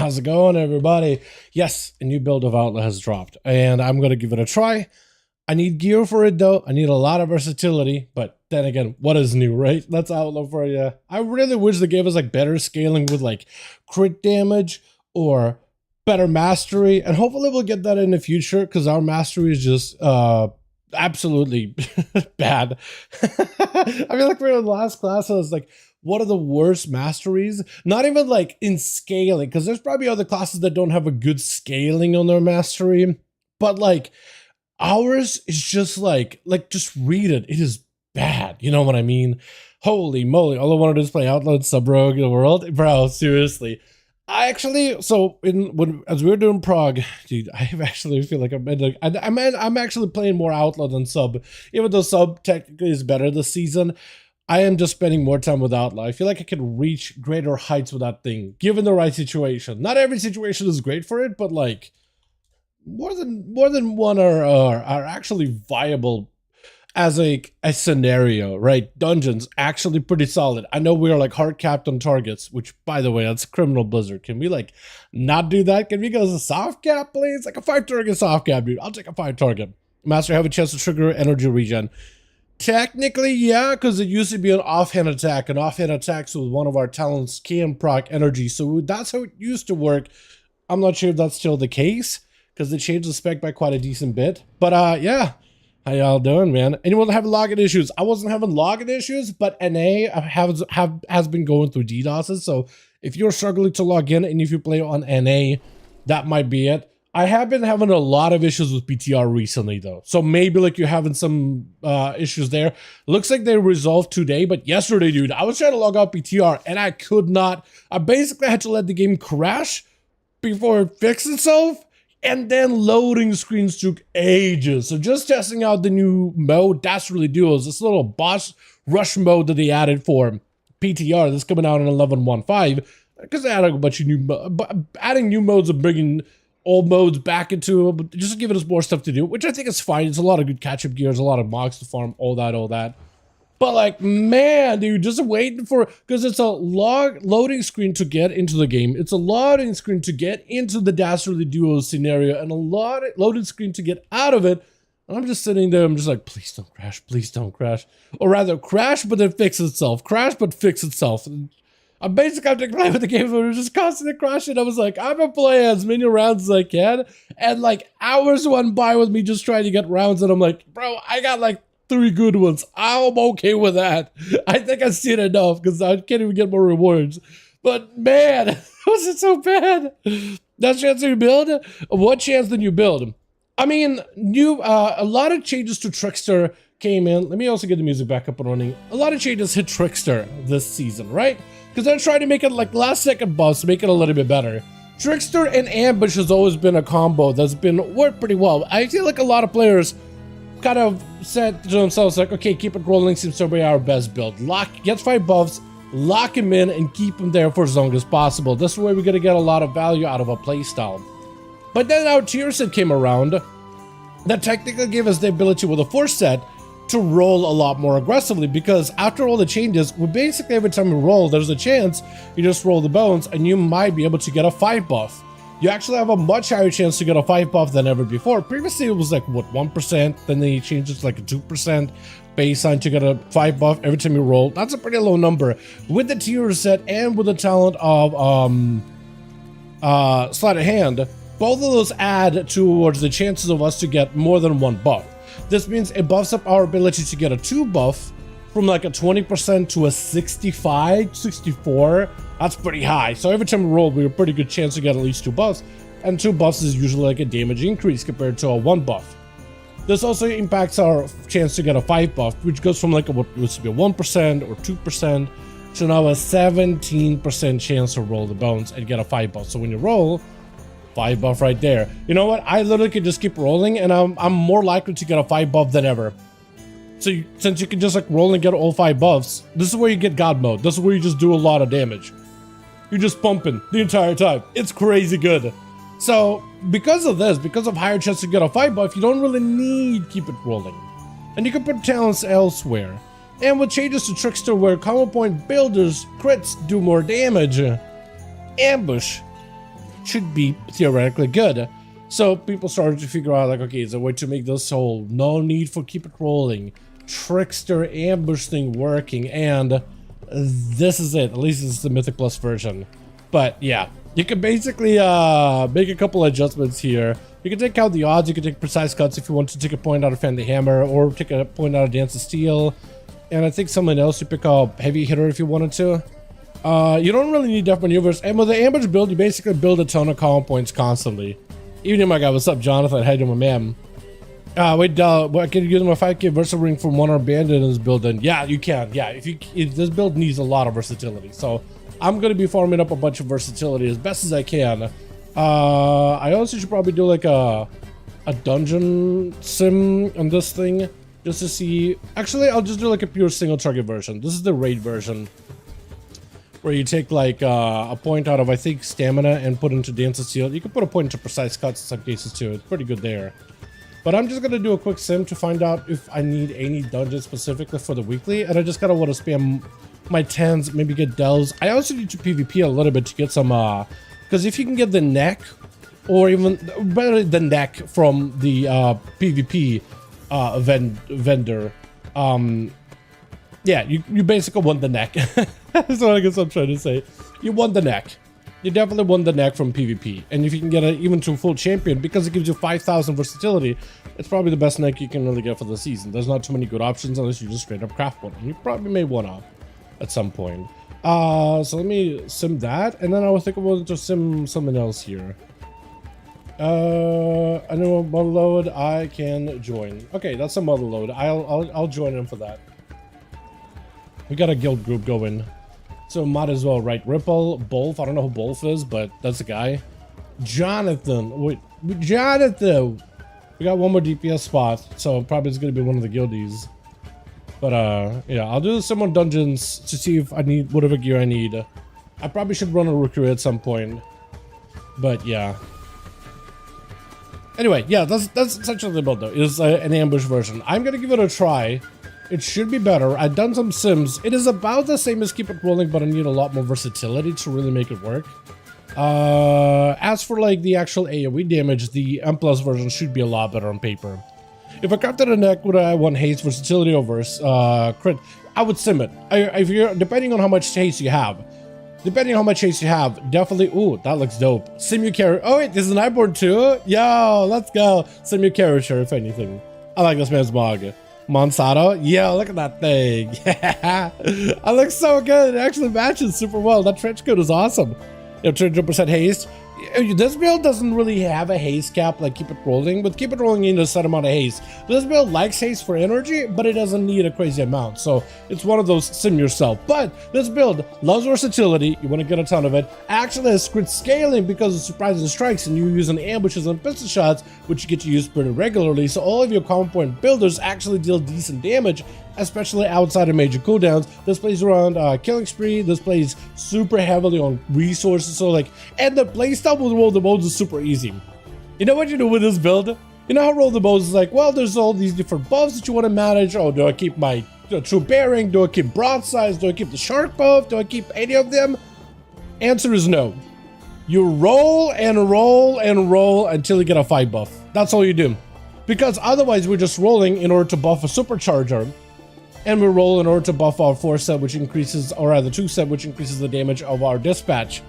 how's it going, everybody? Yes, a new build of Outlaw has dropped, and I'm going to give it a try. I need gear for it, though. I need a lot of versatility, but then again, what is new, right? That's Outlaw for you. I really wish they gave us like better scaling with like crit damage or better mastery, and hopefully we'll get that in the future, because our mastery is just absolutely bad. I feel like we're in the last class, I was like, what are the worst masteries? Not even like in scaling, because there's probably other classes that don't have a good scaling on their mastery, but like ours is just like just read it. It is bad. You know what I mean? Holy moly. All I want to do is play Outlaw and Sub-Rogue in the world. Bro, seriously. I actually, so as we were doing prog, dude, I actually feel like I'm actually playing more Outlaw than Sub. Even though Sub technically is better this season, I am just spending more time with Outlaw. I feel like I can reach greater heights with that thing, given the right situation. Not every situation is great for it, but like more than one are actually viable as a scenario, right? Dungeons actually pretty solid. I know we are like hard capped on targets, which by the way, that's criminal Blizzard. Can we like not do that? Can we go as a soft cap, please? Like a 5-target soft cap, dude. I'll take a 5-target. Master, have a chance to trigger energy regen. Technically, yeah, because it used to be an offhand attack, and offhand attacks with one of our talents can proc energy, so that's how it used to work. I'm not sure if that's still the case, because they changed the spec by quite a decent bit. But yeah, how y'all doing, man? Anyone having login issues? I wasn't having login issues, but NA has been going through DDoSes, so if you're struggling to log in and if you play on NA, that might be it. I have been having a lot of issues with PTR recently, though. So maybe like you're having some issues there. Looks like they resolved today, but yesterday, dude, I was trying to log out PTR and I could not. I basically had to let the game crash before it fixed itself. And then loading screens took ages. So just testing out the new mode, Dastardly Duels, this little boss rush mode that they added for PTR that's coming out in 11.15. Because they added a bunch of adding new modes and bringing old modes back into it, just giving us more stuff to do, which I think is fine. It's a lot of good catch-up gears, a lot of mogs to farm, all that. But like, man, dude, just waiting for, because it's a loading screen to get into the game. It's a loading screen to get into the Dastardly Duos scenario, and a loading screen to get out of it. And I'm just sitting there, I'm just like, please don't crash, please don't crash. Or rather, crash, but then fix itself. Crash, but fix itself. I'm basically having to play with the game, but it was just constantly crashing. I was like, I'm gonna play as many rounds as I can. And like hours went by with me just trying to get rounds, and I'm like, bro, I got like 3 good ones. I'm okay with that. I think I've seen enough because I can't even get more rewards. But man, was it so bad? That chance you build? What chance did you build? I mean, a lot of changes to Trickster came in. Let me also get the music back up and running. A lot of changes hit Trickster this season, right? Because they're trying to make it like last second buffs to make it a little bit better. Trickster and Ambush has always been a combo that's been worked pretty well. I feel like a lot of players kind of said to themselves like, okay, keep it rolling seems to be our best build. Get 5 buffs, lock him in, and keep him there for as long as possible. This way we're gonna get a lot of value out of a playstyle. But then our tier set came around that technically gave us the ability with a 4 set to roll a lot more aggressively, because after all the changes, we basically every time we roll, there's a chance you just roll the bones and you might be able to get a 5 buff. You actually have a much higher chance to get a 5 buff than ever before. Previously it was like, what, 1%, then they changed it to like a 2% baseline to get a 5 buff every time you roll. That's a pretty low number. With the tier set and with the talent of Sleight of Hand, both of those add towards the chances of us to get more than 1 buff. This means it buffs up our ability to get a 2 buff from like a 20% to a 65, 64. That's pretty high. So every time we roll, we have a pretty good chance to get at least 2 buffs. And 2 buffs is usually like a damage increase compared to a 1 buff. This also impacts our chance to get a 5 buff, which goes from like what used to be a 1% or 2% to now a 17% chance to roll the bones and get a 5 buff. So when you roll, 5 buff right there. You know what? I literally could just keep rolling, and I'm more likely to get a 5 buff than ever. So since you can just like roll and get all 5 buffs, this is where you get God mode. This is where you just do a lot of damage. You're just pumping the entire time. It's crazy good. So because of this, because of higher chance to get a 5 buff, you don't really need keep it rolling. And you can put talents elsewhere. And with changes to Trickster where combo point builders crits do more damage, Ambush should be theoretically good. So people started to figure out like, okay, is there a way to make this whole no need for keep it rolling, trickster ambush thing working? And this is it. At least this is the Mythic Plus version. But yeah, you can basically make a couple adjustments here. You can take out the odds, you can take precise cuts if you want to take a point out of Fan the Hammer, or take a point out of Dance of Steel. And I think someone else, you pick up Heavy Hitter if you wanted to. You don't really need Death Maneuvers. And with the ambush build, you basically build a ton of column points constantly. Even my guy, what's up, Jonathan? How you doing, my man? Wait, can you give them a 5k Versa Ring from one bandit in this build? Then yeah, you can. Yeah, if this build needs a lot of versatility, so I'm gonna be farming up a bunch of versatility as best as I can. I also should probably do like a dungeon sim on this thing just to see. Actually, I'll just do like a pure single target version. This is the raid version, where you take like a point out of, I think, stamina and put into Dance of Steel. You can put a point into precise cuts in some cases too. It's pretty good there. But I'm just gonna do a quick sim to find out if I need any dungeons specifically for the weekly, and I just gotta want to spam my 10s, maybe get delves. I also need to PvP a little bit to get some, because if you can get the neck, or even better the neck from the PvP vendor, yeah, you basically won the neck. That's what I guess I'm trying to say. You won the neck. You definitely won the neck from PvP. And if you can get it even to full champion, because it gives you 5,000 versatility, it's probably the best neck you can really get for the season. There's not too many good options unless you just straight up craft one. And you probably may one up at some point. So let me sim that, and then I was thinking we'll just sim something else here. I know a model load I can join. Okay, that's a model load. I'll join in for that. We got a guild group going, so might as well, right? Ripple, Bolf. I don't know who Bolf is, but that's a guy. Jonathan. Wait, Jonathan. We got one more DPS spot, so probably it's gonna be one of the guildies. But yeah, I'll do some more dungeons to see if I need whatever gear I need. I probably should run a recruit at some point, but yeah. Anyway, yeah, that's essentially the build though. It's an ambush version. I'm gonna give it a try. It should be better. I've done some sims. It is about the same as Keep It Rolling, but I need a lot more versatility to really make it work. As for like the actual AoE damage, the M+ version should be a lot better on paper. If I crafted a neck, would I want haste versatility over crit? I would sim it. If you're depending on how much haste you have. Depending on how much haste you have, definitely. Ooh, that looks dope. Sim your character. Oh wait, this is an iBoard too. Yo, let's go. Sim your character, if anything. I like this man's mog. Monsanto. Yeah, look at that thing. Yeah, that looks so good. It actually matches super well. That trench coat is awesome. You know, 200% haste. This build doesn't really have a haste cap like Keep It Rolling, but Keep It Rolling you need a set amount of haste. This build likes haste for energy, but it doesn't need a crazy amount, so it's one of those sim yourself. But this build loves versatility. You want to get a ton of it. Actually has crit scaling because of surprising strikes, and you using ambushes and pistol shots, which you get to use pretty regularly, so all of your common point builders actually deal decent damage, especially outside of major cooldowns. This plays around killing spree. This plays super heavily on resources, so like, and the playstyle with Roll the Bones is super easy. You know what you do with this build? You know how Roll the Bones is like, well, there's all these different buffs that you want to manage. Oh, do I keep my true bearing? Do I keep broadsides? Do I keep the shark buff? Do I keep any of them? Answer is no. You roll and roll and roll until you get a 5 buff. That's all you do. Because otherwise we're just rolling in order to buff a supercharger. And we roll in order to buff our 4 set, which increases, or rather 2 set, which increases the damage of our dispatch.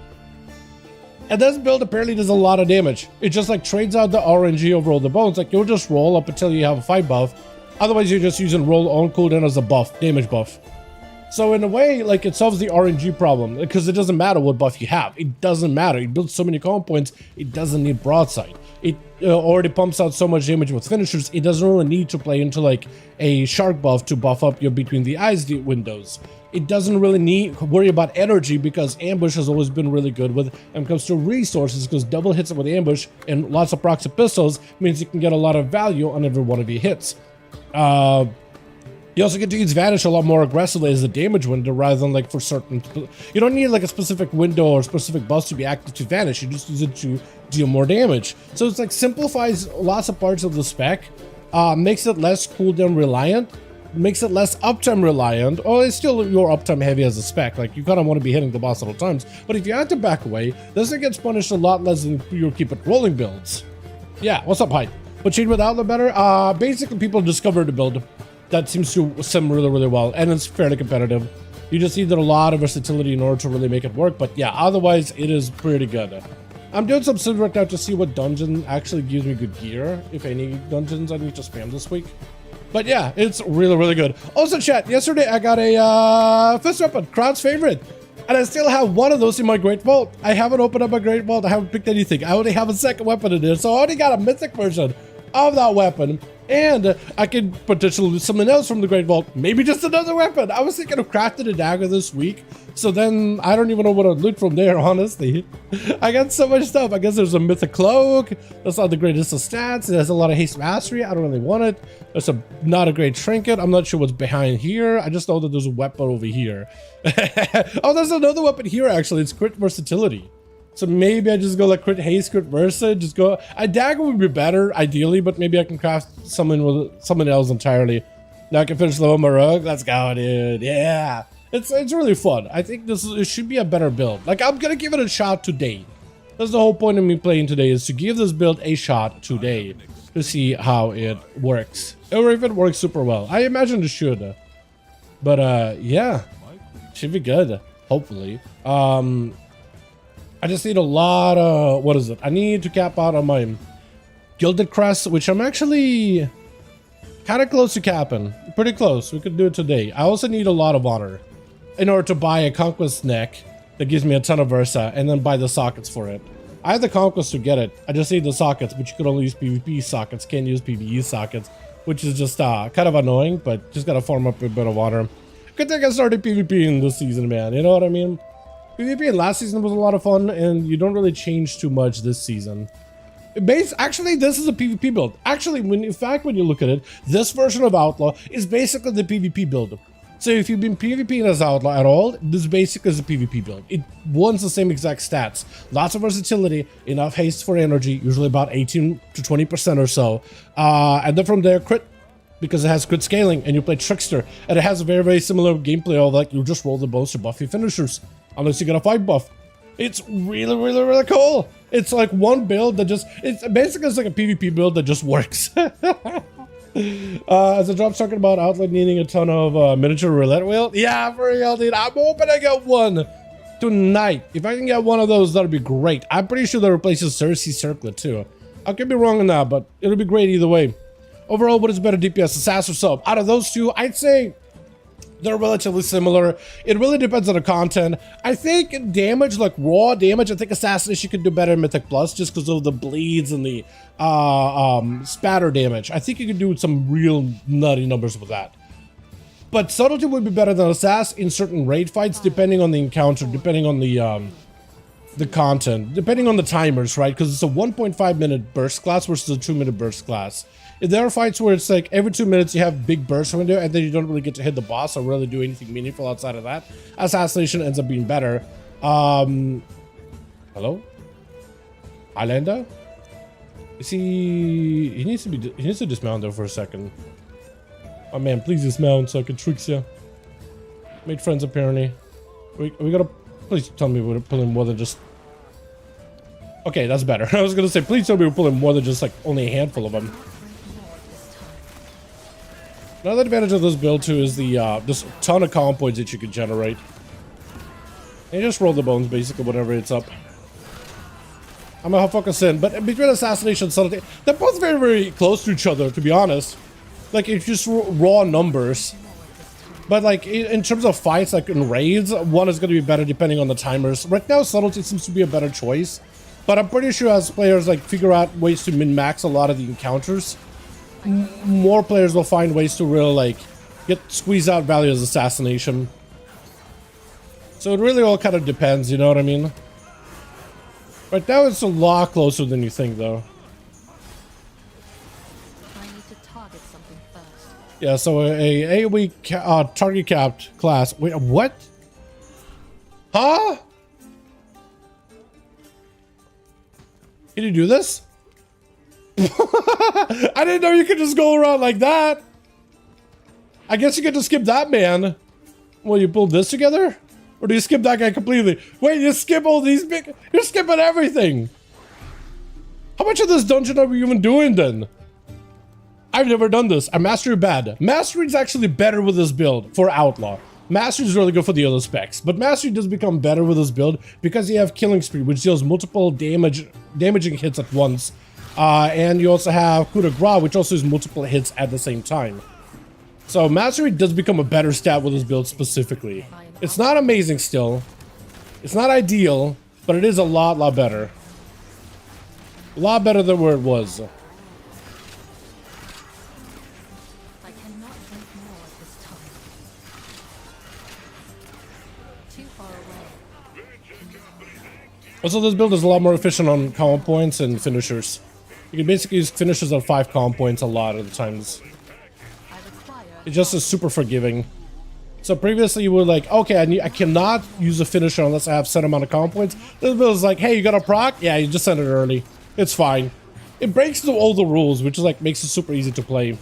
And this build apparently does a lot of damage. It just like trades out the RNG over all the bones. Like you'll just roll up until you have a 5 buff. Otherwise you're just using roll on cooldown as a buff, damage buff. So in a way, like it solves the RNG problem because it doesn't matter what buff you have. It doesn't matter. You build so many common points, it doesn't need broadside. It already pumps out so much damage with finishers. It doesn't really need to play into like a shark buff to buff up your between the eyes windows. It doesn't really need worry about energy because ambush has always been really good when it comes to resources, because double hits with ambush and lots of procs of pistols means you can get a lot of value on every one of your hits. You also get to use Vanish a lot more aggressively as a damage window rather than like for certain. You don't need like a specific window or specific buff to be active to Vanish. You just use it to deal more damage. So it's like simplifies lots of parts of the spec, makes it less cooldown reliant, makes it less uptime reliant, or it's still your uptime heavy as a spec. Like, you kind of want to be hitting the boss at all times. But if you had to back away, this thing gets punished a lot less than your keep it rolling builds. Yeah, what's up, Hyde? But cheat with Outlaw better? Basically, people discovered a build that seems to sim really, really well, and it's fairly competitive. You just needed a lot of versatility in order to really make it work, but yeah, otherwise, it is pretty good. I'm doing some sim right now to see what dungeon actually gives me good gear, if any dungeons I need to spam this week. But yeah, it's really, really good. Also, chat, yesterday I got a fist weapon, crowd's favorite. And I still have one of those in my Great Vault. I haven't opened up my Great Vault. I haven't picked anything. I only have a second weapon in there. So I already got a Mythic version of that weapon. And I can potentially lose something else from the Great Vault. Maybe just another weapon. I was thinking of crafting a dagger this week. So then I don't even know what I'd loot from there, honestly. I got so much stuff. I guess there's a Mythic Cloak. That's not the greatest of stats. It has a lot of haste mastery. I don't really want it. There's not a great trinket. I'm not sure what's behind here. I just know that there's a weapon over here. Oh, there's another weapon here, actually. It's crit versatility. So maybe I just go like crit haste, crit versa, just go. A dagger would be better, ideally, but maybe I can craft something with someone else entirely. Now I can finish level my rogue. Let's go, dude. Yeah. It's really fun. I think it should be a better build. Like, I'm gonna give it a shot today. That's the whole point of me playing today, is to give this build a shot today to see how it works. Or if it works super well. I imagine it should. But yeah. Should be good. Hopefully. I just need a lot of, what is it? I need to cap out on my Gilded Crest, which I'm actually kind of close to capping. Pretty close. We could do it today. I also need a lot of honor in order to buy a Conquest neck that gives me a ton of Versa, and then buy the sockets for it. I have the Conquest to get it. I just need the sockets, but you could only use PvP sockets. Can't use PvE sockets, which is just kind of annoying, but just gotta farm up a bit of honor. Good thing I started PvP in this season, man. You know what I mean? PvP in last season was a lot of fun, and you don't really change too much this season. Actually, this is a PvP build. Actually, when you look at it, this version of Outlaw is basically the PvP build. So if you've been PvPing as Outlaw at all, this basically is a PvP build. It wants the same exact stats. Lots of versatility, enough haste for energy, usually about 18 to 20% or so. And then from there, crit, because it has crit scaling, and you play Trickster. And it has a very, very similar gameplay of like, you just roll the bones to buff your finishers. Unless you get a 5 buff. It's really, really, really cool. It's like one build that just, it's basically it's like a PvP build that just works. As a drop talking about Outlaw needing a ton of miniature roulette wheel. Yeah, for real, dude. I'm hoping I get one tonight. If I can get one of those, that'd be great. I'm pretty sure that replaces Cersei's Circlet too. I could be wrong on that, but it'll be great either way. Overall, what is better, DPS, Assassin or Sub? Out of those two, I'd say they're relatively similar. It really depends on the content. I think damage, like raw damage, I think Assassination could do better in Mythic Plus just because of the bleeds and the spatter damage. I think you could do some real nutty numbers with that. But Subtlety would be better than Assassin in certain raid fights, depending on the encounter, depending on the content, depending on the timers, right? Because it's a 1.5 minute burst class versus a 2 minute burst class. If there are fights where it's like every 2 minutes you have big burst window and then you don't really get to hit the boss or really do anything meaningful outside of that, Assassination ends up being better. Hello? Islander? Is he needs to dismount though for a second. Oh man, please dismount so I can trick you. Made friends apparently. We gotta, please tell me we're pulling more than just, okay, that's better. I was gonna say, please tell me we're pulling more than just like only a handful of them. Another advantage of this build too is the just a ton of calm points that you can generate. And you just roll the bones basically whenever it's up. I'm gonna focus in, but between Assassination and Subtlety, they're both very, very close to each other, to be honest. Like, it's just raw numbers. But like, in terms of fights, like in raids, one is gonna be better depending on the timers. Right now, Subtlety seems to be a better choice. But I'm pretty sure as players like figure out ways to min-max a lot of the encounters, more players will find ways to really like squeeze out value as Assassination. So it really all kind of depends, you know what I mean? Right now it's a lot closer than you think though. I need to target something first. Yeah, so a AoE target capped class. Wait, what? Huh? Can you do this? I didn't know you could just go around like that. I guess you get to skip that man. Well, you pulled this together? Or do you skip that guy completely? Wait, you skip all these big... You're skipping everything! How much of this dungeon are we even doing then? I've never done this. I mastery bad. Mastery is actually better with this build for Outlaw. Mastery is really good for the other specs, but Mastery does become better with this build because you have Killing Spree, which deals multiple damaging hits at once. And you also have Coup de Grace, which also is multiple hits at the same time. So Mastery does become a better stat with this build specifically. It's not amazing still. It's not ideal, but it is a lot better. A lot better than where it was. I cannot drink more at this time. Too far away. Also, this build is a lot more efficient on combo points and finishers. You can basically use finishers on 5 combo points a lot of the times. It just is super forgiving. So previously you were like, okay, I cannot use a finisher unless I have set amount of combo points. This build is like, hey, you got a proc? Yeah, you just send it early. It's fine. It breaks through all the rules, which is like makes it super easy to play. You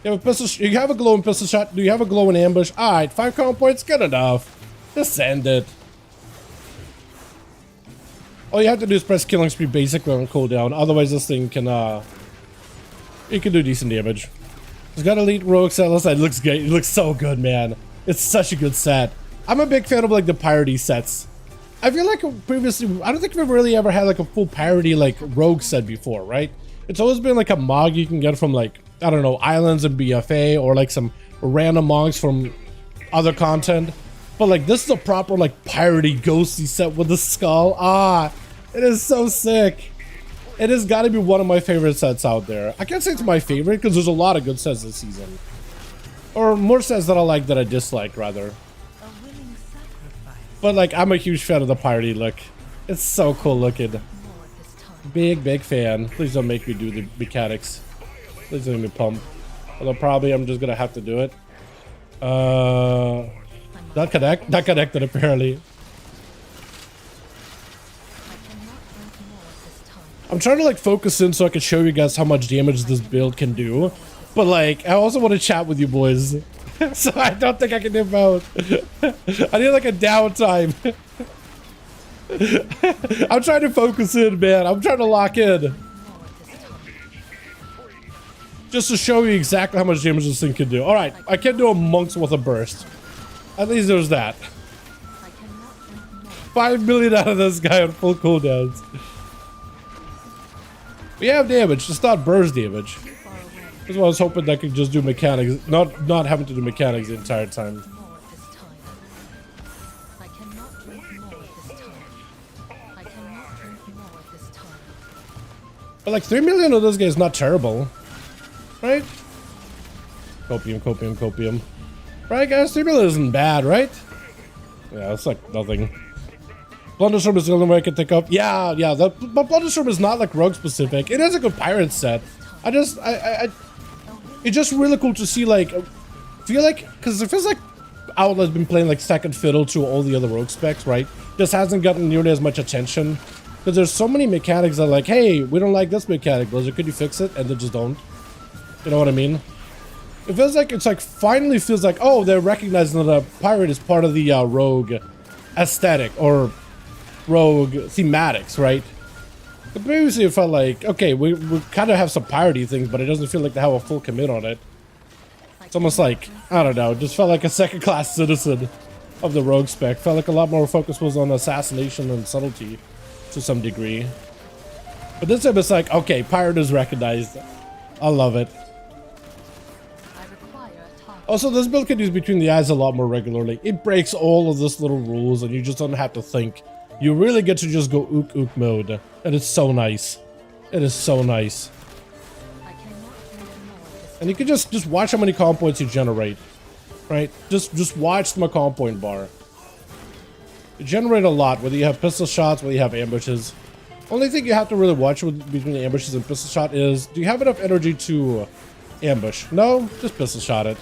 have a pistol. You have a glow in pistol shot. Do you have a glow in ambush? All right, 5 combo points, good enough. Just send it. All you have to do is press Killing Spree basically on cooldown. Otherwise, this thing can it can do decent damage. It's got Elite Rogue set. It looks great. It looks so good, man. It's such a good set. I'm a big fan of like the parody sets. I feel like previously, I don't think we've really ever had like a full parody like Rogue set before, right? It's always been like a Mog you can get from like, I don't know, Islands and BFA or like some random Mogs from other content. But like this is a proper like parody ghosty set with the skull. Ah, it is so sick. It has got to be one of my favorite sets out there. I can't say it's my favorite because there's a lot of good sets this season. Or more sets that I like that I dislike, rather. But like, I'm a huge fan of the parody look. It's so cool looking. Big fan. Please don't make me do the mechanics. Please don't make me pump. Although probably I'm just gonna have to do it. Not connected apparently. I'm trying to like focus in so I can show you guys how much damage this build can do. But like, I also want to chat with you boys. So I don't think I can do both. I need like a downtime. I'm trying to focus in, man. I'm trying to lock in. Just to show you exactly how much damage this thing can do. Alright, I can do a monk's worth of burst. At least there's that. 5 million out of this guy on full cooldowns. We have damage, just not burst damage. That's why I was hoping that I could just do mechanics, not having to do mechanics the entire time. But like 3 million of this guy is not terrible, right? Copium. Right, guys, 3 million isn't bad, right? Yeah, it's like nothing. Blunderstorm is the only way I can think of. Yeah, but Blunderstorm is not like rogue specific. It is a good pirate set. It's just really cool to see like, because it feels like Outlaw's been playing like second fiddle to all the other rogue specs, right? Just hasn't gotten nearly as much attention. Because there's so many mechanics that are like, hey, we don't like this mechanic, Blizzard, could you fix it? And they just don't. You know what I mean? It feels like, it's like, finally feels like, oh, they're recognizing that a pirate is part of the rogue aesthetic, or rogue thematics, right? But previously it felt like, okay, we kind of have some piratey things, but it doesn't feel like they have a full commit on it. It's almost like, I don't know, it just felt like a second-class citizen of the rogue spec. Felt like a lot more focus was on assassination and subtlety to some degree. But this time it's like, okay, pirate is recognized. I love it. Also, this build can use between the eyes a lot more regularly. It breaks all of this little rules and you just don't have to think. You really get to just go ook mode. And it's so nice. It is so nice. And you can just watch how many combo points you generate. Right? Just watch my combo point bar. You generate a lot, whether you have pistol shots, whether you have ambushes. Only thing you have to really watch between the ambushes and pistol shot is, do you have enough energy to ambush? No? Just pistol shot it.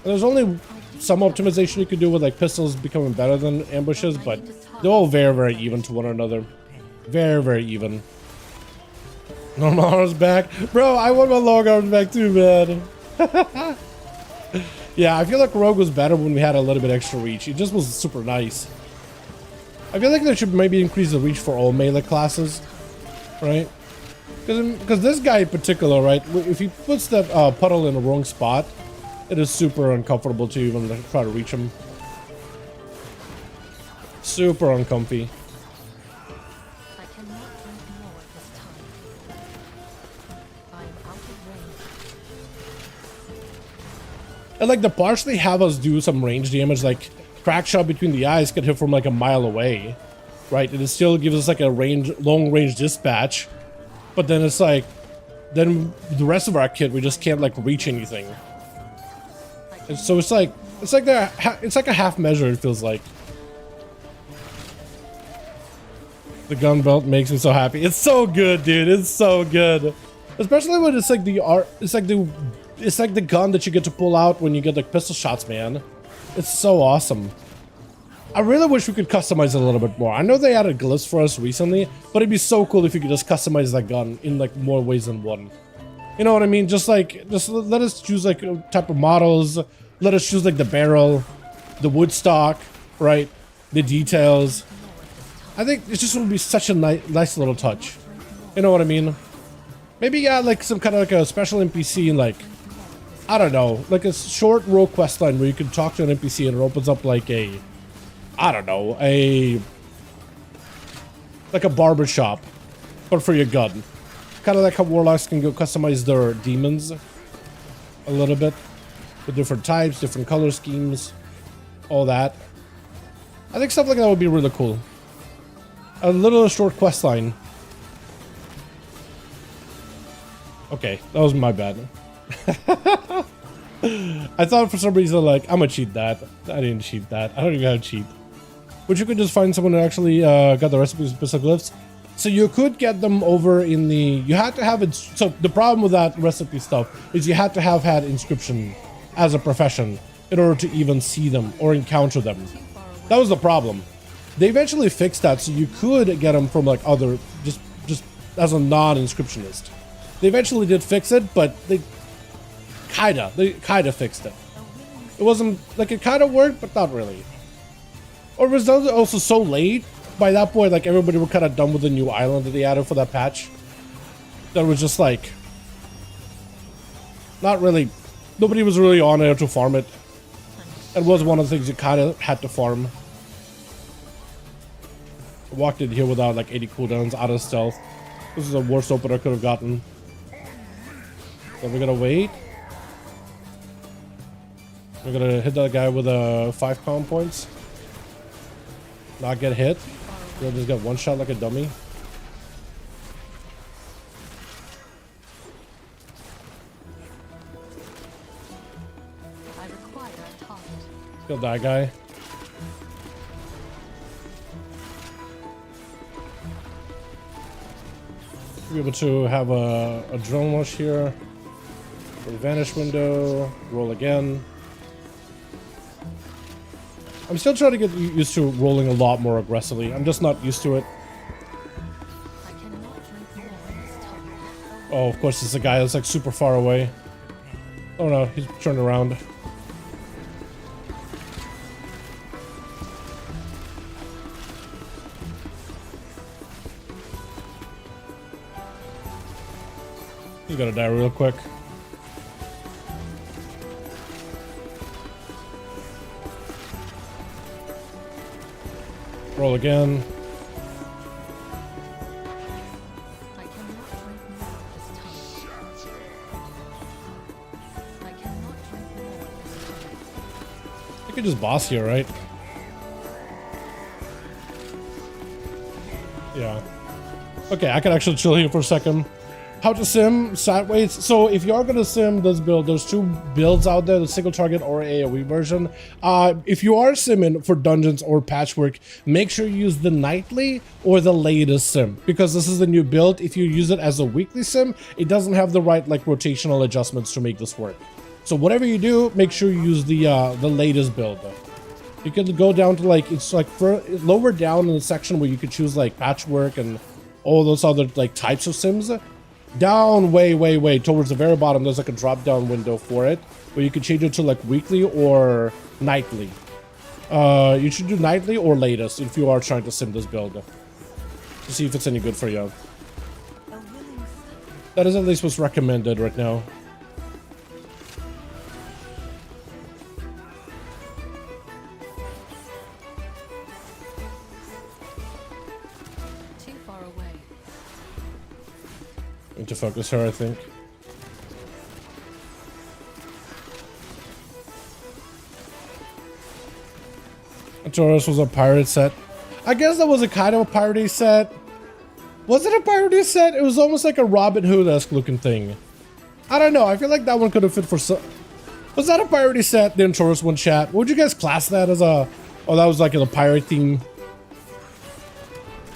And there's only some optimization you can do with like pistols becoming better than ambushes, but they're all very even to one another. Very even. Long arms back. Bro, I want my long arms back too, man. Yeah, I feel like Rogue was better when we had a little bit extra reach. It just was super nice. I feel like they should maybe increase the reach for all melee classes, right? Because this guy in particular, right? If he puts that puddle in the wrong spot, it is super uncomfortable to even try to reach him. Super uncomfy. I cannot drink more at this time. I am out of range. And like the parts they have us do some range damage, like crack shot between the eyes can hit from like a mile away, right? And it still gives us like a long range dispatch, but then it's like, then the rest of our kit we just can't like reach anything. And so it's like a half measure. It feels like. The gun belt makes me so happy. It's so good, dude. It's so good, especially when it's like the art. It's like the gun that you get to pull out when you get like pistol shots, man. It's so awesome. I really wish we could customize it a little bit more. I know they added glyphs for us recently, but it'd be so cool if you could just customize that gun in like more ways than one. You know what I mean? Just let us choose like type of models. Let us choose like the barrel, the wood stock, right? The details. I think it just would be such a nice little touch. You know what I mean? Maybe like some kind of like a special NPC and like, I don't know, like a short rogue quest line where you can talk to an NPC and it opens up like a, I don't know, like a barber shop, but for your gun. Kind of like how warlocks can go customize their demons a little bit with different types, different color schemes, all that. I think stuff like that would be really cool. A little short quest line. Okay, that was my bad. I thought for some reason like I'm gonna cheat that. I didn't cheat that. I don't even have a cheat. But you could just find someone who actually got the recipes with pistol glyphs. So you could get them over in the. You had to have it. So the problem with that recipe stuff is you had to have had inscription as a profession in order to even see them or encounter them. That was the problem. They eventually fixed that, so you could get them from like other, just as a non-inscriptionist. They eventually did fix it, but they kinda fixed it. It wasn't like it kinda worked, but not really. Or was that also so late? By that point, like everybody were kind of done with the new island that they added for that patch. That was just like not really. Nobody was really on there to farm it. It was one of the things you kind of had to farm. Walked in here without like 80 cooldowns, out of stealth. This is the worst opener I could have gotten. So we're gonna wait. We're gonna hit that guy with 5 comm points. Not get hit. We'll just get one shot like a dummy. I require a target. Kill that guy. Be able to have a drone rush here. Vanish window. Roll again. I'm still trying to get used to rolling a lot more aggressively. I'm just not used to it. I cannot drink more at this time. Oh, of course, it's a guy that's like super far away. Oh no, he's turned around. He's gonna die real quick. Roll again. I cannot drink more at this time. I cannot drink more at this time. I could just boss here, right? Yeah. Okay, I can actually chill here for a second. How to sim sat weights. So if you are gonna sim this build, there's 2 builds out there: the single target or AoE version. If you are simming for dungeons or patchwork, make sure you use the nightly or the latest sim, because this is the new build. If you use it as a weekly sim, it doesn't have the right like rotational adjustments to make this work. So whatever you do, make sure you use the latest build. You can go down to like, it's like lower down in the section where you could choose like patchwork and all those other like types of sims. down way towards the very bottom, there's like a drop down window for it where you can change it to like weekly or nightly. You should do nightly or latest if you are trying to sim this build to see if it's any good for you. That is at least what's recommended right now. Too far away. Need to focus her, I think. Taurus was a pirate set. I guess that was a kind of a piratey set. Was it a piratey set? It was almost like a Robin Hood-esque looking thing. I don't know. I feel like that one could have fit for some. Was that a piratey set? The Taurus one chat. Would you guys class that as a? Oh, that was like a pirate theme.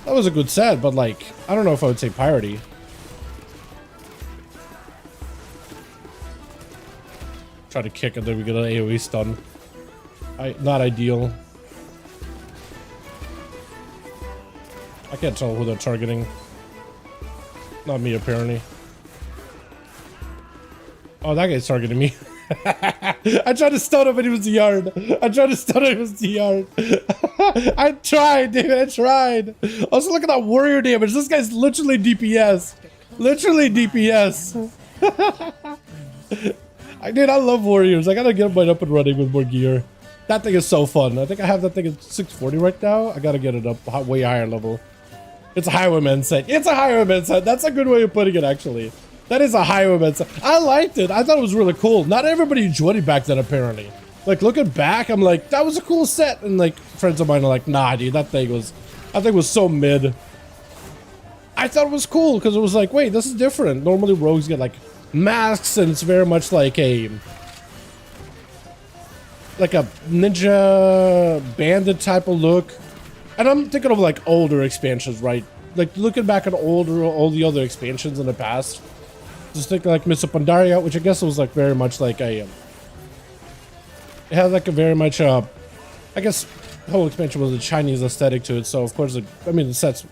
That was a good set, but like I don't know if I would say piratey. Try to kick it, then we get an AoE stun. Not ideal. I can't tell who they're targeting. Not me, apparently. Oh, that guy's targeting me. I tried to stun him, but he was the yard. I tried, dude. I tried. Also, look at that warrior damage. This guy's literally DPS. Dude, I love warriors. I gotta get mine up and running with more gear. That thing is so fun. I think I have that thing at 640 right now. I gotta get it up way higher level. It's a highwayman set. That's a good way of putting it, actually. That is a highwayman set. I liked it. I thought it was really cool. Not everybody enjoyed it back then, apparently. Like, looking back, I'm like, that was a cool set. And, like, friends of mine are like, nah, dude, that thing was so mid. I thought it was cool because it was like, wait, this is different. Normally, rogues get, like, masks, and it's very much like a ninja bandit type of look. And I'm thinking of like older expansions, right? Like looking back at all the other expansions in the past. Just think like Mists of Pandaria, which I guess was like very much like a it had like a very much I guess the whole expansion was a Chinese aesthetic to it. So of course, I mean the sets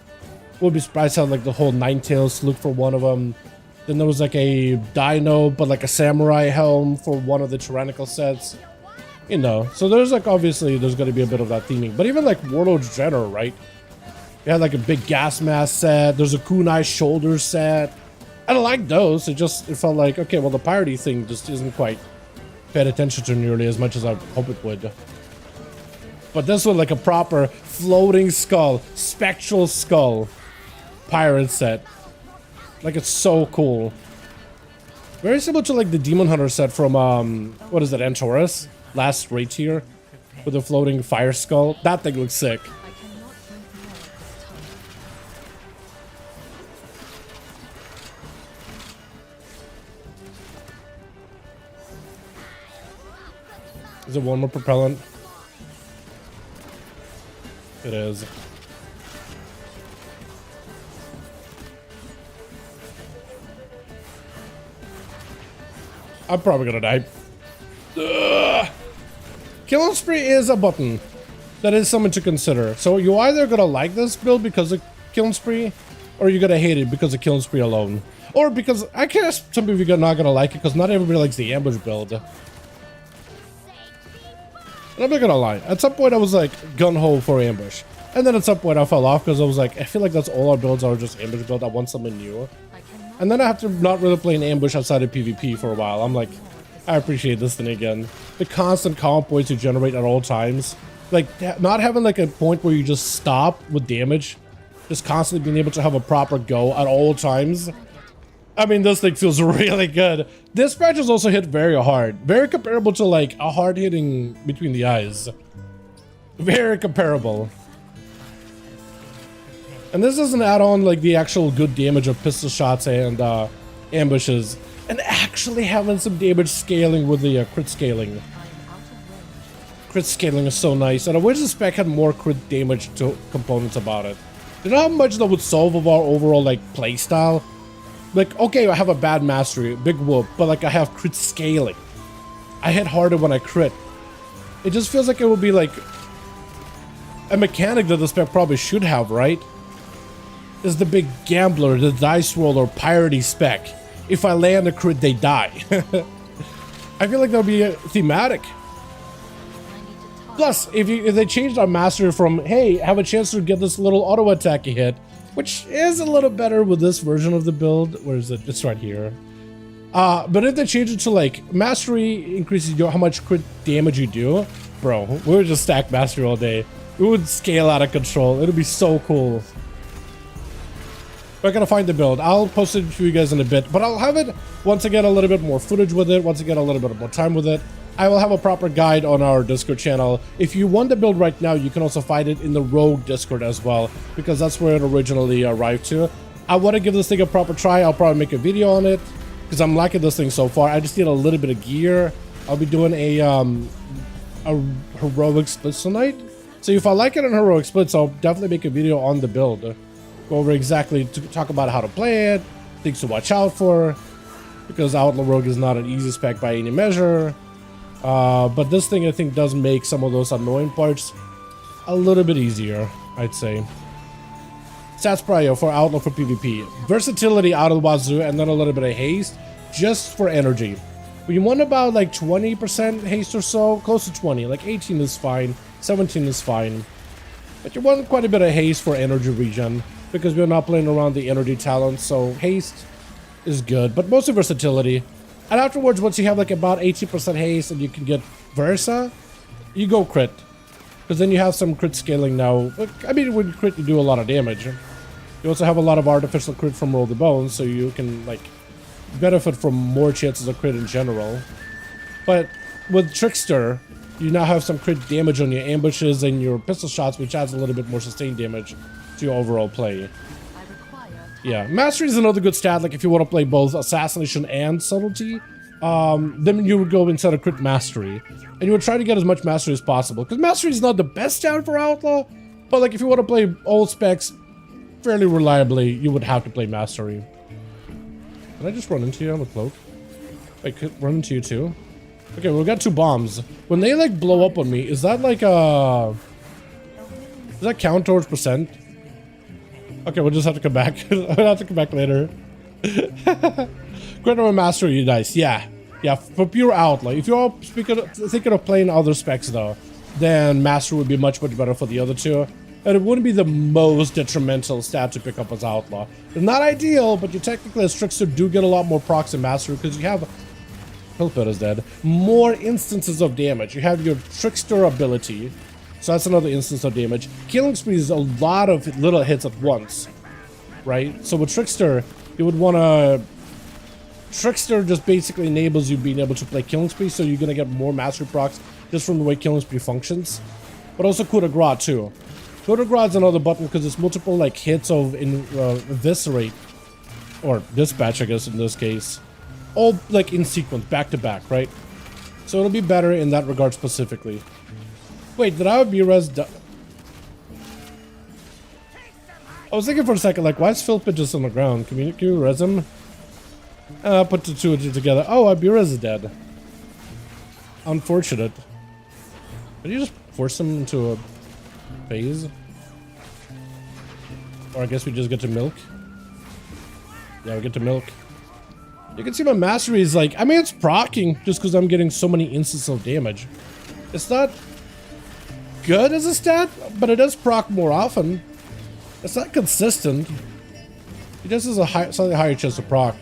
would be surprised how like the whole Ninetales look for one of them. Then there was like a dino, but like a samurai helm for one of the tyrannical sets. You know, so there's like, obviously there's going to be a bit of that theming, but even like Warlord's General, right? You had like a big gas mask set. There's a kunai shoulder set. I don't like those. It felt like, okay, well the piratey thing just isn't quite paid attention to nearly as much as I hope it would. But this was like a proper floating skull, spectral skull pirate set. Like, it's so cool. Very similar to like the Demon Hunter set from what is it, Antaurus? Last raid tier with the floating fire skull. That thing looks sick. I cannot drink more at this time. Is it one more propellant? It is. I'm probably gonna die. Ugh. Killing Spree is a button. That is something to consider. So you're either gonna like this build because of Killing Spree, or you're gonna hate it because of Killing Spree alone. Or because, I guess some people are not gonna like it because not everybody likes the ambush build. And I'm not gonna lie, at some point I was like gung-ho for ambush. And then at some point I fell off because I was like, I feel like that's all our builds are, just ambush build. I want something new. And then I have to not really play an ambush outside of PvP for a while. I'm like, I appreciate this thing again. The constant comp points you generate at all times. Like, not having like a point where you just stop with damage. Just constantly being able to have a proper go at all times. I mean, this thing feels really good. This patch is also hit very hard. Very comparable to like a hard hitting between the eyes. Very comparable. And this doesn't add on like the actual good damage of pistol shots and ambushes. And actually having some damage scaling with the crit scaling. Crit scaling is so nice. And I wish the spec had more crit damage to components about it. You know how much that would solve of our overall like playstyle? Like, okay, I have a bad mastery, big whoop, but like I have crit scaling. I hit harder when I crit. It just feels like it would be like a mechanic that the spec probably should have, right? is the big gambler, the dice roller, piratey spec. If I land a crit, they die. I feel like that would be thematic. Plus, if they changed our mastery from, hey, have a chance to get this little auto attack hit, which is a little better with this version of the build. Where is it? It's right here. But if they change it to like mastery increases how much crit damage you do, bro, we would just stack mastery all day. We would scale out of control. It would be so cool. We're gonna find the build. I'll post it to you guys in a bit, but I'll have it once I get a little bit more footage with it, once I get a little bit more time with it. I will have a proper guide on our Discord channel. If you want the build right now, you can also find it in the Rogue Discord as well, because that's where it originally arrived to. I want to give this thing a proper try. I'll probably make a video on it, because I'm liking this thing so far. I just need a little bit of gear. I'll be doing a heroic splits tonight. So if I like it in heroic splits, I'll definitely make a video on the build. Go over exactly to talk about how to play it, things to watch out for, because Outlaw Rogue is not an easy spec by any measure. But this thing I think does make some of those annoying parts a little bit easier, I'd say. Stats prio for Outlaw for PvP. Versatility out of the wazoo, and then a little bit of haste just for energy. But you want about like 20% haste or so, close to 20, like 18 is fine, 17 is fine. But you want quite a bit of haste for energy regen, because we're not playing around the energy talents, so haste is good, but mostly versatility. And afterwards, once you have like about 80% haste and you can get Versa, you go crit. Because then you have some crit scaling now. I mean, when you crit, you do a lot of damage. You also have a lot of artificial crit from Roll the Bones, so you can like benefit from more chances of crit in general. But with Trickster, you now have some crit damage on your ambushes and your pistol shots, which adds a little bit more sustained damage to your overall play. Yeah, Mastery is another good stat, like if you want to play both Assassination and Subtlety, then you would go inside of Crit Mastery, and you would try to get as much Mastery as possible, because Mastery is not the best stat for Outlaw, but like if you want to play all specs fairly reliably, you would have to play Mastery. Did I just run into you on the cloak? I could run into you too? Okay, we got 2 bombs. When they like blow up on me, is that like does that count towards percent? Okay, we'll just have to come back. I'll have to come back later. Crit or Mastery, you dice. Yeah, for pure Outlaw. If you're thinking of playing other specs though, then Mastery would be much better for the other two. And it wouldn't be the most detrimental stat to pick up as Outlaw. It's not ideal, but you technically as Trickster do get a lot more procs in Mastery because you have Hillpit is dead. More instances of damage. You have your Trickster ability. So that's another instance of damage. Killing Spree is a lot of little hits at once, right? So with Trickster, you would want to... Trickster just basically enables you being able to play Killing Spree, so you're going to get more Mastery procs just from the way Killing Spree functions. But also Coup de Grace too. Coup de Grace is another button because it's multiple like hits of Eviscerate, or Dispatch I guess in this case. All like in sequence, back to back, right? So it'll be better in that regard specifically. Wait, did I have B-Res? I was thinking for a second, like, why is Philpit just on the ground? Can you res him? Put the two together. Oh, B-Res is dead. Unfortunate. Did you just force him into a phase? Or I guess we just get to milk? Yeah, we get to milk. You can see my mastery is like, I mean, it's proccing just because I'm getting so many instances of damage. It's not good as a stat, but it does proc more often. It's not consistent. It just has a slightly higher chance of proc.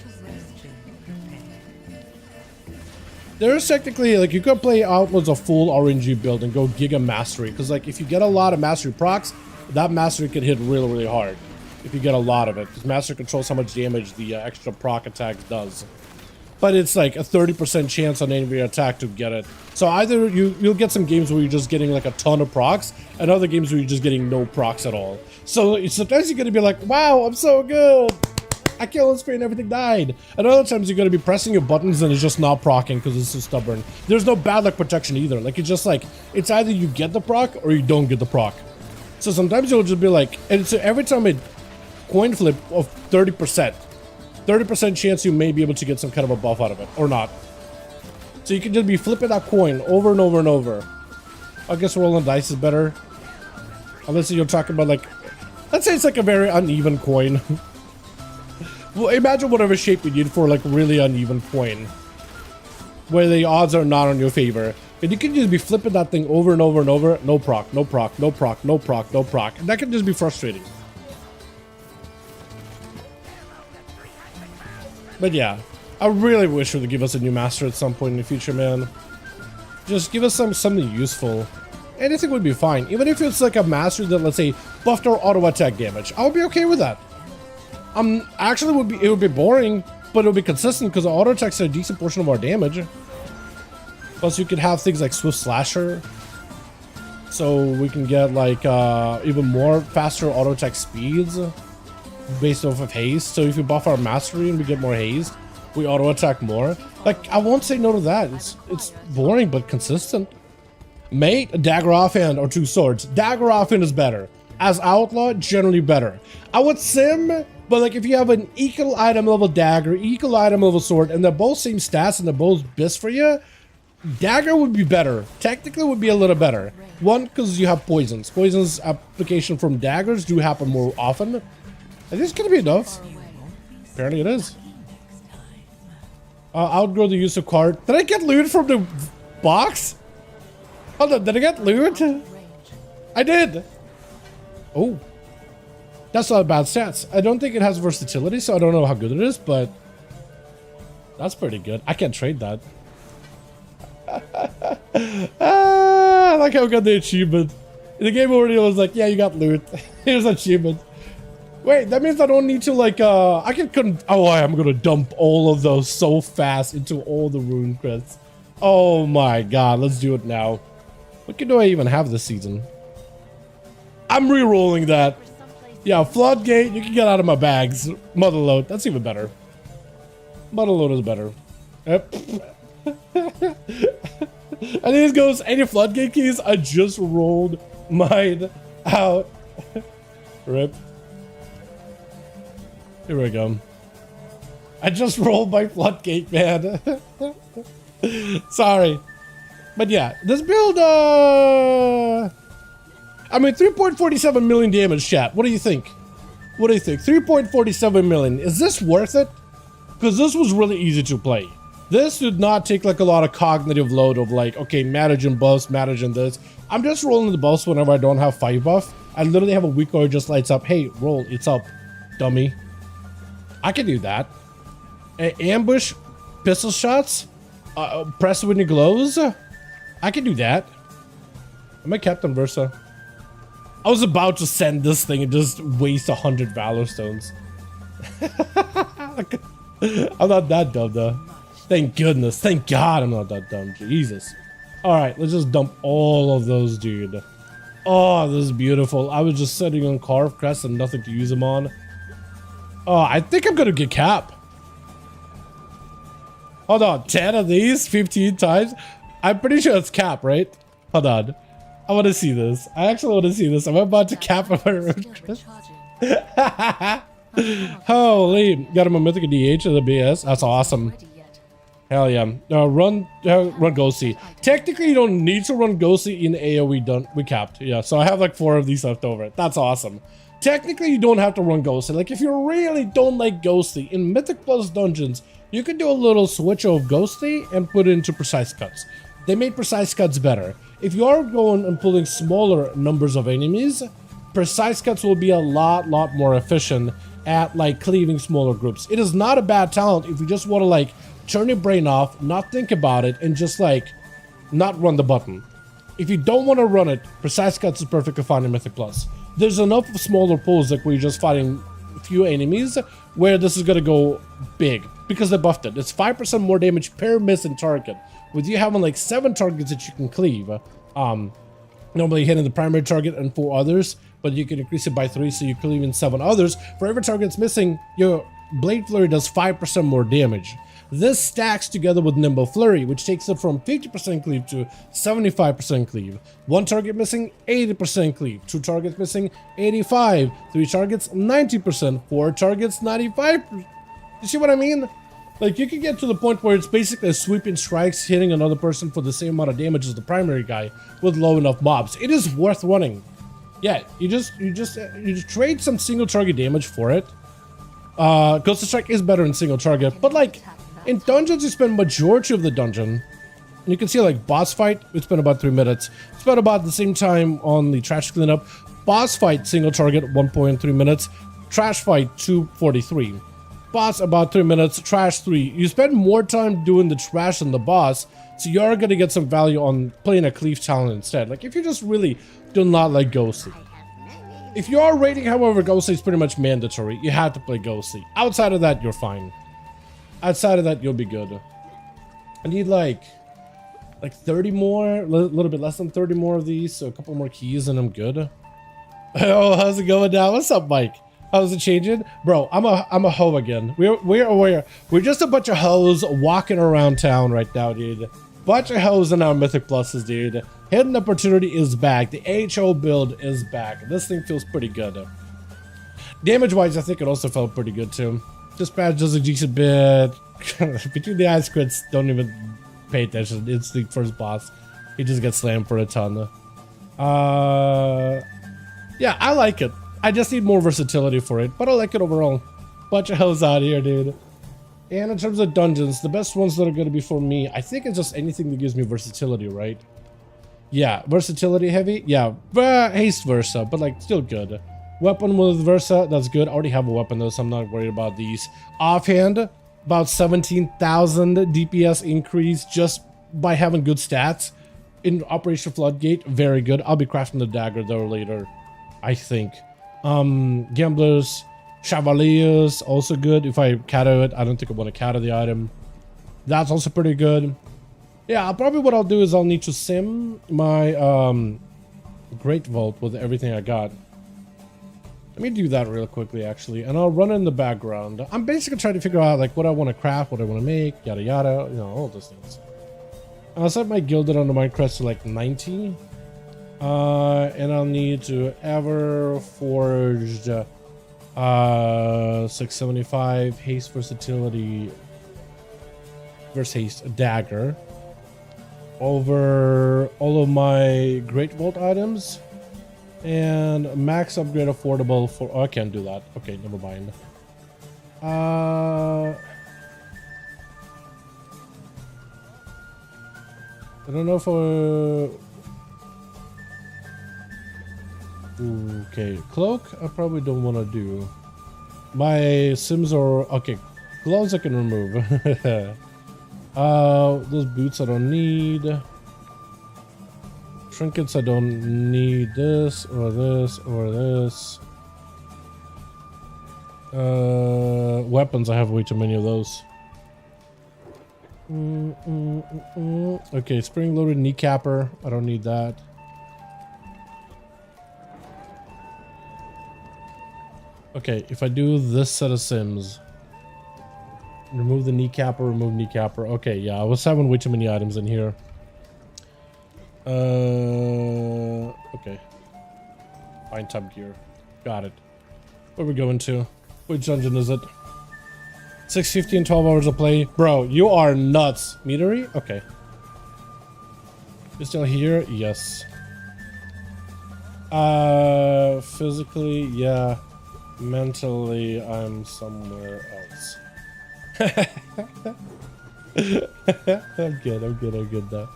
There's technically, like, you could play out as a full RNG build and go Giga Mastery, because, like, if you get a lot of Mastery procs, that Mastery can hit really, really hard. If you get a lot of it, because Mastery controls how much damage the extra proc attack does. But it's like a 30% chance on any of your attack to get it. So either you'll get some games where you're just getting like a ton of procs, and other games where you're just getting no procs at all. So sometimes you're gonna be like, wow, I'm so good. I killed this and everything died. And other times you're gonna be pressing your buttons and it's just not procking because it's so stubborn. There's no bad luck protection either. Like it's just like, it's either you get the proc or you don't get the proc. So sometimes you'll just be like, and so every time it coin flip of 30%. 30% chance you may be able to get some kind of a buff out of it, or not. So you can just be flipping that coin over and over and over. I guess rolling dice is better. Unless you're talking about like I'd say it's like a very uneven coin. Well, imagine whatever shape you need for like really uneven coin, where the odds are not on your favor. And you can just be flipping that thing over and over and over. No proc, no proc, no proc, no proc, no proc. And that can just be frustrating. But yeah, I really wish it would give us a new master at some point in the future, man. Just give us something useful. Anything would be fine. Even if it's like a master that, let's say, buffed our auto attack damage. I would be okay with that. Actually, it would be boring, but it would be consistent because the auto attacks are a decent portion of our damage. Plus, you could have things like Swift Slasher. So we can get like even more faster auto attack speeds based off of haste. So if we buff our mastery and we get more haste, we auto attack more. Like, I won't say no to that. It's boring but consistent. Mate, a dagger offhand or 2 swords. Dagger offhand is better. As outlaw, generally better. I would sim, but like if you have an equal item level dagger, equal item level sword, and they're both same stats and they're both bis for you, dagger would be better. Technically would be a little better. One, because you have poisons. Poisons application from daggers do happen more often. I think it's gonna be enough. Apparently it is. Outgrow the use of card. Did I get loot from the box? Hold on, did I get loot? I did. Oh. That's not bad stats. I don't think it has versatility, so I don't know how good it is, but that's pretty good. I can't trade that. I like how I got the achievement. The game already was like, yeah, you got loot. Here's an achievement. Wait, that means I don't need to like, oh, I'm gonna dump all of those so fast into all the rune crits. Oh my god, let's do it now. What do I even have this season? I'm re-rolling that. Yeah, Floodgate, you can get out of my bags. Motherload, that's even better. Motherload is better. Yep. And these goes, any Floodgate keys? I just rolled mine out. Rip. Here we go. I just rolled my Floodgate, man. Sorry. But yeah, this build, I mean, 3.47 million damage, chat. What do you think? What do you think? 3.47 million. Is this worth it? Because this was really easy to play. This did not take like a lot of cognitive load of like, okay, managing buffs, managing this. I'm just rolling the buffs whenever I don't have 5 buff. I literally have a weak or it just lights up. Hey, roll, it's up, dummy. I can do that. Ambush, pistol shots, press when it glows. I can do that. I'm a Captain Versa. I was about to send this thing and just waste 100 Valor Stones. I'm not that dumb though. Thank goodness. Thank God I'm not that dumb. Jesus. Alright, let's just dump all of those, dude. Oh, this is beautiful. I was just sitting on Carve Crest and nothing to use them on. Oh, I think I'm gonna get Cap. Hold on, 10 of these, 15 times? I'm pretty sure it's Cap, right? Hold on. I want to see this. I actually want to see this. I'm about to cap my road. Holy, got him a Mythic DH of the BS. That's awesome. Hell yeah. Run Ghosty. Technically, you don't need to run Ghosty in AoE. We capped. Yeah, so I have like 4 of these left over. That's awesome. Technically, you don't have to run Ghosty. Like, if you really don't like Ghosty, in Mythic Plus dungeons, you can do a little switch of Ghosty and put it into Precise Cuts. They made Precise Cuts better. If you are going and pulling smaller numbers of enemies, Precise Cuts will be a lot more efficient at like cleaving smaller groups. It is not a bad talent if you just want to like turn your brain off, not think about it, and just like not run the button. If you don't want to run it, Precise Cuts is perfectly fine in Mythic Plus. There's enough of smaller pulls like where you're just fighting a few enemies where this is going to go big because they buffed it. It's 5% more damage per missing target. With you having like 7 targets that you can cleave, normally hitting the primary target and 4 others, but you can increase it by 3 so you cleave in 7 others. For every target that's missing, your Blade Flurry does 5% more damage. This stacks together with Nimble Flurry, which takes it from 50% cleave to 75% cleave. 1 target missing, 80% cleave. 2 targets missing, 85%. 3 targets, 90%. 4 targets, 95%. You see what I mean? Like, you can get to the point where it's basically sweeping strikes, hitting another person for the same amount of damage as the primary guy with low enough mobs. It is worth running. Yeah, you just trade some single target damage for it. Ghost Strike is better in single target, but like in dungeons, you spend majority of the dungeon. And you can see like boss fight, we spent about 3 minutes. Spent about the same time on the trash cleanup. Boss fight single target 1.3 minutes. Trash fight 2:43. Boss about 3 minutes. Trash 3. You spend more time doing the trash than the boss, so you are gonna get some value on playing a cleave talent instead. Like if you just really do not like Ghostly. If you are raiding, however, Ghostly is pretty much mandatory. You have to play Ghostly. Outside of that, you're fine. Outside of that, you'll be good. I need like 30 more, a little bit less than 30 more of these, so a couple more keys and I'm good. Oh, how's it going now? What's up, Mike? How's it changing? Bro, I'm a hoe again. We're just a bunch of hoes walking around town right now, dude. Bunch of hoes in our Mythic Pluses, dude. Hidden Opportunity is back. The AHO build is back. This thing feels pretty good. Damage-wise, I think it also felt pretty good, too. Dispatch does a decent bit. Between the eyes crits, don't even pay attention. It's the first boss. He just gets slammed for a ton. Yeah, I like it. I just need more versatility for it, but I like it overall. Bunch of hoes out here, dude. And in terms of dungeons, the best ones that are going to be for me, I think it's just anything that gives me versatility, right? Yeah, versatility heavy. Yeah, haste versa, but like still good. Weapon with versa, that's good. I already have a weapon though, so I'm not worried about these. Offhand, about 17,000 DPS increase just by having good stats. In Operation Floodgate, very good. I'll be crafting the dagger though later, I think. Gamblers, Chevaliers, also good. If I cato it, I don't think I want to cato the item. That's also pretty good. Yeah, probably what I'll do is I'll need to sim my Great Vault with everything I got. Let me do that real quickly, actually, and I'll run it in the background. I'm basically trying to figure out like what I want to craft, what I want to make, yada yada, you know, all those things. I'll set my gilded on the Minecraft to like 90. And I'll need to ever forged 675 haste versatility versus haste dagger over all of my Great Vault items and max upgrade affordable for I can't do that. Okay, never mind. I don't know if okay, cloak I probably don't want to do. My sims are okay. Gloves I can remove. Those boots I don't need. Trinkets I don't need. This or this or this. Weapons I have way too many of those. Okay, spring-loaded kneecapper. I don't need that. Okay, if I do this set of sims, remove the kneecapper, remove kneecapper. Okay, yeah, I was having way too many items in here. Okay. Find tab gear. Got it. Where are we going to? Which dungeon is it? 650 and 12 hours of play. Bro, you are nuts. Meadery? Okay. You're still here? Yes. Physically, yeah. Mentally, I'm somewhere else. I'm good now.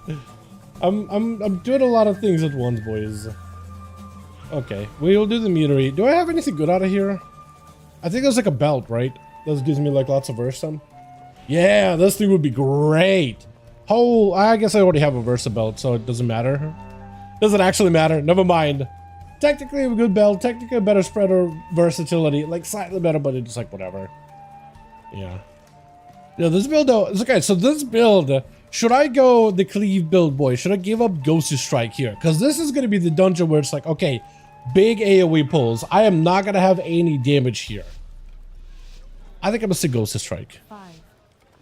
I'm doing a lot of things at once, boys. Okay, we will do the meadery. Do I have anything good out of here? I think there's like a belt, right? That gives me like lots of Versa. Yeah, this thing would be great. Oh, I guess I already have a Versa belt, so it doesn't matter. Does it actually matter? Never mind. Technically a good belt, technically a better spread or versatility, like slightly better, but it's like whatever. Yeah. Yeah, this build though, it's okay, so this build, should I go the cleave build, boy? Should I give up Ghostly Strike here? Because this is going to be the dungeon where it's like, okay, big AoE pulls. I am not going to have any damage here. I think I'm going to stick Ghostly Strike. 5,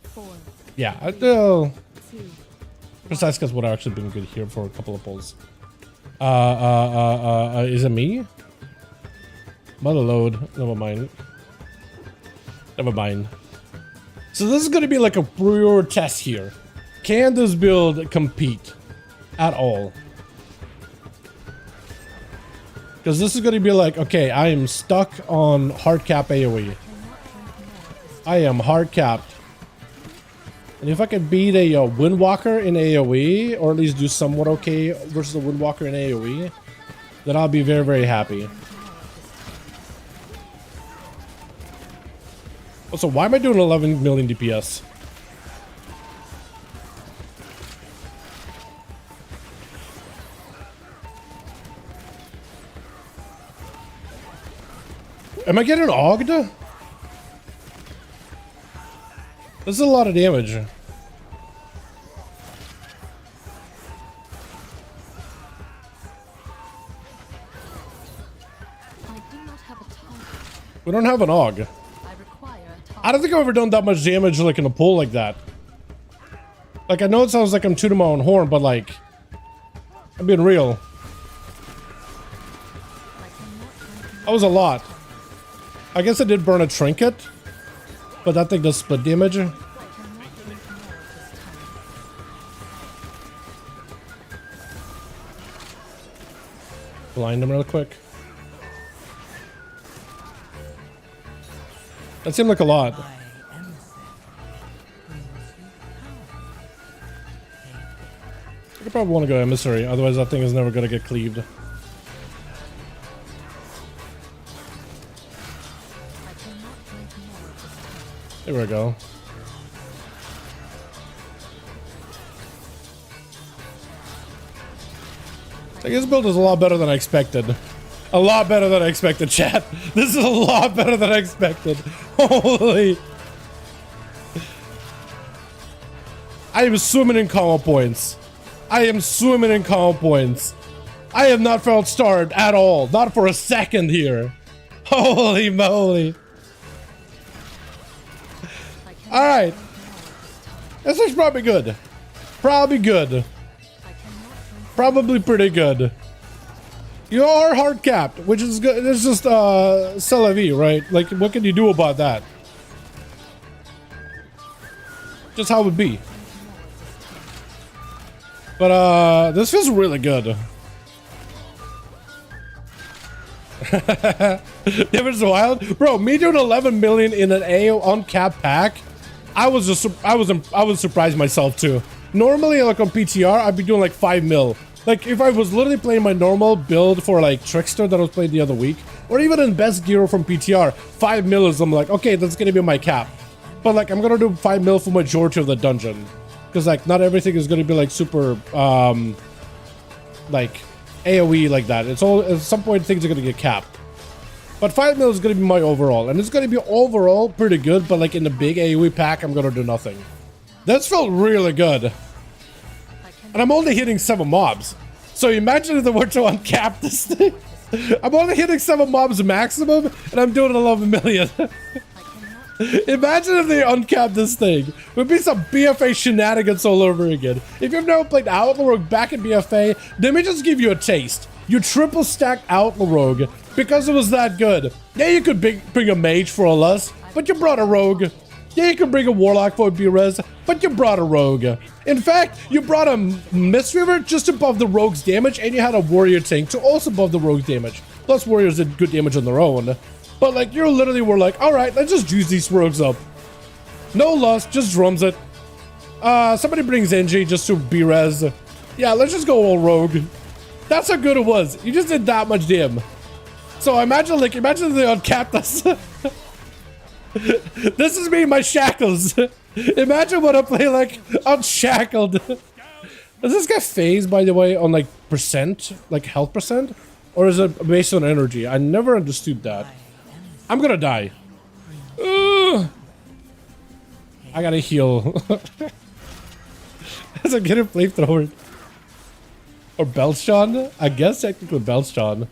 4, yeah, 3, 2, precise because what I've actually been good here for a couple of pulls. Is it me? Mother load. Never mind. Never mind. So this is going to be like a pure test here. Can this build compete at all? Because this is going to be like, okay, I am stuck on hard cap AoE. I am hard capped. And if I can beat a Windwalker in AoE, or at least do somewhat okay versus a Windwalker in AoE, then I'll be very, very happy. Also, why am I doing 11 million DPS? Am I getting ogged? This is a lot of damage. I do not have a target. We don't have an AUG. I require a target. I don't think I've ever done that much damage like in a pull like that. Like, I know it sounds like I'm tooting my own horn, but like, I'm being real. That was a lot. I guess I did burn a trinket, but that thing does split damage. Blind him real quick. That seemed like a lot. I could probably want to go emissary, otherwise that thing is never going to get cleaved. There we go. I guess this build is a lot better than I expected. A lot better than I expected, chat. This is a lot better than I expected. Holy. I am swimming in combo points. I am swimming in combo points. I have not felt starved at all. Not for a second here. Holy moly. Alright. This is probably good. Probably good. Probably pretty good. You are hard capped, which is good. It's just c'est la vie, right? Like, what can you do about that? Just how it be. But this feels really good. Damage is wild, bro. Me doing 11 million in an AO uncapped pack. I was surprised myself too. Normally, like on PTR, I'd be doing like 5 mil. Like, if I was literally playing my normal build for, like, Trickster that I was playing the other week, or even in Best Gear from PTR, 5 mil is, I'm like, okay, that's gonna be my cap. But, like, I'm gonna do 5 mil for majority of the dungeon. Because, like, not everything is gonna be, like, super, like, AoE like that. It's all, at some point, things are gonna get capped. But 5 mil is gonna be my overall. And it's gonna be overall pretty good, but, like, in the big AoE pack, I'm gonna do nothing. That's felt really good. And I'm only hitting 7 mobs. So imagine if they were to uncap this thing. I'm only hitting 7 mobs maximum, and I'm doing 11 million. Imagine if they uncap this thing. It would be some BFA shenanigans all over again. If you've never played Outlaw Rogue back in BFA, let me just give you a taste. You triple stacked Outlaw Rogue because it was that good. Yeah, you could bring a mage for a less, but you brought a rogue. Yeah, you could bring a warlock for a B-res, but you brought a rogue. In fact, you brought a Mistweaver just above the rogue's damage, and you had a warrior tank to also above the rogue's damage. Plus, warriors did good damage on their own. But, like, you literally were like, alright, let's just juice these rogues up. No lust, just drums it. Somebody brings NG just to B-res. Yeah, let's just go all rogue. That's how good it was. You just did that much damn. So imagine if they uncapped us. This is me, my shackles. Imagine what I play like unshackled. Does this get phased, by the way, on like percent, like health percent? Or is it based on energy? I never understood that. I'm gonna die. Ugh. I gotta heal. As I get a flamethrower. Or Belchon? I guess technically Belchon.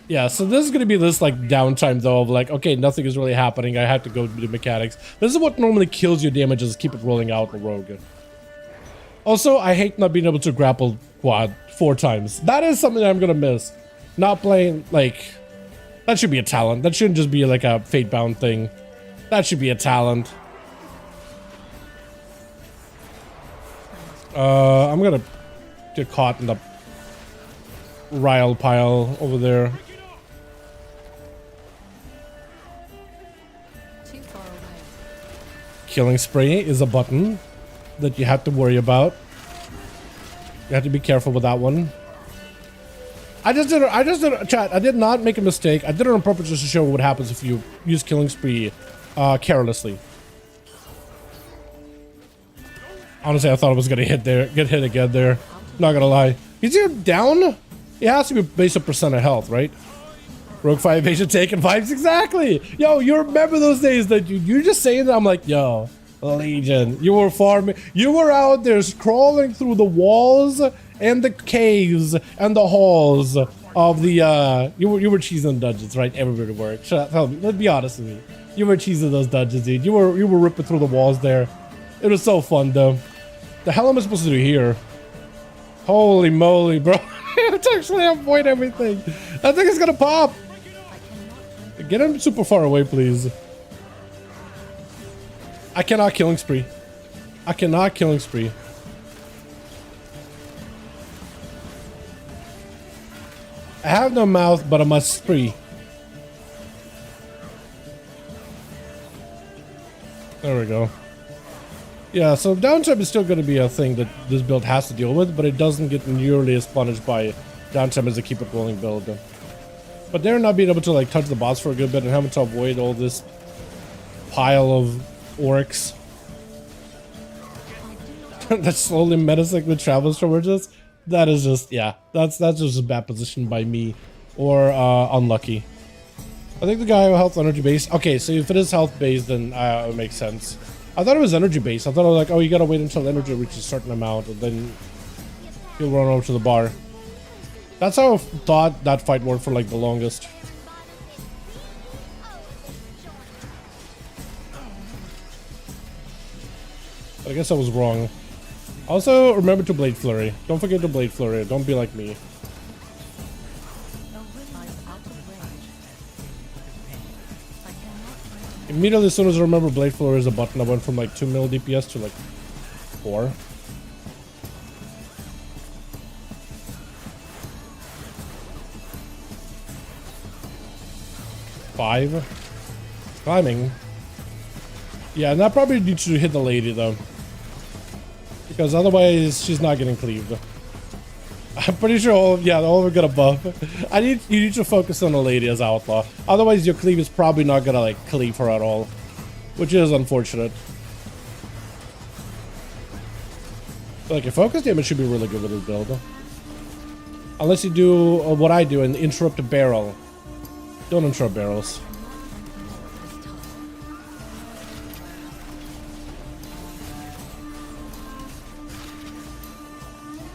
Yeah, so this is gonna be this like downtime though of like, okay, nothing is really happening. I have to go do mechanics. This is what normally kills your damages. Keep it rolling out the rogue. Also, I hate not being able to grapple quad 4 times. That is something I'm gonna miss. Not playing like that should be a talent. That shouldn't just be like a fate bound thing. That should be a talent. I'm gonna get caught in the Rile pile over there. Too far away. Killing spree is a button that you have to worry about. You have to be careful with that one. I just did chat. I did not make a mistake. I did it on purpose just to show what happens if you use killing spree carelessly. Honestly, I thought I was gonna get hit again there. Not gonna lie. Is he down? It has to be based on percent of health, right? Rogue 5 evasion taken 5s, exactly. Yo, you remember those days that you're just saying that? I'm like, yo, Legion, you were farming. You were out there crawling through the walls and the caves and the halls of the you were cheesing dungeons, right? Everybody worked. Tell me, let's be honest with me. You were cheesing those dungeons, dude. You were ripping through the walls there. It was so fun though. The hell am I supposed to do here? Holy moly, bro. It's actually avoid everything. I think it's gonna pop. Get him super far away, please. I cannot killing spree. I cannot killing spree. I have no mouth, but I must spree. There we go. Yeah, so downtime is still going to be a thing that this build has to deal with, but it doesn't get nearly as punished by downtime as a keep it rolling build. But they're not being able to like touch the boss for a good bit and having to avoid all this pile of orcs that's slowly menacing the travelers towards us. That is just, yeah, that's just a bad position by me, or unlucky. I think the guy who health energy base. Okay, so if it is health based, then it makes sense. I thought it was energy based. I thought it was like, oh, you gotta wait until energy reaches a certain amount, and then you'll run over to the bar. That's how I thought that fight worked for like the longest. But I guess I was wrong. Also, remember to Blade Flurry. Don't forget to Blade Flurry. Don't be like me. Immediately as soon as I remember Blade Flurry is a button, I went from like 2 mil DPS to like 4. Climbing. Yeah, and that probably needs to hit the lady though, because otherwise she's not getting cleaved. I'm pretty sure all of them got a buff. You need to focus on the lady as Outlaw. Otherwise your cleave is probably not gonna like cleave her at all, which is unfortunate. But like your focus damage should be really good with this build. Unless you do what I do and interrupt a barrel. Don't interrupt barrels.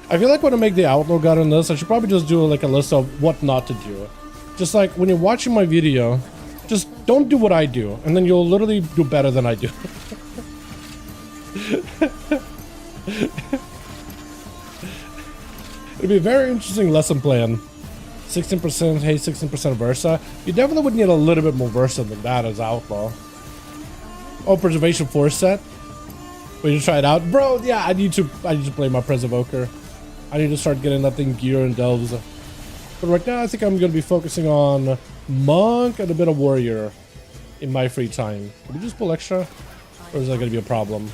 I feel like when I make the Outlaw guide on this, I should probably just do like a list of what not to do. Just like when you're watching my video, just don't do what I do, and then you'll literally do better than I do. It'd be a very interesting lesson plan. 16% haste, 16% Versa. You definitely would need a little bit more Versa than that as Outlaw. Oh, Preservation 4 set. We need to try it out, bro. Yeah, I need to play my Preservoker. I need to start getting that thing gear and delves. But right now, I think I'm gonna be focusing on Monk and a bit of Warrior in my free time. Can we just pull extra, or is that gonna be a problem?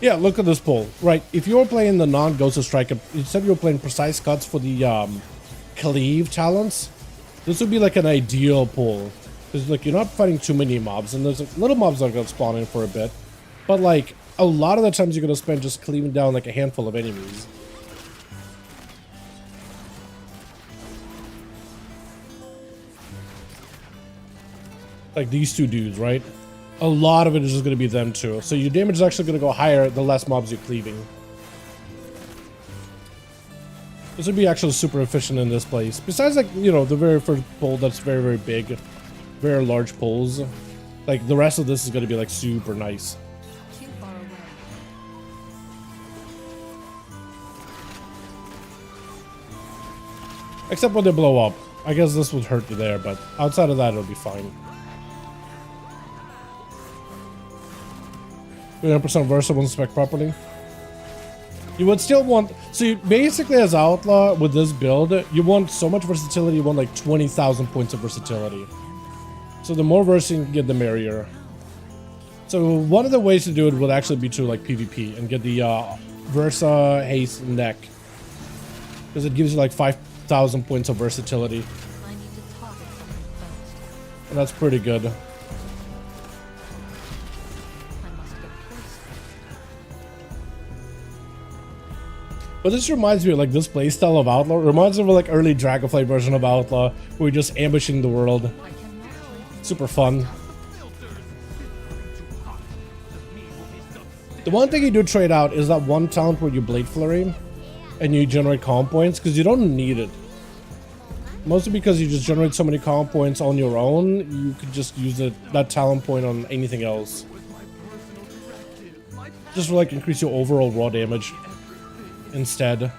Yeah, look at this pull. Right, if you're playing the non-Ghost of Strike, instead you're playing Precise Cuts for the Cleave talents, this would be like an ideal pull. Because like you're not fighting too many mobs, and there's like, little mobs that are gonna spawn in for a bit, but like a lot of the times you're gonna spend just cleaving down like a handful of enemies. Like these two dudes, right? A lot of it is just going to be them too. So your damage is actually going to go higher the less mobs you're cleaving. This would be actually super efficient in this place. Besides, like, you know, the very first pull that's very, very big. Very large pulls. Like, the rest of this is going to be, like, super nice. Too far away. Except when they blow up. I guess this would hurt you there, but outside of that, it'll be fine. 100% Versa won't spec properly. You would still want, so you basically as Outlaw with this build, you want so much versatility, you want like 20,000 points of versatility. So the more versa you can get, the merrier. So one of the ways to do it would actually be to like PvP and get the Versa Haste neck. Because it gives you like 5,000 points of versatility. I need to target something first. And that's pretty good. I must get closer. But this reminds me of like this playstyle of Outlaw. It reminds me of like early Dragonflight version of Outlaw, where you're just ambushing the world. I cannot wait. Super fun. The one thing you do trade out is that one talent where you Blade Flurry and you generate calm points, because you don't need it. Mostly because you just generate so many calm points on your own, you could just use that talent point on anything else. Just for like increase your overall raw damage instead.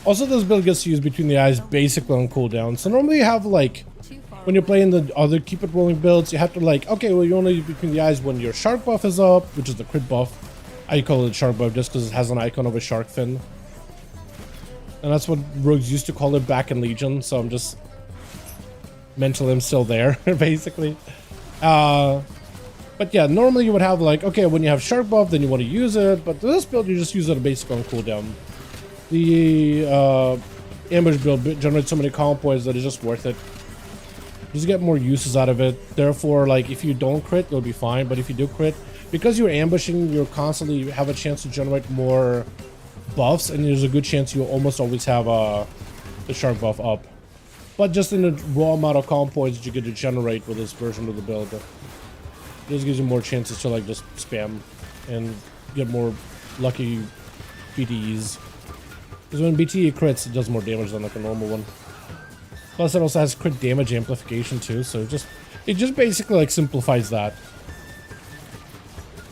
Also, this build gets used between the eyes basically on cooldown. So normally you have like, when you're playing the other keep it rolling builds, you have to like, okay, well you only use between the eyes when your shark buff is up, which is the crit buff. I call it shark buff just because it has an icon of a shark fin. And that's what rogues used to call it back in Legion, so I'm just mentally I'm still there, basically. But yeah, normally you would have like, okay, when you have shark buff, then you want to use it, but this build you just use it basically on cooldown. The ambush build generates so many calm points that it's just worth it. Just get more uses out of it. Therefore, like if you don't crit, you'll be fine. But if you do crit, because you're ambushing, you'll constantly have a chance to generate more buffs, and there's a good chance you'll almost always have the shark buff up. But just in the raw amount of calm points that you get to generate with this version of the build, it just gives you more chances to like just spam and get more lucky BTEs. Because when BTE crits, it does more damage than like a normal one. Plus, it also has crit damage amplification too, so it just basically like simplifies that.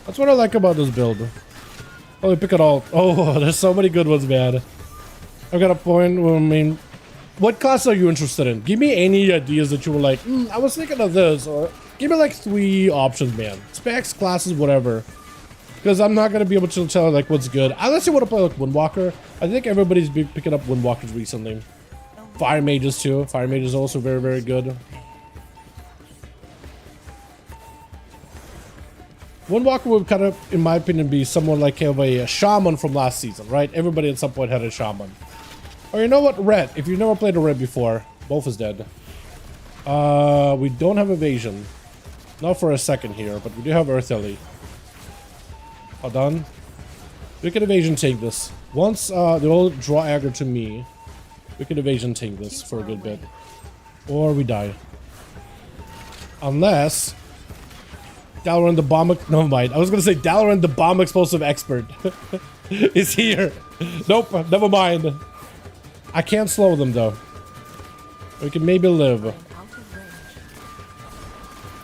That's what I like about this build. Oh, we pick it all. Oh, there's so many good ones, man. I've got a point where, I mean, what class are you interested in? Give me any ideas that you were like, I was thinking of this, or give me like 3 options, man. Specs, classes, whatever. Because I'm not going to be able to tell like what's good. Unless you want to play like Windwalker. I think everybody's been picking up Windwalkers recently. Fire Mages too. Fire Mage is also very, very good. Windwalker would kind of, in my opinion, be somewhat like a shaman from last season, right? Everybody at some point had a shaman. Or you know what? Red. If you've never played a Red before, both is dead. We don't have evasion. Not for a second here, but we do have Earth Ellie. All done. We can evasion take this. Once they all draw aggro to me, we can evasion take this for a good bit. Or we die. Unless Dalaran the bomb... Never mind. I was going to say Dalaran the bomb explosive expert is here. Nope. Never mind. I can't slow them though. We can maybe live.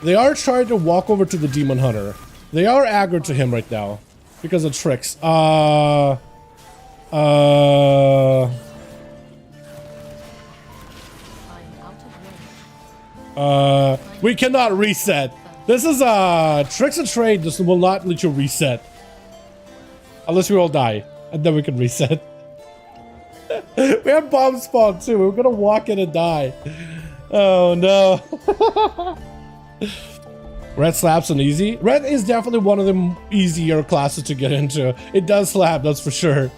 They are trying to walk over to the Demon Hunter. They are aggro to him right now because of tricks. We cannot reset. This is tricks and trade. This will not let you reset unless we all die, and then we can reset. We have bomb spawn too. We're gonna walk in and die. Oh no. Red slaps on easy. Red is definitely one of the easier classes to get into. It does slap, that's for sure.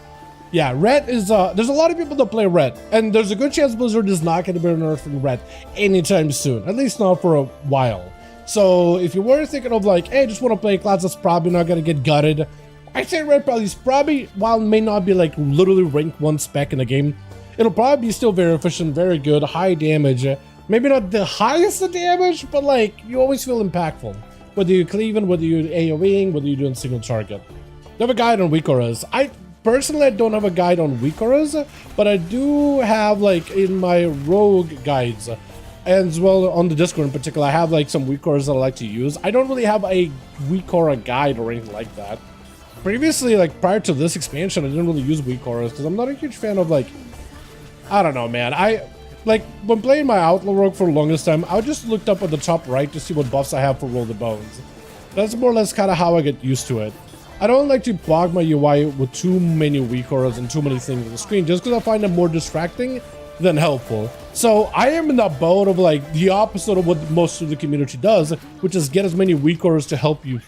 Yeah, red is there's a lot of people that play red, and there's a good chance Blizzard is not going to be nerfing red anytime soon, at least not for a while. So if you were thinking of like, hey, I just want to play a class that's probably not going to get gutted, I'd say red probably, while it may not be like literally rank 1 spec in the game, it'll probably be still very efficient, very good, high damage. Maybe not the highest of damage, but like you always feel impactful. Whether you're cleaving, whether you're AoEing, whether you're doing single target. They have a guide on weak auras. Personally, I don't have a guide on weak auras, but I do have like in my rogue guides, And as well on the Discord in particular, I have like some weak cores that I like to use. I don't really have a weak core guide or anything like that. Previously, like prior to this expansion, I didn't really use weak cores because I'm not a huge fan of like, I don't know, man. Like when playing my Outlaw Rogue for the longest time, I just looked up at the top right to see what buffs I have for Roll the Bones. That's more or less kind of how I get used to it. I don't like to bog my UI with too many weak cores and too many things on the screen just because I find them more distracting than helpful. So I am in that boat of like the opposite of what most of the community does, which is get as many weak cores to help you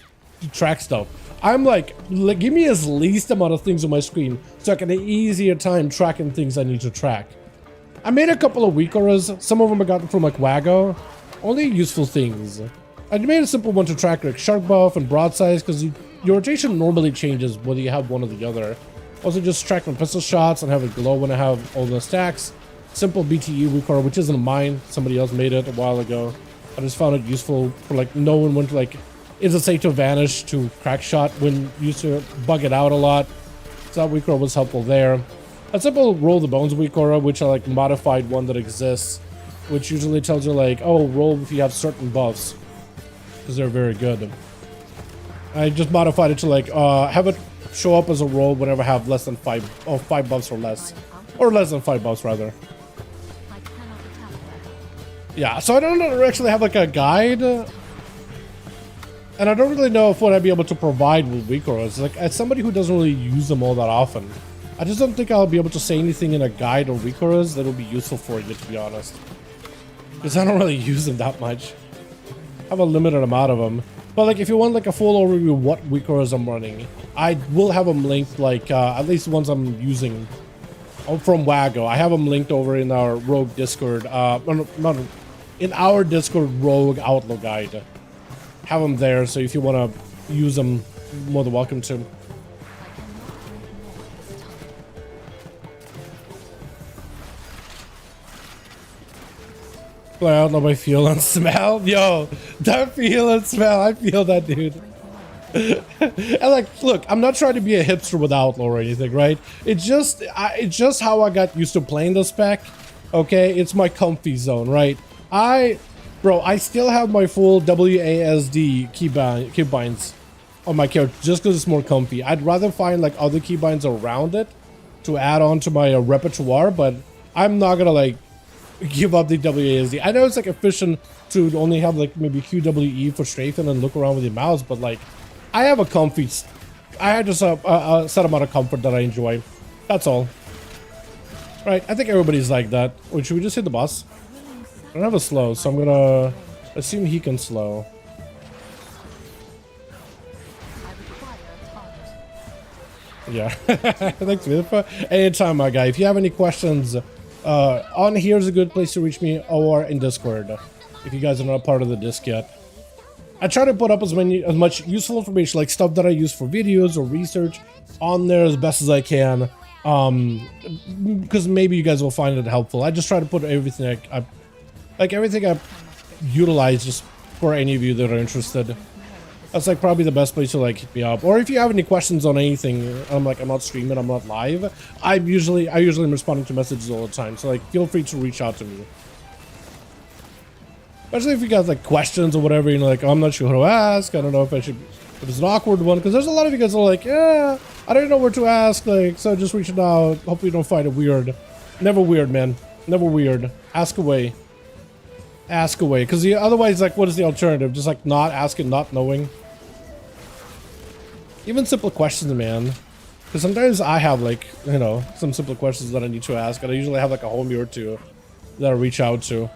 track stuff. I'm like, give me as least amount of things on my screen so I can have an easier time tracking things I need to track. I made a couple of weak cores. Some of them I got from like WoW. Only useful things. I made a simple one to track like shark buff and broadsides because your rotation normally changes whether you have one or the other. Also just track my pistol shots and have it glow when I have all the stacks. Simple BTE weak core, which isn't mine. Somebody else made it a while ago. I just found it useful for like knowing when to like, is it safe to vanish to crack shot when used to bug it out a lot. So that weak core was helpful there. A simple roll the bones weak core, which I like modified one that exists, which usually tells you like, oh, roll if you have certain buffs, because they're very good. I just modified it to like have it show up as a roll whenever I have less than 5 buffs or less than 5 buffs rather. Yeah, so I don't actually have like a guide, and I don't really know if what I'd be able to provide with weak cores. Like as somebody who doesn't really use them all that often, I just don't think I'll be able to say anything in a guide or weak cores that'll be useful for you, to be honest, because I don't really use them that much. I have a limited amount of them. But like if you want like a full overview of what weak cores I'm running, I will have them linked, like at least the ones I'm using from WAGO. I have them linked over in our Rogue Discord, not in our Discord Rogue Outlaw guide. Have them there, so if you want to use them, more than welcome to. I don't know my feel and smell. Yo, that feel and smell, I feel that, dude. And like, look, I'm not trying to be a hipster with Outlaw or anything, right? It's just how I got used to playing the spec. Okay, it's my comfy zone, right? Bro, I still have my full WASD keybinds on my character just because it's more comfy. I'd rather find like other keybinds around it to add on to my repertoire, but I'm not gonna like give up the WASD. I know it's like efficient to only have like maybe QWE for strafing and look around with your mouse, but like I have a comfy, I had just a set amount of comfort that I enjoy. That's all. Right, I think everybody's like that. Wait, should we just hit the boss? I don't have a slow, so I'm gonna assume he can slow. Yeah, thanks, Mythic. Anytime, my guy. If you have any questions, on here is a good place to reach me, or in Discord, if you guys are not part of the disc yet. I try to put up as much useful information, like stuff that I use for videos or research, on there as best as I can, because maybe you guys will find it helpful. I just try to put everything everything I utilize just for any of you that are interested. That's like probably the best place to like hit me up. Or if you have any questions on anything, I'm not streaming, I'm not live. I usually am responding to messages all the time. So like feel free to reach out to me. Especially if you guys like questions or whatever, you know, like, oh, I'm not sure who to ask. I don't know if I should, if it's an awkward one, because there's a lot of you guys that are like, yeah, I don't know where to ask, like, so just reaching out. Hopefully you don't find it weird. Never weird, man. Never weird. Ask away. Ask away, because otherwise, like, what is the alternative? Just like not asking, not knowing. Even simple questions, man. Because sometimes I have like, you know, some simple questions that I need to ask, and I usually have like a homie or two that I reach out to.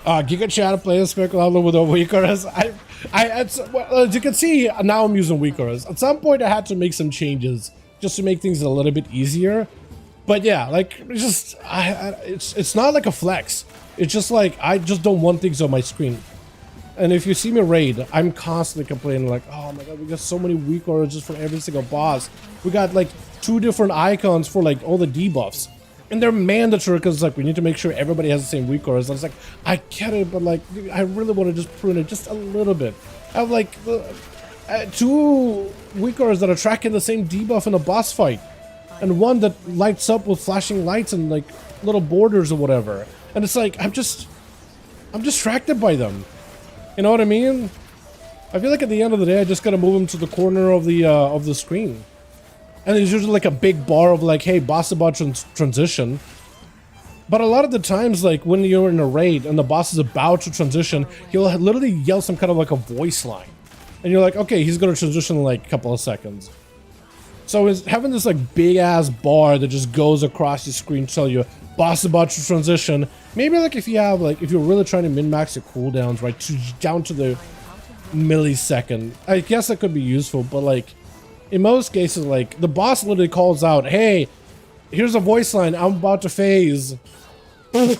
Giga Chat play a spec level with weak cores. As you can see, now I'm using weak cores. At some point, I had to make some changes just to make things a little bit easier. But yeah, like it's not like a flex. It's just like I just don't want things on my screen. And if you see me raid, I'm constantly complaining like, oh my god, we got so many weak cores just for every single boss. We got like 2 different icons for like all the debuffs. And they're mandatory because like we need to make sure everybody has the same weak cores. And it's like, I get it, but like I really want to just prune it just a little bit. I have like 2 weak cores that are tracking the same debuff in a boss fight, and one that lights up with flashing lights and like little borders or whatever. And it's like, I'm distracted by them. You know what I mean? I feel like at the end of the day, I just gotta move them to the corner of the screen. And there's usually like a big bar of like, hey, boss about transition. But a lot of the times, like when you're in a raid and the boss is about to transition, he'll literally yell some kind of like a voice line. And you're like, okay, he's gonna transition in like a couple of seconds. So it's having this like big ass bar that just goes across your screen to tell you boss about to transition. Maybe like if you're really trying to min-max your cooldowns, right, down to the millisecond. I guess that could be useful, but like in most cases, like the boss literally calls out, hey, here's a voice line, I'm about to phase. I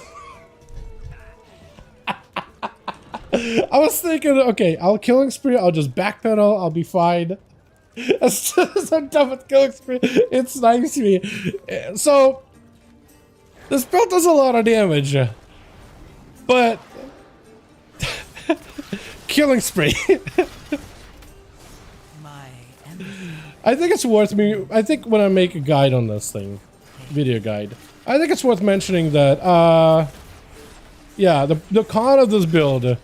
was thinking, okay, I'll killing spree, I'll just backpedal, I'll be fine. As soon as I'm done with killing spree, it's nice to me. So this build does a lot of damage, but killing spree. I think it's worth me. I think when I make a guide on this thing, video guide, I think it's worth mentioning that, yeah, the con of this build,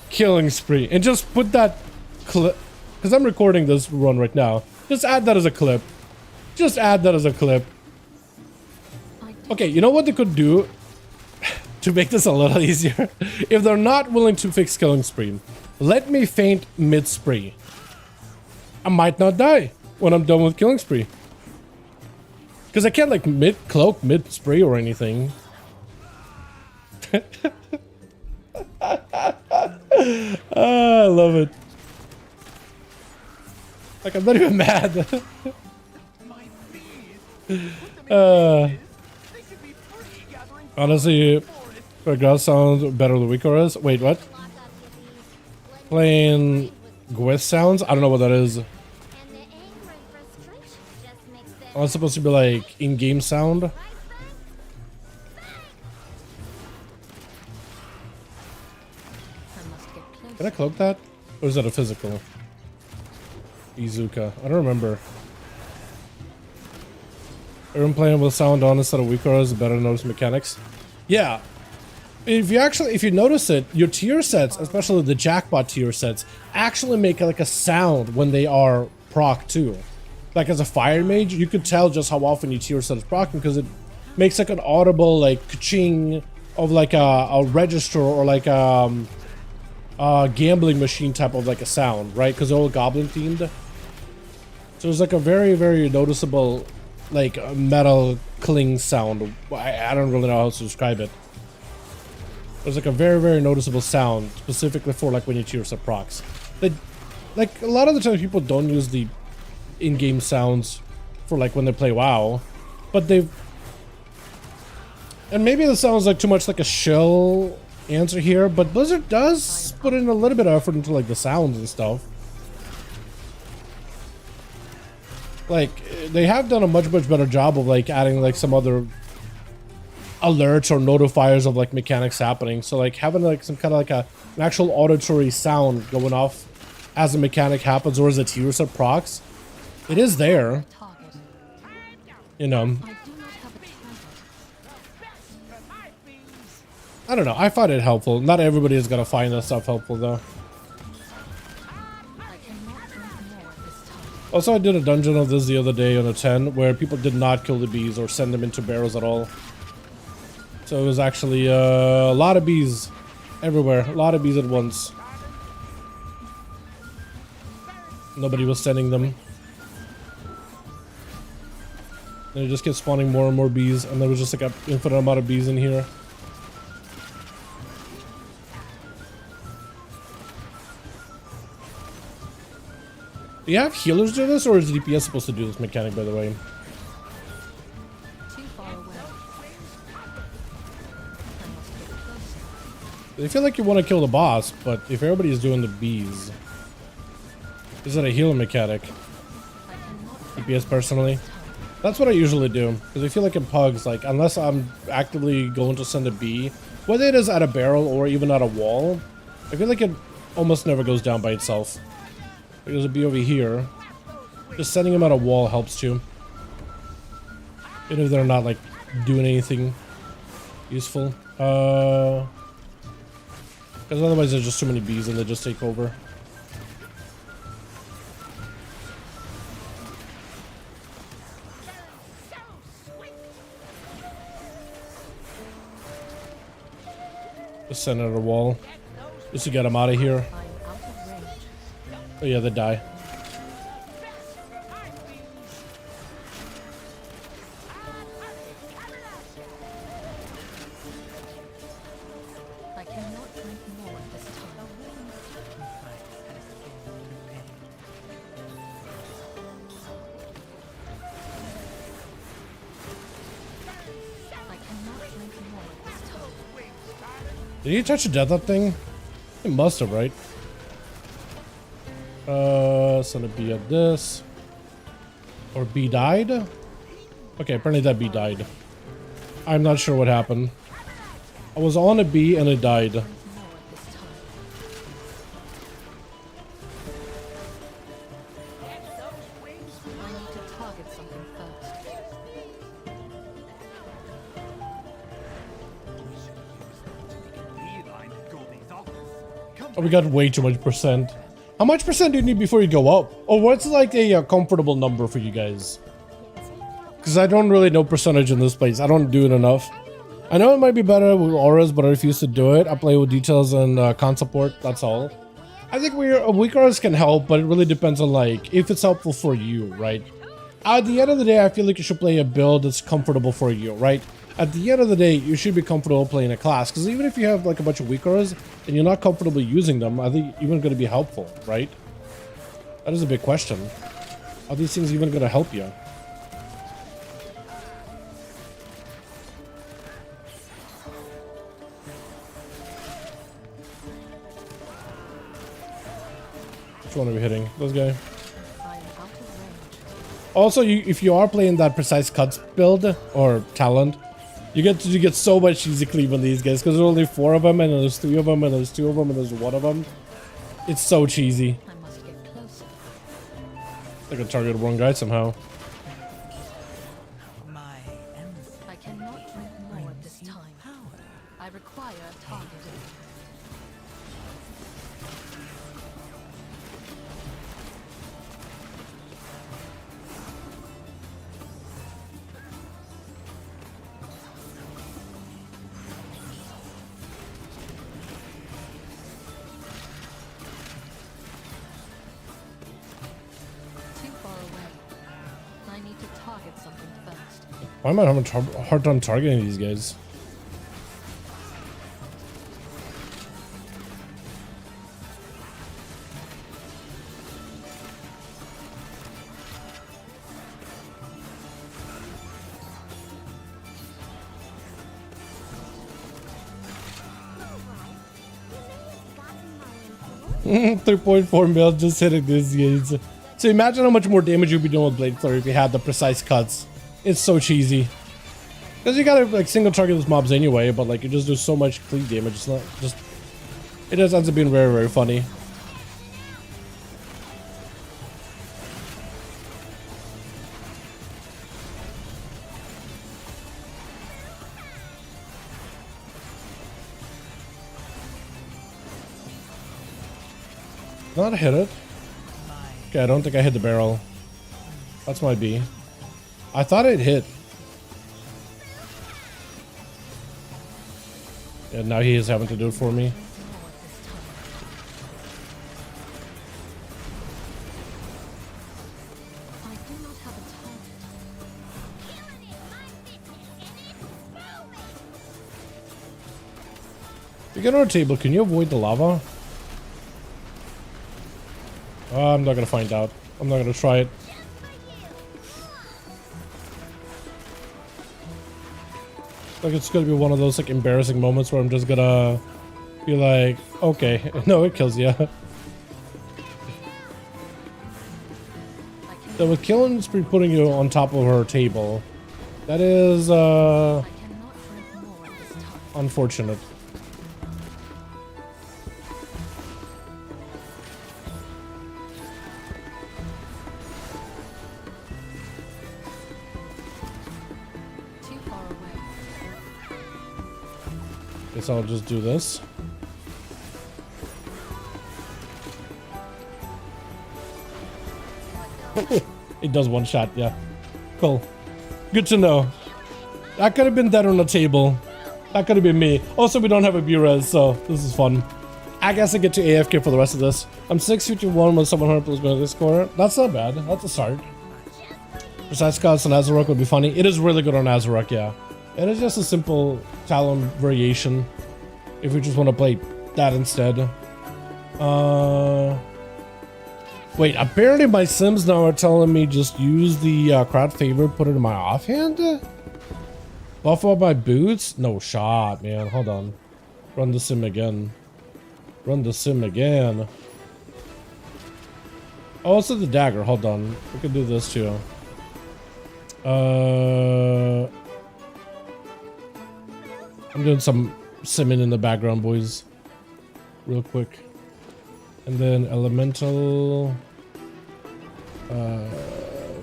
killing spree, and just put that clip, because I'm recording this run right now. Just add that as a clip. Just add that as a clip. Okay, you know what they could do to make this a little easier? If they're not willing to fix killing spree, let me faint mid spree. I might not die when I'm done with killing spree. Because I can't like mid-cloak, mid-spree or anything. I love it. Like, I'm not even mad. Honestly, Grass sounds better than Weaker is. Wait, what? Playing Gwith sounds? I don't know what that is. Oh, it's supposed to be like in-game sound. Can I cloak that? Or is that a physical? Izuka. I don't remember. Everyone playing with sound on instead of weaker is better notice mechanics. Yeah. If you notice it, your tier sets, especially the jackpot tier sets, actually make like a sound when they are proc too. Like as a fire mage, you could tell just how often your tier set is proccing because it makes like an audible like ka-ching of like a register or like a gambling machine type of like a sound, right? Because they're all goblin themed. So it's like a very, very noticeable like metal cling sound. I don't really know how to describe it. There's like a very, very noticeable sound specifically for like when your tier set procs. Like a lot of the time people don't use the in-game sounds for like when they play WoW, but they've, and maybe this sounds like too much like a shell answer here, but Blizzard does put in a little bit of effort into like the sounds and stuff. Like they have done a much better job of like adding like some other alerts or notifiers of like mechanics happening. So like having like some kind of like an actual auditory sound going off as a mechanic happens or as a tier set procs. It is there, you know. I don't know, I find it helpful. Not everybody is gonna find that stuff helpful though. Also, I did a dungeon of this the other day on a 10 where people did not kill the bees or send them into barrels at all. So it was actually a lot of bees everywhere, a lot of bees at once. Nobody was sending them. And it just kept spawning more and more bees, and there was just like an infinite amount of bees in here. Do you have healers do this, or is DPS supposed to do this mechanic, by the way? I feel like you want to kill the boss, but if everybody's doing the bees, is it a healer mechanic? DPS personally? That's what I usually do, because I feel like in pugs, like, unless I'm actively going to send a bee, whether it is at a barrel or even at a wall, I feel like it almost never goes down by itself. Like there's a bee over here. Just sending him at a wall helps too. Even if they're not, like, doing anything. useful. Because otherwise there's just too many bees and they just take over. Just send out a wall. Just to get them out of here. Oh yeah, they die. Did he touch the death up thing? He must have, right? So the B at this. Or B died? Okay, apparently that B died. I'm not sure what happened. I was on a B and it died. Oh, we got way too much percent. How much percent do you need before you go up? Or what's like a comfortable number for you guys? Because I don't really know percentage in this place. I don't do it enough. I know it might be better with auras, but I refuse to do it. I play with details and con support. That's all. I think weak auras can help, but it really depends on like if it's helpful for you, right? At the end of the day, I feel like you should play a build that's comfortable for you, right? At the end of the day, you should be comfortable playing a class, because even if you have like a bunch of weak auras and you're not comfortable using them, I think even going to be helpful, right? That is a big question. Are these things even going to help you? Which one are we hitting? This guy? Also, if you are playing that precise cuts build or talent, you get so much easy cleave on these guys because there's only 4 of them and there's 3 of them and there's 2 of them and there's 1 of them. It's so cheesy. I must get closer. I can target one guy somehow. I cannot drink more at this time. I require a target. Why am I having a hard time targeting these guys? $3.4 mil just hitting these guys. So imagine how much more damage you'd be doing with Blade Flurry if you had the precise cuts. It's so cheesy. Because you gotta like single target those mobs anyway, but like you just do so much cleave damage. It's not just. It just ends up being very, very funny. Not hit it. Okay, I don't think I hit the barrel. That's my B. I thought it hit. Yeah, now he is having to do it for me. If you get on a table, can you avoid the lava? I'm not gonna find out. I'm not gonna try it. Like it's gonna be one of those like embarrassing moments where I'm just gonna be like, okay, no, it kills you. So with killing spree putting you on top of her table, that is unfortunate. guess I'll just do this. It does one shot, yeah. Cool. Good to know. That could have been dead on the table. That could have been me. Also, we don't have a B-res, so this is fun. I guess I get to AFK for the rest of this. I'm 651 with 700 plus ability score. That's not bad. That's a start. Precise cuts on Azurok would be funny. It is really good on Azurok, yeah. It is just a simple Talon variation. If we just want to play that instead. Wait, apparently my sims now are telling me just use the crowd favor, put it in my offhand? Buff up my boots? No shot, man. Hold on. Run the sim again. Run the sim again. Oh, also the dagger. Hold on. We can do this too. I'm doing some simming in the background, boys. Real quick. And then elemental.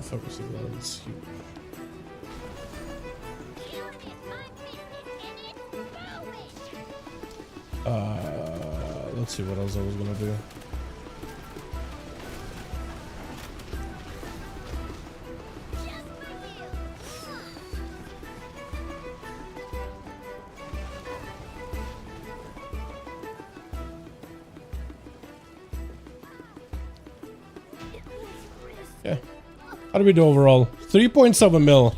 Focusing lens. Let's see what else I was gonna do. Yeah. How do we do overall? 3.7 mil.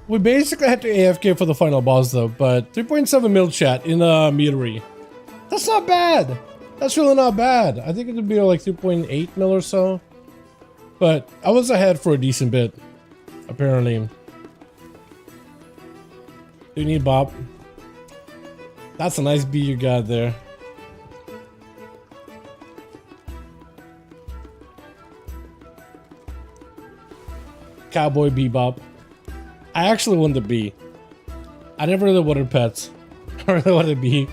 We basically had to AFK for the final boss though, but 3.7 mil chat in metery. That's not bad. That's really not bad. I think it would be like 2.8 mil or so. But I was ahead for a decent bit, apparently. Do you need Bob? That's a nice B you got there. Cowboy Bebop. I actually want the bee. I never really wanted pets. I really wanted a bee.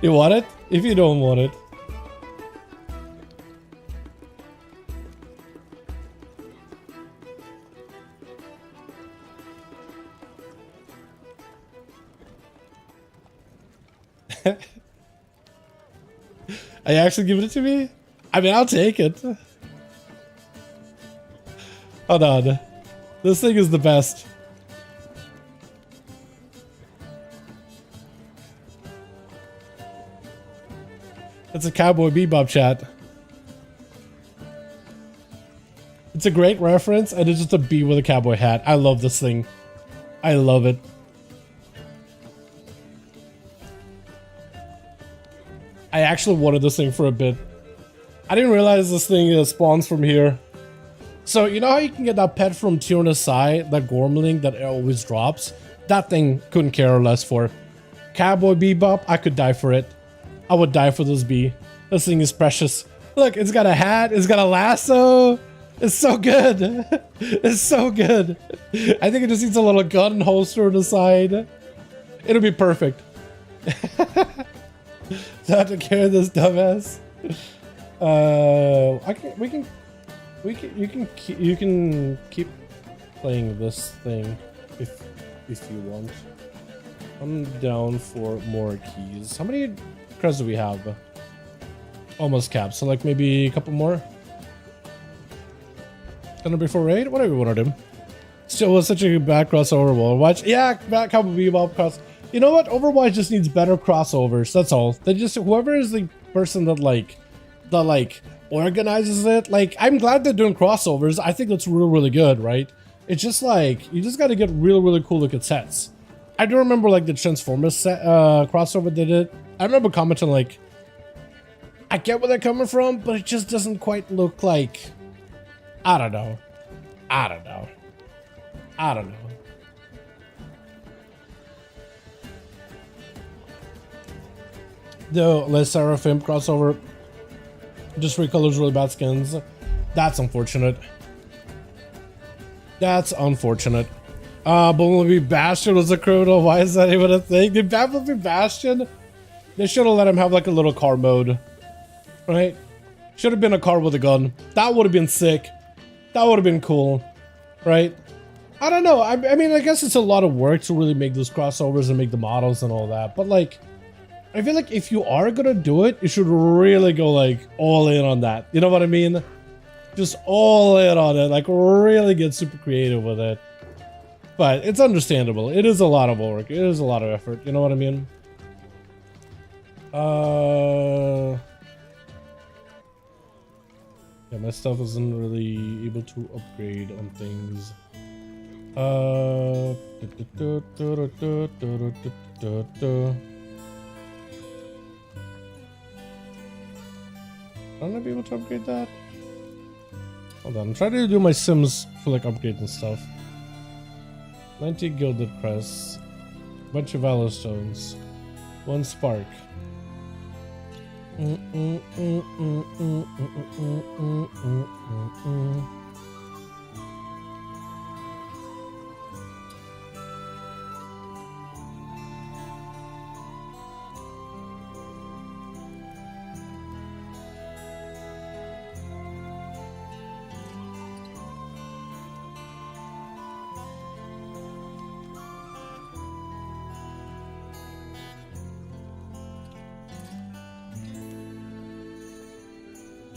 You want it? If you don't want it. Are you actually giving it to me? I mean, I'll take it. Hold on. This thing is the best. It's a Cowboy Bebop chat. It's a great reference, and it's just a bee with a cowboy hat. I love this thing. I love it. I actually wanted this thing for a bit. I didn't realize this thing spawns from here. So, you know how you can get that pet from Tyrannosai, that Gormling that always drops? That thing couldn't care less for. Cowboy Bebop, I could die for it. I would die for this bee. This thing is precious. Look, it's got a hat, it's got a lasso. It's so good. It's so good. I think it just needs a little gun holster on the side. It'll be perfect. So I have to carry this dumbass. You can keep playing this thing if you want. I'm down for more keys. How many creds do we have? Almost capped, so like maybe a couple more. Gonna be for raid? Whatever you want to do. Still was such a bad crossover Overwatch. Yeah, bad Cowboy Bebop cross. You know what? Overwatch just needs better crossovers. That's all. They just, whoever is the person that organizes it. Like, I'm glad they're doing crossovers. I think that's really good, right? It's just like, you just got to get really cool looking sets. I do remember like the Transformers set, crossover they did. I remember commenting like, I get where they're coming from, but it just doesn't quite look like, I don't know. The Les Seraphim crossover just recolors really bad skins. That's unfortunate. That's unfortunate. Bumblebee Bastion was a criminal. Why is that even a thing? Did Bumblebee Bastion? They should have let him have like a little car mode. Right? Should have been a car with a gun. That would have been sick. That would have been cool. Right? I don't know. I mean, I guess it's a lot of work to really make those crossovers and make the models and all that. But like, I feel like if you are gonna do it, you should really go like all in on that. You know what I mean? Just all in on it. Like really get super creative with it. But it's understandable. It is a lot of work. It is a lot of effort. You know what I mean? Yeah, my stuff isn't really able to upgrade on things. I'm not be able to upgrade that. Hold on, I'm trying to do my Sims for like upgrades and stuff. 90 gilded crests, bunch of valor stones, 1 spark.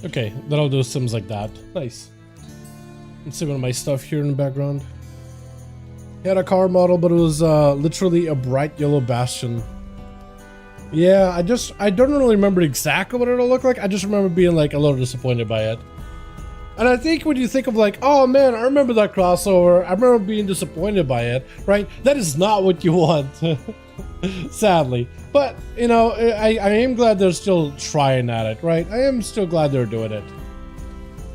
Okay, then I'll do Sims like that. Nice. Let's see one of my stuff here in the background. He had a car model, but it was literally a bright yellow bastion. Yeah, I don't really remember exactly what it'll look like. I just remember being like a little disappointed by it. And I think when you think of like, oh man, I remember that crossover. I remember being disappointed by it, right? That is not what you want, sadly. But, you know, I am glad they're still trying at it, right? I am still glad they're doing it.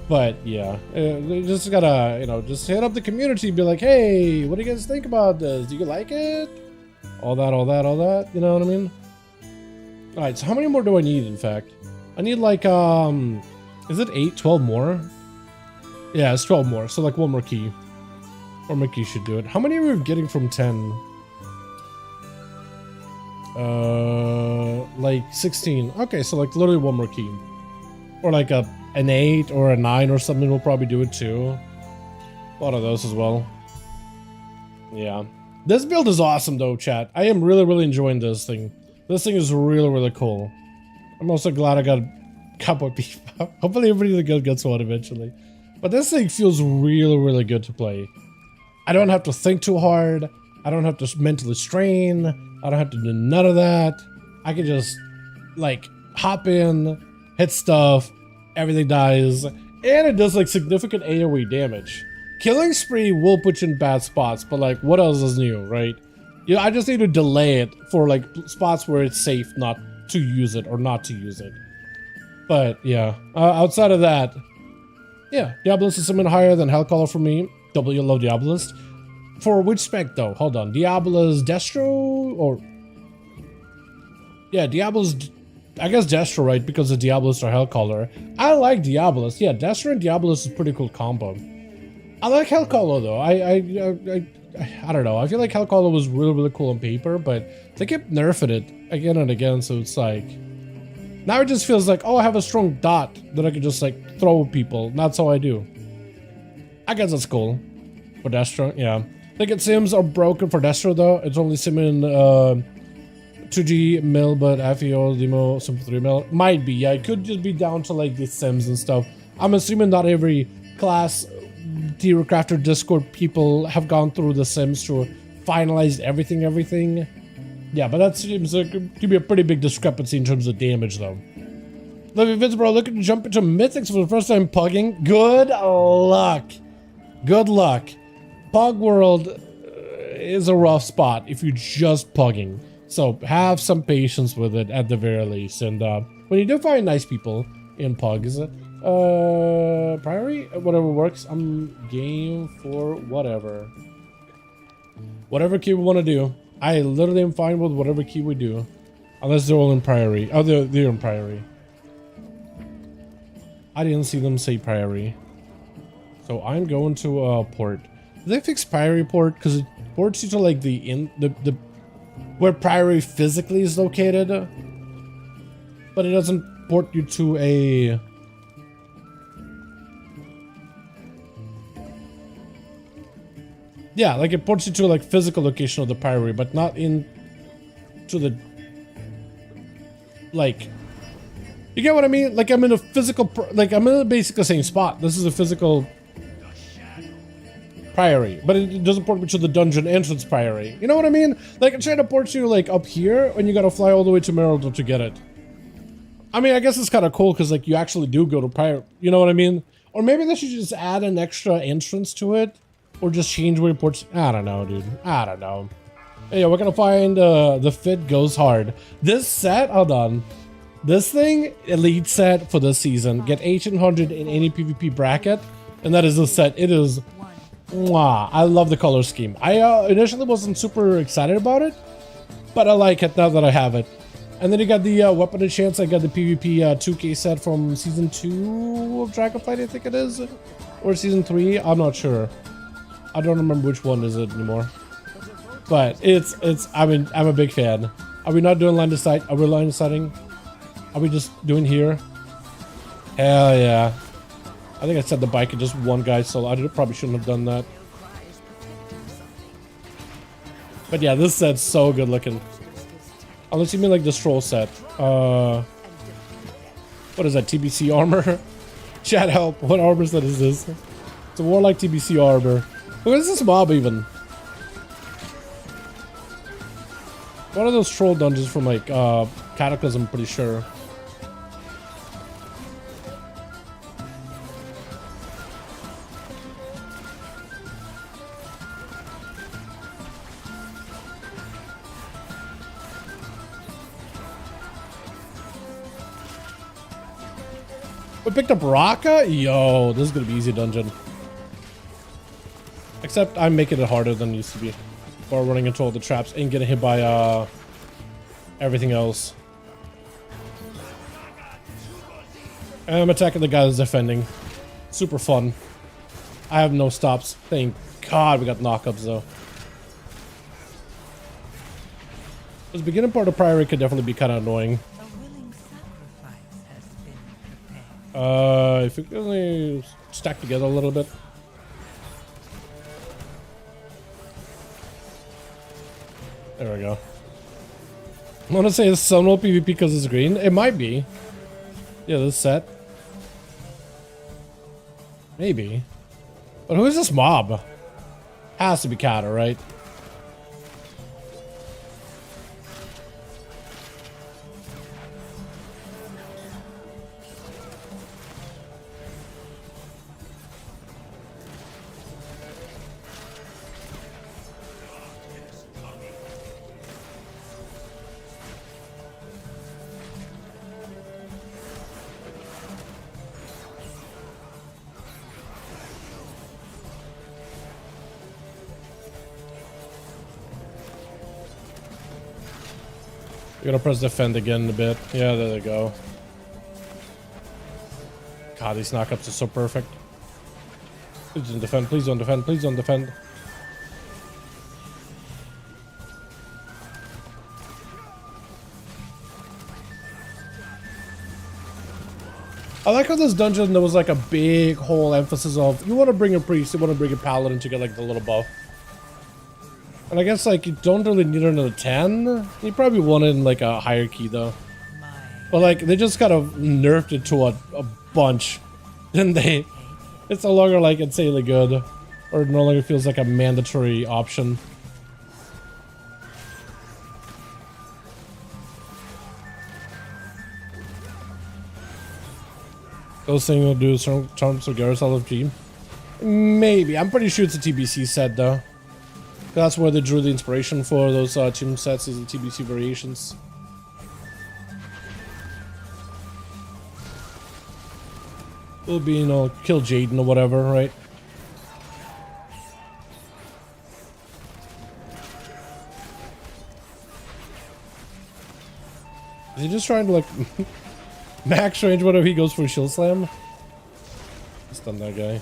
But, yeah, they just gotta, you know, just hit up the community and be like, hey, what do you guys think about this? Do you like it? All that, you know what I mean? Alright, so how many more do I need, in fact? I need, like, is it 8, 12 more? Yeah, it's 12 more, so, like, 1 more key. 1 more key should do it. How many are we getting from 10? Like 16. Okay, so like literally 1 more key. Or like an 8 or a 9 or something will probably do it too. A lot of those as well. Yeah. This build is awesome though, chat. I am really enjoying this thing. This thing is really cool. I'm also glad I got a couple of people. Hopefully everybody in the guild gets one eventually. But this thing feels really good to play. I don't have to think too hard. I don't have to mentally strain. I don't have to do none of that. I can just, like, hop in, hit stuff, everything dies, and it does, like, significant AoE damage. Killing Spree will put you in bad spots, but, like, what else is new, right? Yeah, I just need to delay it for, like, spots where it's safe not to use it or not to use it. But, yeah, outside of that, yeah, Diabolist is something higher than Hellcaller for me. W love Diabolist. For which spec though? Hold on. Diablo's Destro or yeah, Diablo's I guess Destro, right? Because the Diabolist are Hellcaller. I like Diabolist. Yeah, Destro and Diabolist is a pretty cool combo. I like Hellcaller though. I don't know. I feel like Hellcaller was really cool on paper, but they kept nerfing it again and again, so it's like now it just feels like, oh, I have a strong dot that I can just like throw at people. And that's how I do. I guess that's cool. For Destro, yeah. I think it sims are broken for Destro though. It's only simming 2G mil, but FEO demo sim 3 mil. Might be, yeah. It could just be down to like the sims and stuff. I'm assuming not every class theorycrafter Discord people have gone through the sims to finalize everything. Yeah, but that seems like it could be a pretty big discrepancy in terms of damage though. Love you, Vince, bro. Looking to jump into Mythics for the first time pugging. Good luck. Good luck. Pug World is a rough spot if you're just pugging. So have some patience with it at the very least. And when you do find nice people in pugs, Priory, whatever works. I'm game for whatever. Whatever key we want to do. I literally am fine with whatever key we do. Unless they're all in Priory. Oh, they're in Priory. I didn't see them say Priory. So I'm going to port. Did they fix Priory port? Because it ports you to like the where Priory physically is located, but it doesn't port you to a. Yeah, like it ports you to like physical location of the Priory, but not in to the like. You get what I mean? Like I'm in a physical, like I'm in basically the same spot. This is a physical Priory, but it doesn't port me to the dungeon entrance Priory. You know what I mean? Like I'm trying to port you like up here, and you gotta fly all the way to Merildor to get it. I mean, I guess it's kind of cool because like you actually do go to Priory. You know what I mean? Or maybe they should just add an extra entrance to it, or just change where it ports. I don't know, dude. I don't know. Hey, we're gonna find the fit goes hard. This set, hold on. This thing, elite set for this season. Get 1800 in any PvP bracket, and that is the set. It is, mwah. I love the color scheme. I initially wasn't super excited about it, but I like it now that I have it. And then you got the weapon of chance. I got the PvP 2K set from season 2 of Dragonflight, I think it is, or season 3. I'm not sure. I don't remember which one is it anymore. But I mean, I'm a big fan. Are we not doing line of sight? Are we line of sighting? Are we just doing here? Hell yeah. I think I set the bike at just one guy, so I probably shouldn't have done that. But yeah, this set's so good looking. Unless you mean like the stroll set. What is that, TBC armor? Chat help, what armor set is this? It's a Warlike TBC armor. What is this mob even? One of those troll dungeons from like Cataclysm, I'm pretty sure. We picked up Raka? Yo, this is gonna be easy dungeon. Except I'm making it harder than it used to be. Or running into all the traps and getting hit by everything else. And I'm attacking the guy that's defending. Super fun. I have no stops. Thank God we got knockups though. This beginning part of Priory could definitely be kind of annoying. If we could only stack together a little bit. There we go. I want to say it's some low PvP because it's green. It might be. Yeah, this set. Maybe. But who is this mob? Has to be Kata, right? You're gonna press defend again in a bit. Yeah, there they go. God, these knockups are so perfect. Please don't defend, please don't defend, please don't defend. I like how this dungeon, there was like a big whole emphasis of, you want to bring a priest, you want to bring a paladin to get like the little buff. And I guess like you don't really need another 10. You probably wanted like a higher key though. But like they just kind of nerfed it to a bunch. Then they, it's no longer like insanely good, or it no longer feels like a mandatory option. Those things will do charms of Garrus LFG. Maybe. I'm pretty sure it's a TBC set though. That's where they drew the inspiration for those team sets, is the TBC variations. Will be, you know, kill Jaden or whatever, right? Is he just trying to like max range whatever he goes for a shield slam? Stun that guy.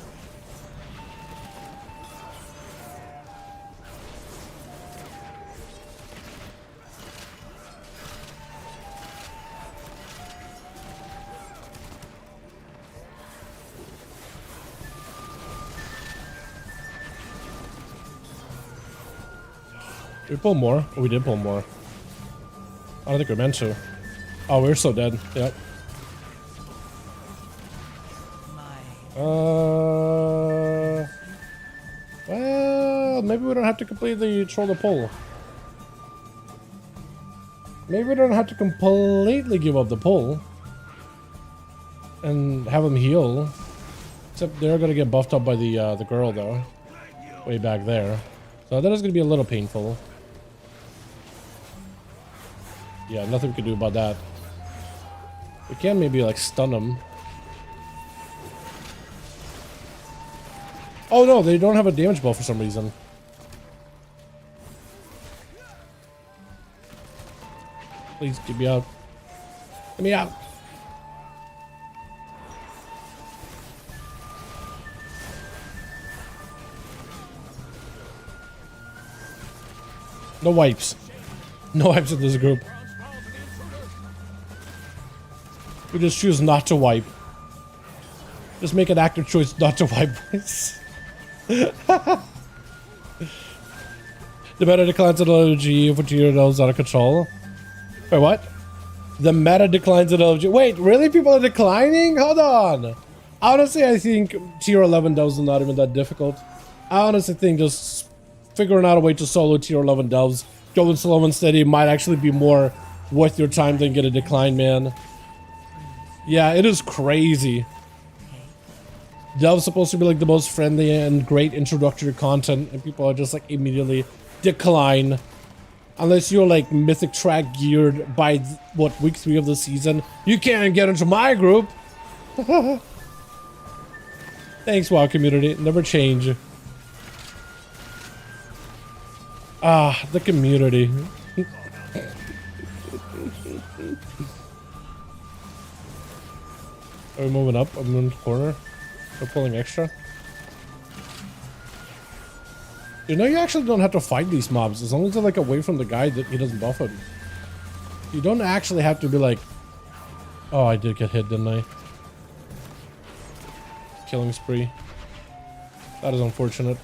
Did we pull more? Oh, we did pull more. I don't think we meant to. Oh, we're so dead. Yep. Well, maybe we don't have to completely troll the pull. Maybe we don't have to completely give up the pull and have him heal. Except they're gonna get buffed up by the girl though, way back there. So that is gonna be a little painful. Yeah, nothing we can do about that. We can maybe like stun them. Oh no, they don't have a damage buff for some reason. Please get me out. Get me out. No wipes. No wipes in this group. We just choose not to wipe. Just make an active choice not to wipe. The meta declines in LG for tier levels out of control. Wait, what? The meta declines in LG. Wait, really? People are declining? Hold on. Honestly, I think tier 11 devs is not even that difficult. I honestly think just figuring out a way to solo tier 11 devs, going slow and steady might actually be more worth your time than get a decline, man. Yeah, it is crazy. Dev's supposed to be like the most friendly and great introductory content, and people are just like immediately decline. Unless you're like Mythic track geared by what, week 3 of the season, you can't get into my group. Thanks, WoW community. Never change. Ah, the community. Are we moving up? I'm in the corner. We're pulling extra. You know, you actually don't have to fight these mobs as long as they're like away from the guy that he doesn't buff him. You don't actually have to be like, oh, I did get hit, didn't I? Killing spree. That is unfortunate.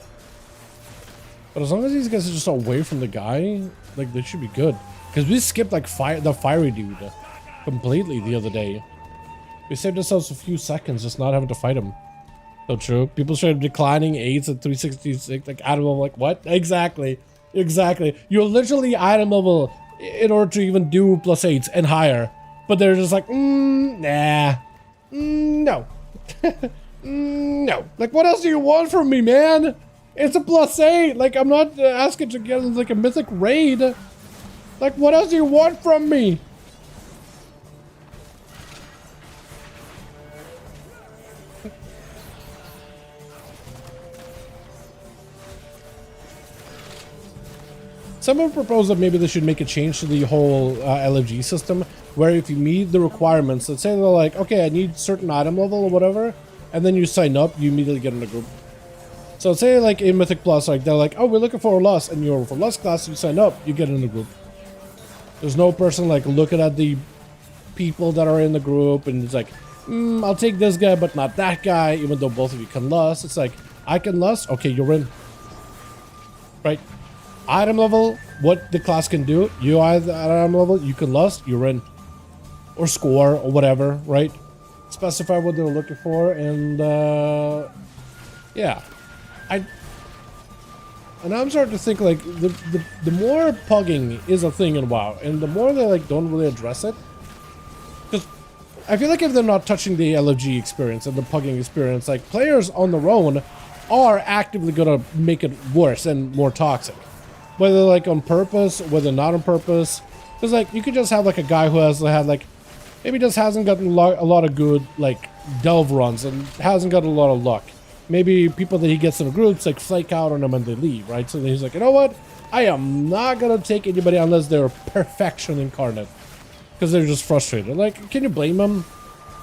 But as long as these guys are just away from the guy, like they should be good. Because we skipped like the fiery dude completely the other day. We saved ourselves a few seconds just not having to fight him. So true. People started declining 8s at 366. Like item level, like what? Exactly. Exactly. You're literally item level in order to even do +8s and higher. But they're just like, nah. No. No. Like what else do you want from me, man? It's a +8. Like I'm not asking to get like a mythic raid. Like what else do you want from me? Someone proposed that maybe they should make a change to the whole LFG system, where if you meet the requirements, let's say they're like, okay, I need certain item level or whatever, and then you sign up, you immediately get in the group. So say like in Mythic Plus, like they're like, oh, we're looking for a Lust, and you're for Lust class, you sign up, you get in the group. There's no person like looking at the people that are in the group, and it's like, I'll take this guy, but not that guy, even though both of you can Lust. It's like, I can Lust, okay, you're in. Right? Item level, what the class can do, you either item level, you can Lust, you're in. Or score, or whatever, right? Specify what they're looking for, and yeah. And I'm starting to think like the more pugging is a thing in WoW, and the more they like don't really address it. Because I feel like if they're not touching the LFG experience and the pugging experience, like players on their own are actively gonna make it worse and more toxic. Whether like on purpose, whether not on purpose. Because like you could just have like a guy who has had like maybe just hasn't gotten a lot of good like delve runs and hasn't got a lot of luck. Maybe people that he gets in groups like flake out on him and they leave, right? So then he's like, you know what? I am not gonna take anybody unless they're perfection incarnate. Because they're just frustrated. Like, can you blame them?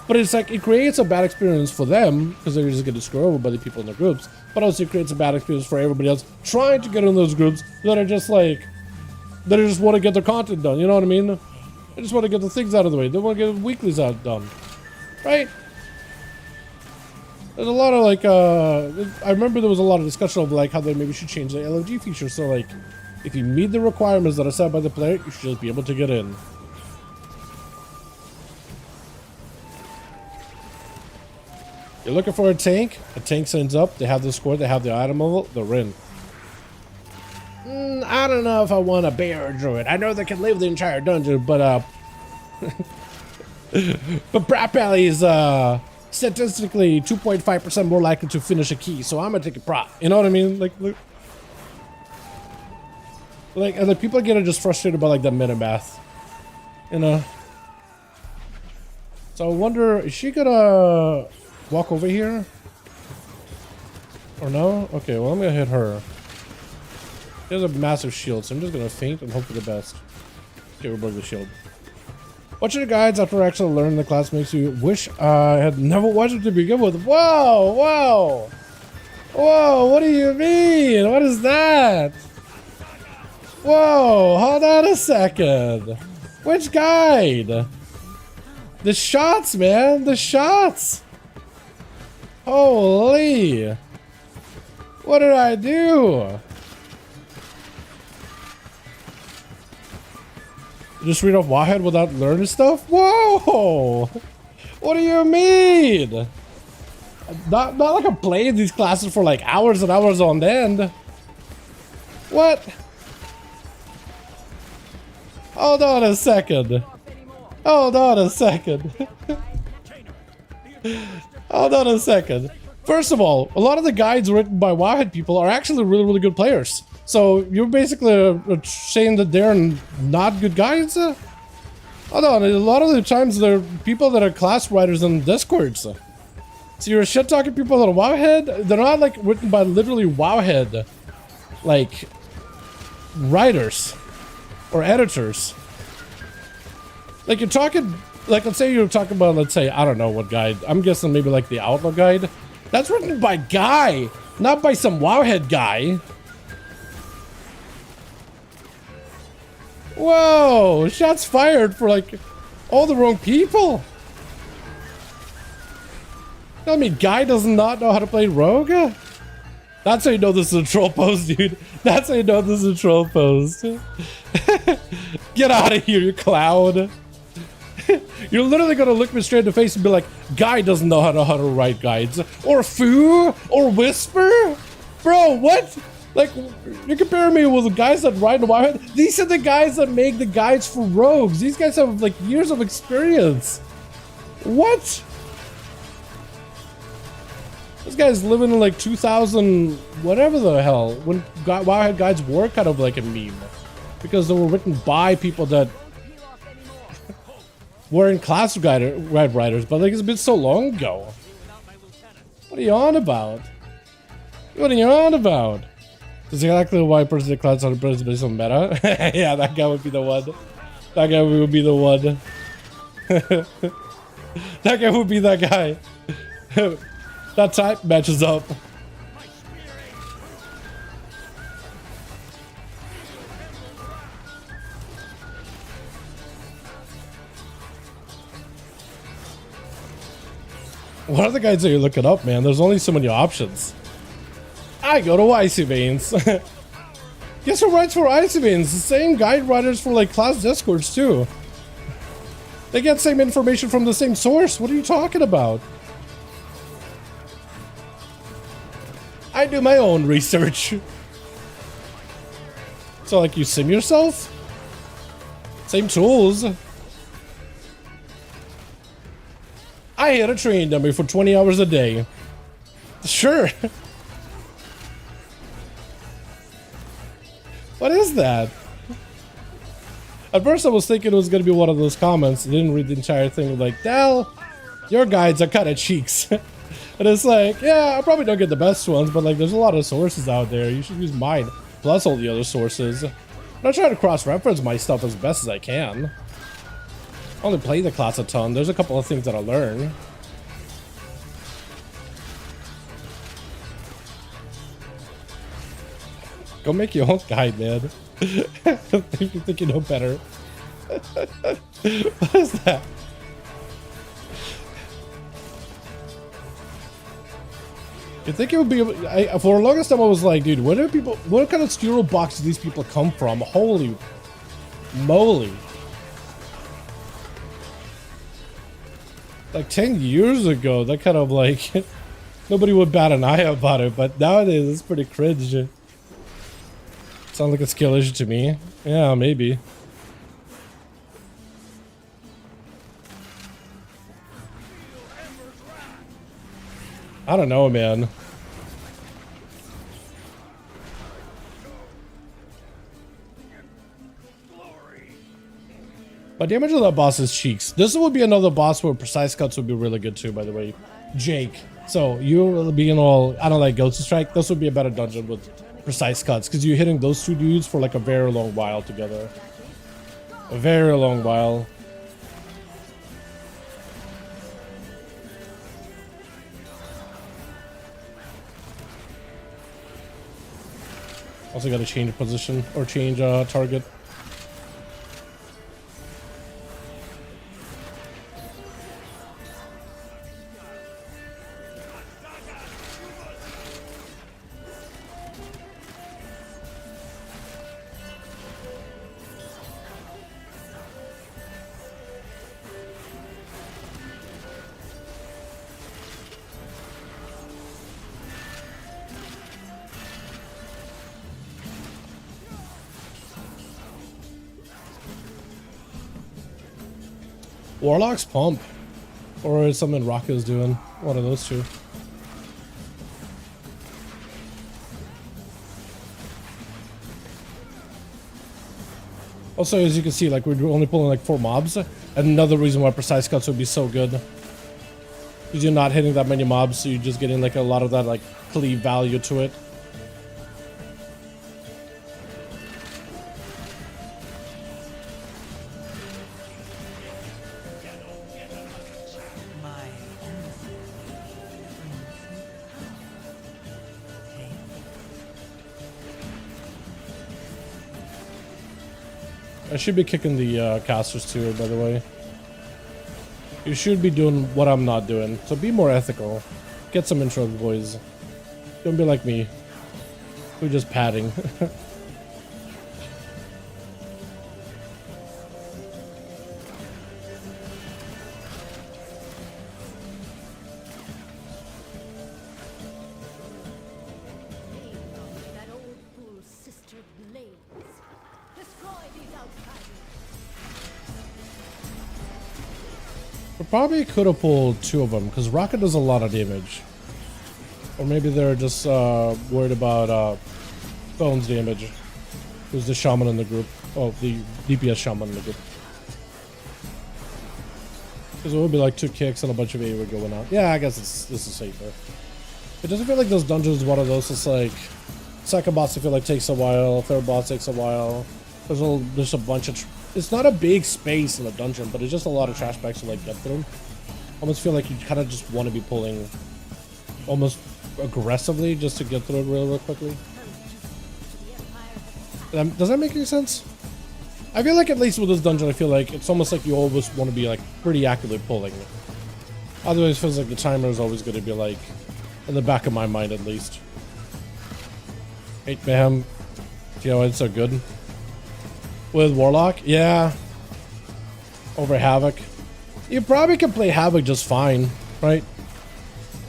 But it's like, it creates a bad experience for them because they're just getting screwed over by the people in the groups. But also it creates a bad experience for everybody else trying to get in those groups that are just like, that just want to get their content done, you know what I mean? They just want to get the things out of the way. They want to get the weeklies out done. Right? There's a lot of like, I remember there was a lot of discussion of like how they maybe should change the LFG feature. So like, If you meet the requirements that are set by the player, you should be able to get in. You're looking for a tank signs up, they have the score, they have the item level, they're in. I don't know if I want a bear druid. I know they can live the entire dungeon, but but Brat Pally is statistically 2.5% more likely to finish a key, so I'm gonna take a prop. You know what I mean? Like and the people get just frustrated by like the meta math, you know. So I wonder, is she gonna walk over here? Or no? Okay, well I'm gonna hit her. She has a massive shield, so I'm just gonna feint and hope for the best. Okay, we'll break the shield. Watching the guides after actually learning the class makes you wish I had never watched it to begin with. Whoa, whoa, whoa! What do you mean? What is that? Whoa! Hold on a second. Which guide? The shots, man. The shots. Holy! What did I do? Just read off Wahhead without learning stuff? Whoa! What do you mean? Not like I'm playing these classes for like hours and hours on end. What? Hold on a second. Hold on a second. Hold on a second. First of all, a lot of the guides written by Wahhead people are actually really good players. So you're basically saying that they're not good guides? Hold on, a lot of the times they're people that are class writers in Discords. So you're shit-talking people on Wowhead? They're not like written by literally Wowhead, like, writers or editors. Like you're talking, like let's say you're talking about, let's say, I don't know what guide. I'm guessing maybe like the Outlaw guide. That's written by Guy, not by some Wowhead guy. Whoa, shots fired for like all the wrong people. I mean, Guy does not know how to play Rogue? That's how you know this is a troll pose, dude. That's how you know this is a troll pose. Get out of here, you clown. You're literally gonna look me straight in the face and be like, Guy doesn't know how to write guides. Or Foo, or Whisper. Bro, what? Like, you're comparing me with the guys that ride in Wildhead? These are the guys that make the guides for rogues. These guys have like years of experience. What? This guy's living in like 2000, whatever the hell, when Wildhead guides were kind of like a meme. Because they were written by people that were in class guide writers, but like it's been so long ago. What are you on about? What are you on about? That's exactly why person in class 100% is on meta. Yeah, that guy would be the one. That guy would be the one. That guy would be that guy. That type matches up. What are the guides that you're looking up, man? There's only so many options. I go to Icy Veins. Guess who writes for Icy Veins? The same guide writers for like class discords too. They get same information from the same source. What are you talking about? I do my own research. So like you sim yourself? Same tools. I hit a training dummy for 20 hours a day. Sure. What is that? At first I was thinking it was going to be one of those comments. I didn't read the entire thing. Like, Dal, your guides are kind of cheeks. And it's like, yeah, I probably don't get the best ones, but like there's a lot of sources out there. You should use mine, plus all the other sources. I try to cross-reference my stuff as best as I can. I only play the class a ton. There's a couple of things that I learn. Go make your own guide, man. If you think you know better. What is that? You think it would be? For the longest time, I was like, dude, what kind of stereo box do these people come from? Holy moly! Like 10 years ago, that kind of like nobody would bat an eye about it, but nowadays it's pretty cringe. Sounds like a skill issue to me. Yeah, maybe. I don't know, man. But damage on that boss is cheeks. This would be another boss where precise cuts would be really good too, by the way. Jake. So you being all, I don't like Ghost Strike. This would be a better dungeon with precise cuts because you're hitting those two dudes for like a very long while together. A very long while. Also got to change position or change target. Warlock's pump, or is something Rocco's doing? One of those two. Also, as you can see, like we're only pulling like 4 mobs. Another reason why precise cuts would be so good, because you're not hitting that many mobs, so you're just getting like a lot of that like cleave value to it. I should be kicking the casters too, by the way. You should be doing what I'm not doing, so be more ethical. Get some intro, boys. Don't be like me. We're just padding. We probably could have pulled 2 of them because Rocket does a lot of damage. Or maybe they're just worried about Bones damage. Who's the shaman in the group? Oh, the DPS shaman in the group. Because it would be like 2 kicks and a bunch of AoE going out. Yeah, I guess this is safer. It doesn't feel like those dungeons one of those. It's like second boss I feel like takes a while, third boss takes a while. There's a bunch of it's not a big space in a dungeon, but it's just a lot of trash bags to like get through. Almost feel like you kind of just want to be pulling almost aggressively just to get through it real quickly. Does that make any sense? I feel like at least with this dungeon, I feel like it's almost like you always want to be like pretty actively pulling. Otherwise, it feels like the timer is always going to be like in the back of my mind at least. 8 mayhem. You know, it's so good. With Warlock? Yeah. Over Havoc. You probably can play Havoc just fine, right?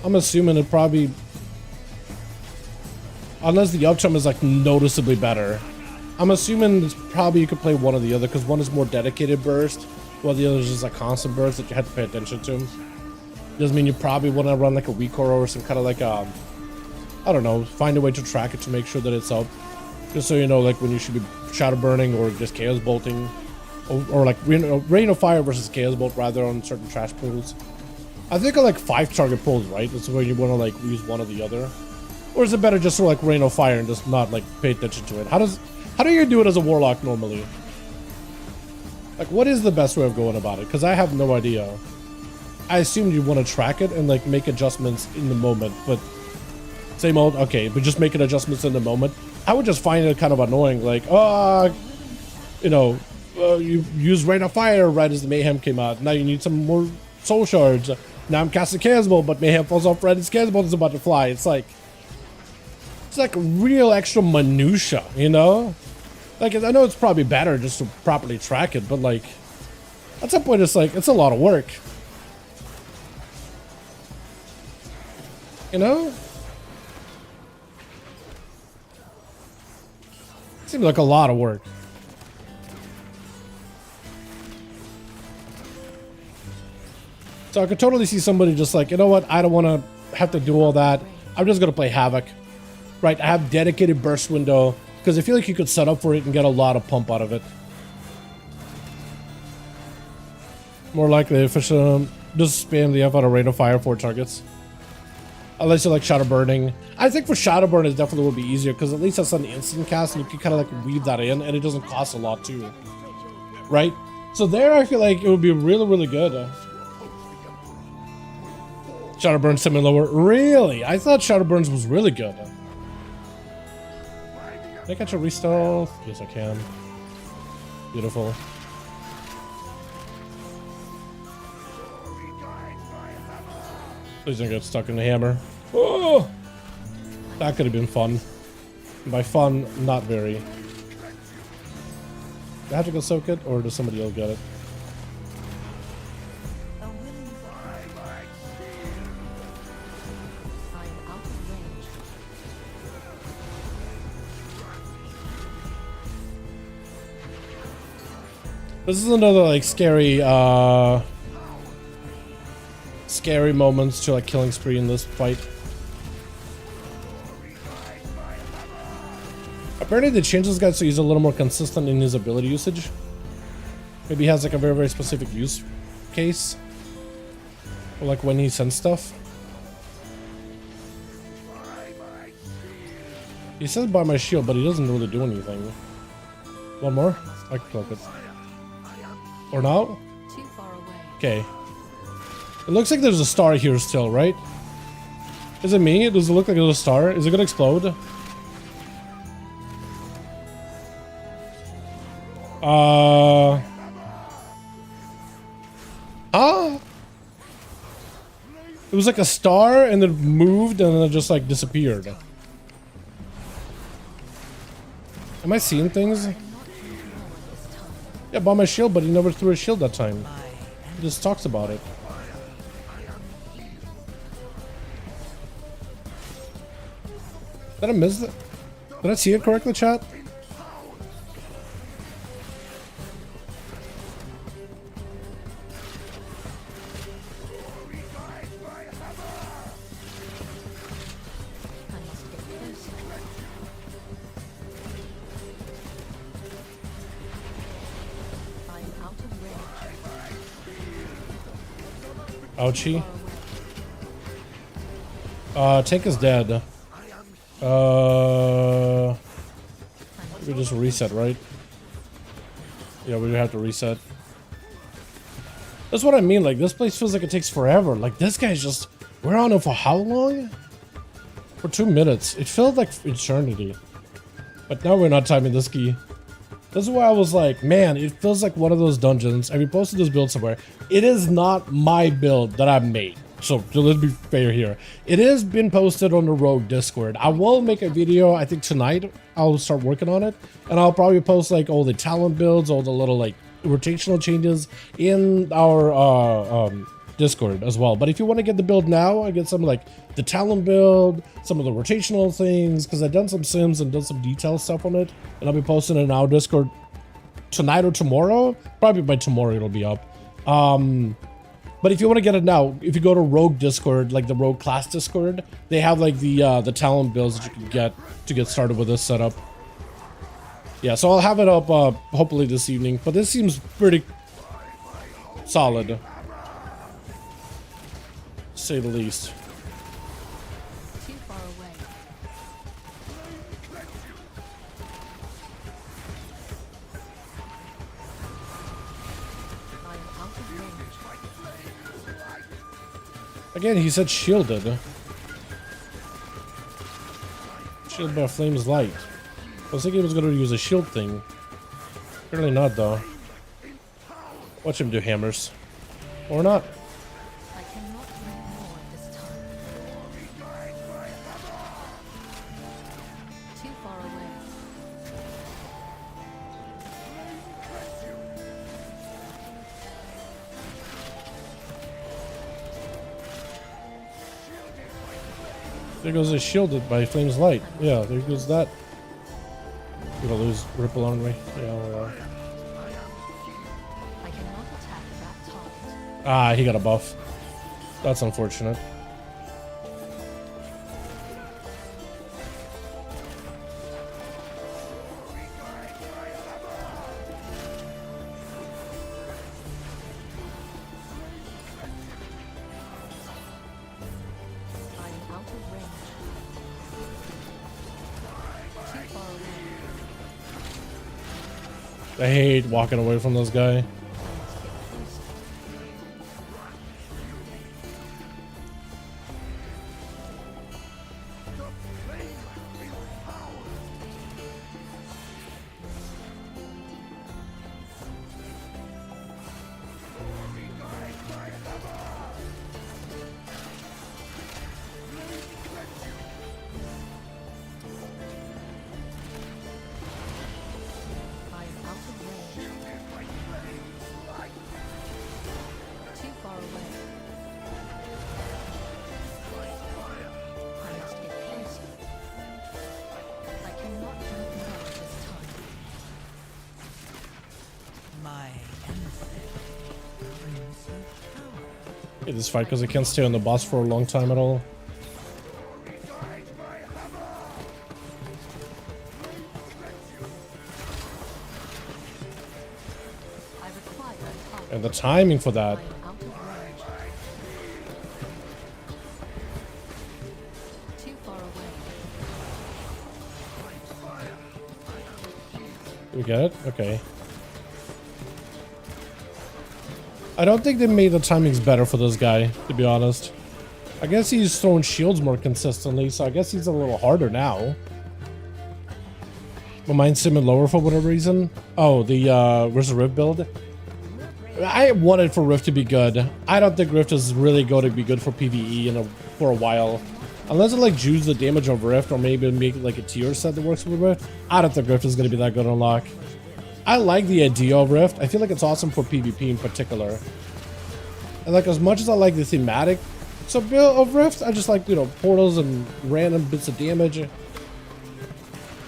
I'm assuming it probably... Unless the uptime is like noticeably better. I'm assuming it's probably you could play one or the other because one is more dedicated burst while the other is just a constant burst that you have to pay attention to. Doesn't mean you probably want to run like a weak aura or some kind of like I don't know, find a way to track it to make sure that it's up. Just so you know, like when you should be shadow burning or just chaos bolting, or like rain of fire versus chaos bolt rather on certain trash pools. I think I like 5 target pulls, right? That's where you want to like use one or the other, or is it better just to like rain of fire and just not like pay attention to it? How do you do it as a warlock normally? Like, what is the best way of going about it? Because I have no idea. I assumed you want to track it and like make adjustments in the moment, but same old. Okay, but just making adjustments in the moment. I would just find it kind of annoying, like, you know, you use Rain of Fire right as the Mayhem came out. Now you need some more soul shards. Now I'm casting Chaos Bolt, but Mayhem falls off right as Chaos Bolt is about to fly. It's like real extra minutia, you know? Like, I know it's probably better just to properly track it, but like, at some point it's like, it's a lot of work. You know? Seems like a lot of work. So I could totally see somebody just like, you know what, I don't want to have to do all that. I'm just going to play Havoc. Right, I have dedicated burst window, because I feel like you could set up for it and get a lot of pump out of it. More likely if it's just spam the F out of rate of fire for targets. Unless you like shadow burning. I think for shadow burn it definitely will be easier, because at least that's an instant cast and you can kind of like weave that in, and it doesn't cost a lot too. Right? So there I feel like it would be really, really good. Shadow burn semi-lower. Really? I thought shadow burns was really good. Can I catch a restall? Yes, I can. Beautiful. Please don't get stuck in the hammer. Oh! That could have been fun. By fun, not very. Do I have to go soak it, or does somebody else get it? This is another like scary moments to like killing spree in this fight. Apparently they changed this guy so he's a little more consistent in his ability usage. Maybe he has like a very, very specific use case. Or like when he sends stuff. He says buy my shield, but he doesn't really do anything. One more? I can click it. Or now? Too far away. Okay. It looks like there's a star here still, right? Is it me? Does it look like there's a star? Is it gonna explode? It was like a star and then moved and then it just like disappeared. Am I seeing things? Yeah, bought my shield, but he never threw a shield that time. He just talks about it. Did I miss it? Did I see it correctly, chat? Ouchie. Tank is dead. We just reset, right? Yeah, we have to reset. That's what I mean, like, this place feels like it takes forever. Like, this guy's just... We're on it for how long? For 2 minutes. It felt like eternity. But now we're not timing this key. This is why I was like, man, it feels like one of those dungeons. And we posted this build somewhere. It is not my build that I made. So let's be fair here. It has been posted on the Rogue Discord. I will make a video, I think tonight. I'll start working on it. And I'll probably post like all the talent builds, all the little like rotational changes in our Discord as well. But if you want to get the build now, I get some like the talent build, some of the rotational things, because I've done some sims and done some detail stuff on it. And I'll be posting it in our Discord tonight or tomorrow. Probably by tomorrow it'll be up. But if you want to get it now, if you go to Rogue Discord, like the Rogue class Discord, they have like the talent builds that you can get to get started with this setup. Yeah, so I'll have it up hopefully this evening. But this seems pretty solid, to say the least. Too far away. I am out of range. Again, he said shielded. Shielded by Flame's Light. I was thinking he was going to use a shield thing. Apparently not, though. Watch him do hammers. Or not. I cannot There goes a shielded by Flame's Light. Yeah, there goes that. We're gonna lose Ripple, aren't we? Yeah, we are. I cannot attack that target. Ah, he got a buff. That's unfortunate. I'm out of range. Too far away. I hate walking away from this guy. I must get closer. I am out of range. Too far away. I must get closer. I cannot move now this time. My ancestry brings you power. Hate this fight because I can't stay on the boss for a long time at all. I require a target. And the timing for I that. am out of range. Too far away. Do we get it? Okay. I don't think they made the timings better for this guy, to be honest. I guess he's throwing shields more consistently, so I guess he's a little harder now. But mine's seeming lower for whatever reason. Oh, the where's the Rift build? I wanted for Rift to be good. I don't think Rift is really going to be good for PvE for a while. Unless it like juice the damage of Rift or maybe make like a tier set that works with Rift. I don't think Rift is going to be that good on lock. I like the idea of Rift. I feel like it's awesome for PvP in particular. And like as much as I like the thematic sub-build of Rift, I just like, you know, portals and random bits of damage.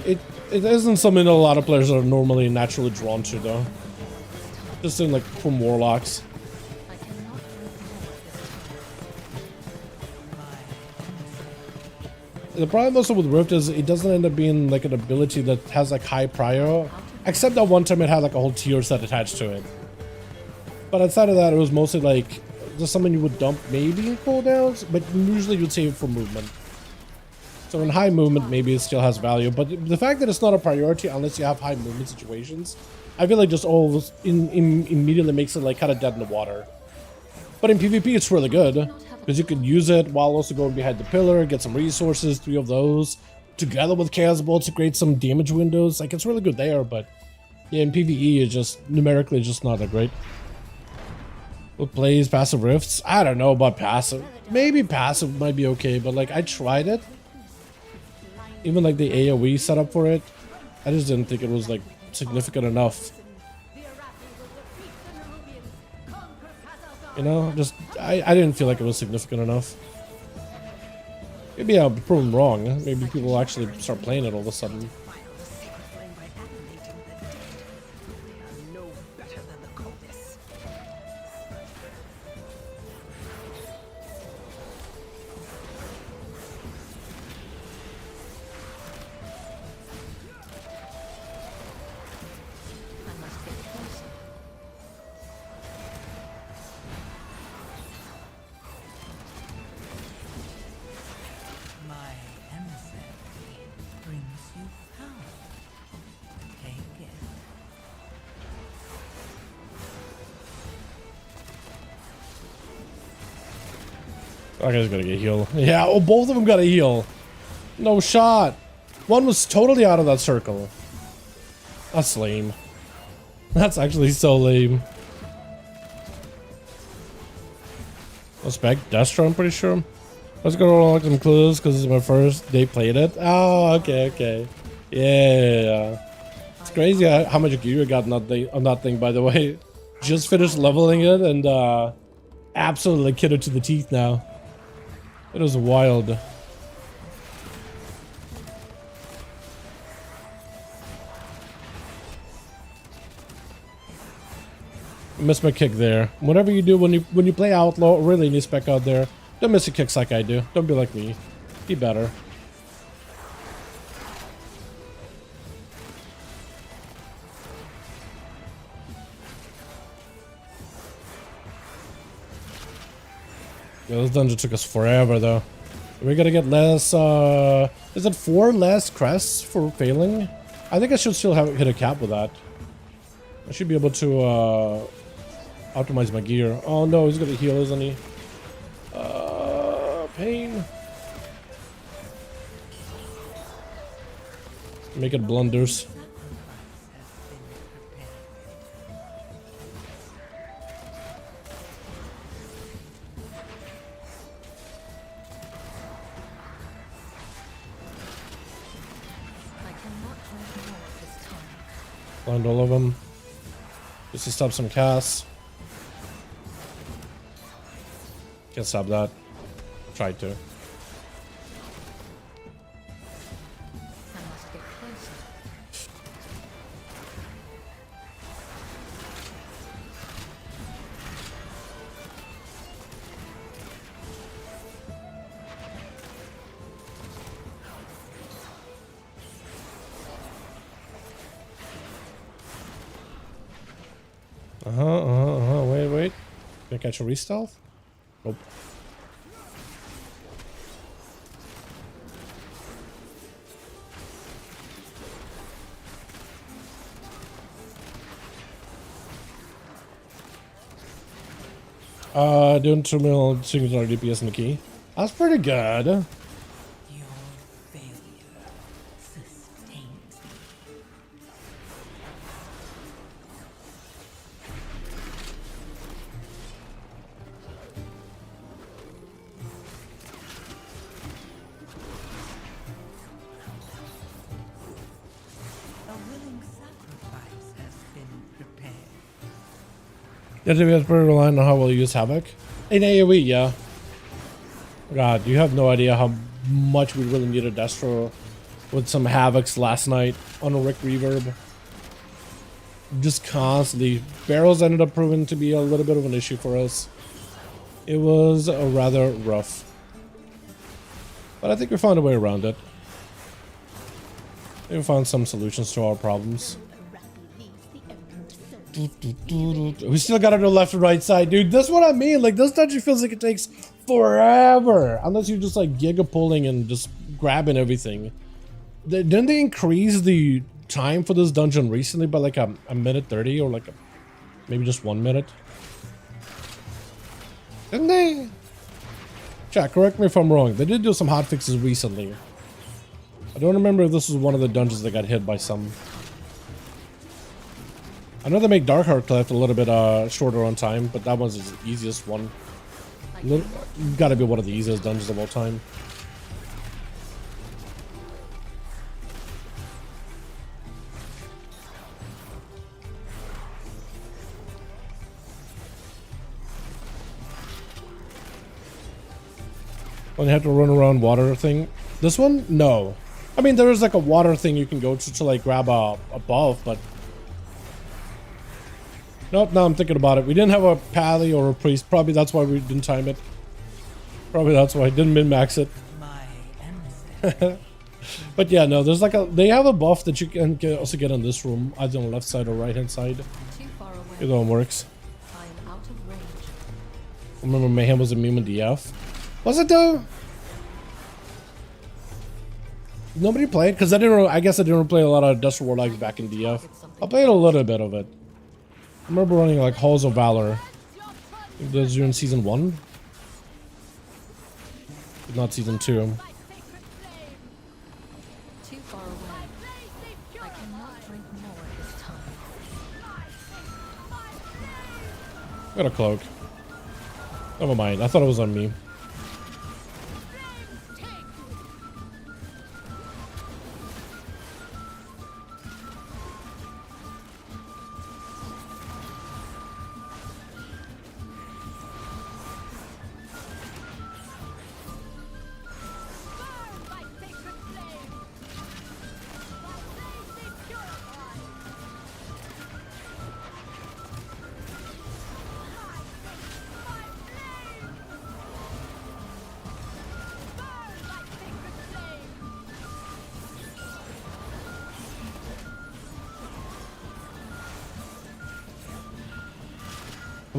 It isn't something that a lot of players are normally naturally drawn to though. Just in like from Warlocks. I cannot move more this time. The problem also with Rift is it doesn't end up being like an ability that has like high prior, except that one time it had like a whole tier set attached to it. But outside of that, it was mostly like just something you would dump maybe in cooldowns, but usually you'd save it for movement. So in high movement, maybe it still has value, but the fact that it's not a priority unless you have high movement situations, I feel like just all of immediately makes it like kind of dead in the water. But in PvP, it's really good because you can use it while also going behind the pillar, get some resources, 3 of those, together with Chaos Bolt to create some damage windows. Like it's really good there, but yeah, in PvE, it's just numerically just not that great. What plays passive rifts? I don't know about passive. Maybe passive might be okay, but like I tried it. Even like the AoE setup for it, I just didn't think it was like significant enough. You know, just I didn't feel like it was significant enough. Maybe I'll be proven wrong. Maybe people will actually start playing it all of a sudden. I must get closer. My ancestry brings you power. Take it. That guy's gonna get healed. Yeah, oh, both of them got a heal. No shot. One was totally out of that circle. That's lame. That's actually so lame. Respect Destra, I'm pretty sure. Let's go unlock some clues because this is my first day played it. Oh, okay. Yeah. It's crazy how much gear I got on that thing, by the way. Just finished leveling it and absolutely kitted to the teeth now. It is wild. Miss my kick there. Whatever you do when you play Outlaw, really need spec out there. Don't miss your kicks like I do. Don't be like me. Be better. Yeah, this dungeon took us forever though. We gotta get less, is it 4 less crests for failing? I think I should still hit a cap with that. I should be able to, optimize my gear. Oh no, he's gonna heal, isn't he? Pain. Make it blunders. Blind all of them. Just to stop some casts. Can't stop that. Tried to. Wait. Can I catch a re-stealth? Nope. Doing 2 mil singular DPS in the key. That's pretty good. Your failure sustains me. A willing sacrifice has been prepared. Yeah, DPS pretty reliant on how well you use Havoc. In AoE, yeah. God, you have no idea how much we really needed Destro with some Havocs last night on a Rick Reverb. Just constantly. Barrels ended up proving to be a little bit of an issue for us. It was rather rough. But I think we found a way around it. We found some solutions to our problems. We still gotta do left and right side, dude. That's what I mean. Like, this dungeon feels like it takes forever. Unless you're just like giga pulling and just grabbing everything. Didn't they increase the time for this dungeon recently by like a minute 30 or like maybe just 1 minute? Didn't they? Chat, correct me if I'm wrong. They did do some hotfixes recently. I don't remember if this was one of the dungeons that got hit by some. I know they make Darkheart Cleft a little bit shorter on time, but that one's the easiest one. Gotta be one of the easiest dungeons of all time. When you have to run around water thing. This one? No. I mean, there is like a water thing you can go to like grab a buff, but... Nope, now I'm thinking about it. We didn't have a pally or a priest. Probably that's why we didn't time it. Probably that's why I didn't min-max it. But yeah, no, there's like a... They have a buff that you can also get in this room, either on the left side or right hand side. Too far away. Either one works. I'm out of range. Remember Mayhem was immune with DF? Was it though? Nobody played? Because I guess I didn't play a lot of Dust Warlocks back in DF. I played a little bit of it. I remember running like Halls of Valor. Those were in season 1. But not season 2. Too far away. I cannot drink more this time. Got a cloak. Never mind. I thought it was on me.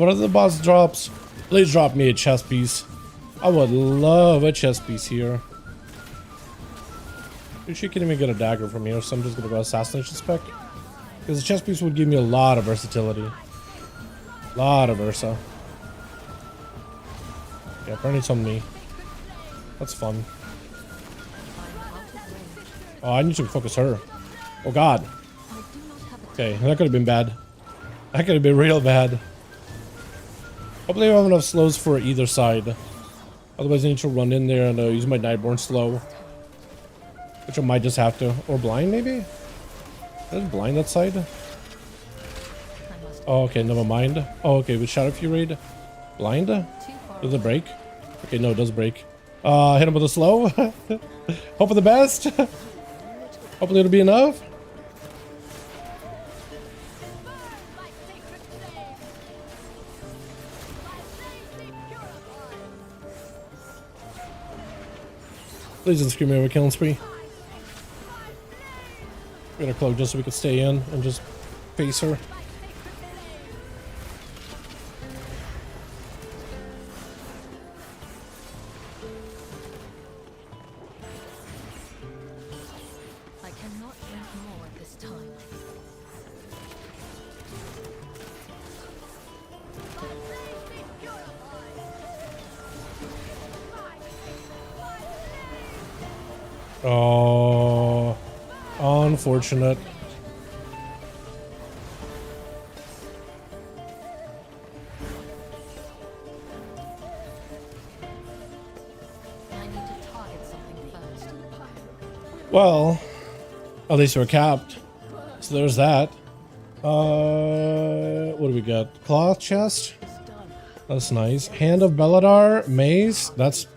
What are the boss drops? Please drop me a chest piece. I would love a chest piece here. She can't even get a dagger from here, so I'm just gonna go assassination spec. Because the chest piece would give me a lot of versatility. A lot of versa. Yeah, apparently it's on me. That's fun. Oh, I need to focus her. Oh god. Okay, that could have been bad. That could have been real bad. Hopefully I have enough slows for either side. Otherwise I need to run in there and use my Nightborn slow. Which I might just have to. Or blind maybe? There's blind that side. Oh, okay, never mind. Oh, okay, with Shadow Fury. Blind? Does it break? Okay, no, it does break. Hit him with a slow. Hope for the best. Hopefully it'll be enough. Please don't scream me over killing spree. We're gonna cloak just so we can stay in and just face her. I cannot drink more at this time. Oh, unfortunate. I need to target something first. Well, at least we're capped. So there's that. What do we got? Cloth chest? That's nice. Hand of Beladar, maze. That's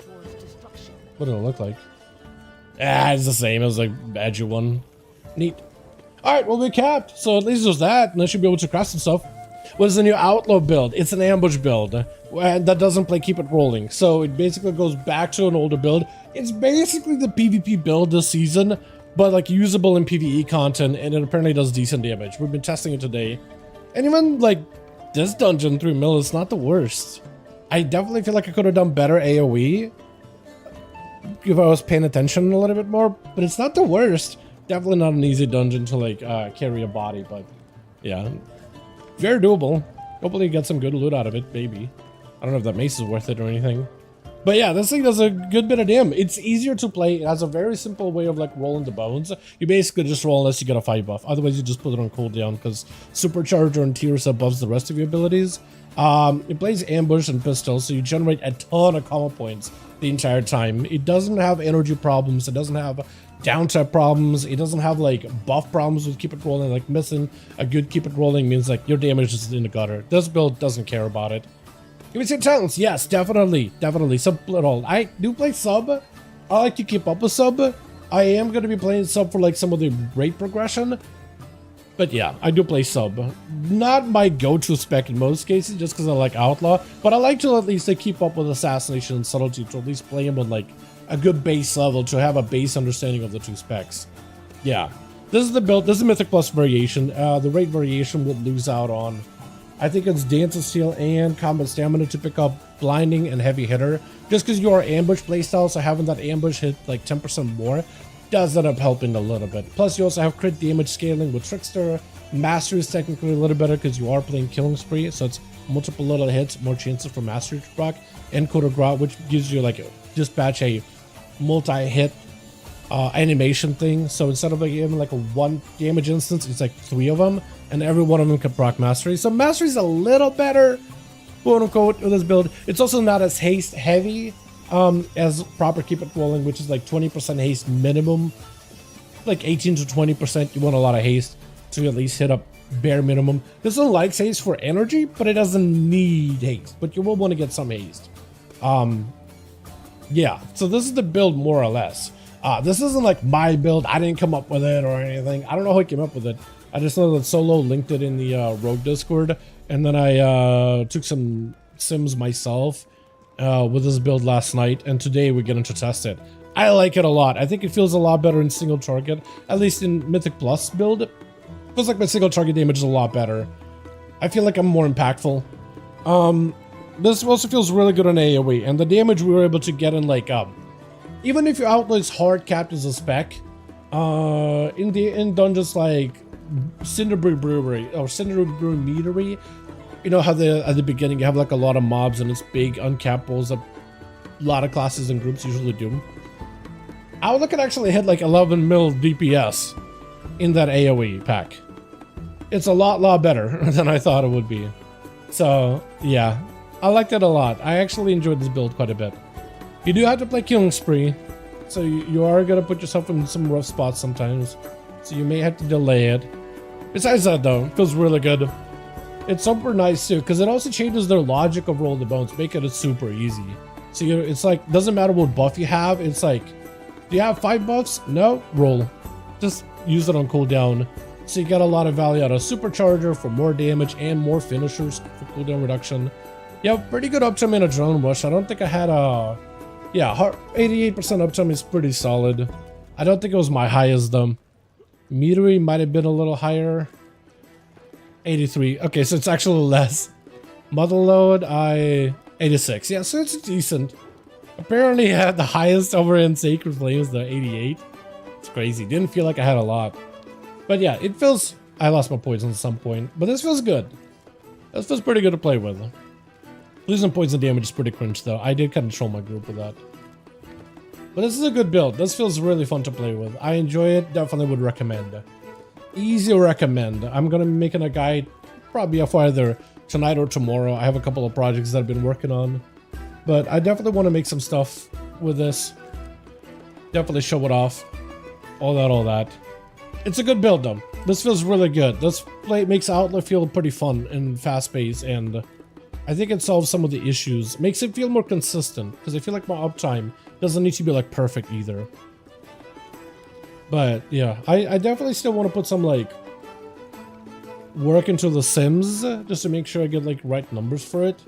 what did it look like? Ah, it's the same as like edgy one. Neat. Alright, well, we capped. So at least there's that, and I should be able to craft some stuff. What is the new Outlaw build? It's an ambush build, and that doesn't play keep it rolling. So it basically goes back to an older build. It's basically the PvP build this season, but like usable in PvE content, and it apparently does decent damage. We've been testing it today. And even like this dungeon 3 mil is not the worst. I definitely feel like I could have done better AoE if I was paying attention a little bit more, but it's not the worst. Definitely not an easy dungeon to like carry a body, but yeah, very doable. Hopefully you get some good loot out of it, maybe. I don't know if that mace is worth it or anything, but yeah, this thing does a good bit of damn. It's easier to play. It has a very simple way of like rolling the bones. You basically just roll unless you get a 5 buff. Otherwise you just put it on cooldown because supercharger and tiers buffs the rest of your abilities. It plays ambush and pistol, so you generate a ton of combo points the entire time. It doesn't have energy problems. It doesn't have downtime problems. It doesn't have like buff problems with keep it rolling. Like missing a good keep it rolling means like your damage is in the gutter. This build doesn't care about it. Give me some talents. Yes, definitely. Sub at all. I do play sub. I like to keep up with sub. I am going to be playing sub for like some of the rate progression. But yeah, I do play sub. Not my go-to spec in most cases, just because I like Outlaw. But I like to at least keep up with Assassination and Subtlety, to at least play him with like a good base level, to have a base understanding of the two specs. Yeah, this is the build. This is Mythic Plus variation. The rate variation would lose out on, I think it's Dance of Steel and Combat Stamina to pick up Blinding and Heavy Hitter. Just because you are ambush playstyle, so having that ambush hit like 10% more does end up helping a little bit. Plus, you also have crit damage scaling with Trickster. Mastery is technically a little better because you are playing Killing Spree, so it's multiple little hits, more chances for Mastery to proc. And Code of Gra, which gives you like dispatch a multi-hit animation thing. So instead of like even like a 1 damage instance, it's like 3 of them, and every one of them can proc Mastery. So Mastery is a little better, quote unquote, with this build. It's also not as haste heavy as proper keep it rolling, which is like 20% haste minimum, like 18 to 20%. You want a lot of haste to at least hit up bare minimum. This one likes haste for energy, but it doesn't need haste, but you will want to get some haste. Yeah, so this is the build more or less. This isn't like my build. I didn't come up with it or anything. I don't know how I came up with it. I just know that Solo linked it in the Rogue Discord, and then I took some sims myself with this build last night, and today we're getting to test it. I like it a lot. I think it feels a lot better in single target, at least in Mythic Plus build. It feels like my single target damage is a lot better. I feel like I'm more impactful. This also feels really good on AoE, and the damage we were able to get in like even if your Outlaw is hard capped as a spec, in dungeons like Cinderbury Brewery or Cinderbury Meadery, you know how at the beginning you have like a lot of mobs and it's big uncapped bowls that a lot of classes and groups usually do. Outlaw can actually hit like 11 mil DPS in that AoE pack. It's a lot better than I thought it would be. So yeah, I liked it a lot. I actually enjoyed this build quite a bit. You do have to play Killing Spree, so you are gonna put yourself in some rough spots sometimes. So you may have to delay it. Besides that though, it feels really good. It's super nice too, because it also changes their logic of roll the bones, make it super easy. So it's like, doesn't matter what buff you have, it's like, do you have 5 buffs? No? Roll. Just use it on cooldown. So you get a lot of value out of Supercharger for more damage and more finishers for cooldown reduction. Yeah, pretty good uptime in a drone rush. I don't think I had a... Yeah, 88% uptime is pretty solid. I don't think it was my highest though. Metery might have been a little higher. 83. Okay, so it's actually less. Motherload, 86. Yeah, so it's decent. Apparently I had the highest over in Sacred Flames, the 88. It's crazy. Didn't feel like I had a lot. But yeah, it feels... I lost my points at some point, but this feels good. This feels pretty good to play with. Losing points and damage is pretty cringe though. I did kind of troll my group with that. But this is a good build. This feels really fun to play with. I enjoy it. Definitely would recommend. Easy recommend. I'm gonna be making a guide probably for either tonight or tomorrow. I have a couple of projects that I've been working on. But I definitely want to make some stuff with this. Definitely show it off. All that. It's a good build though. This feels really good. This play makes Outlaw feel pretty fun and fast-paced, and I think it solves some of the issues. Makes it feel more consistent, because I feel like my uptime doesn't need to be like perfect either. But yeah, I definitely still want to put some like work into the sims just to make sure I get like right numbers for it.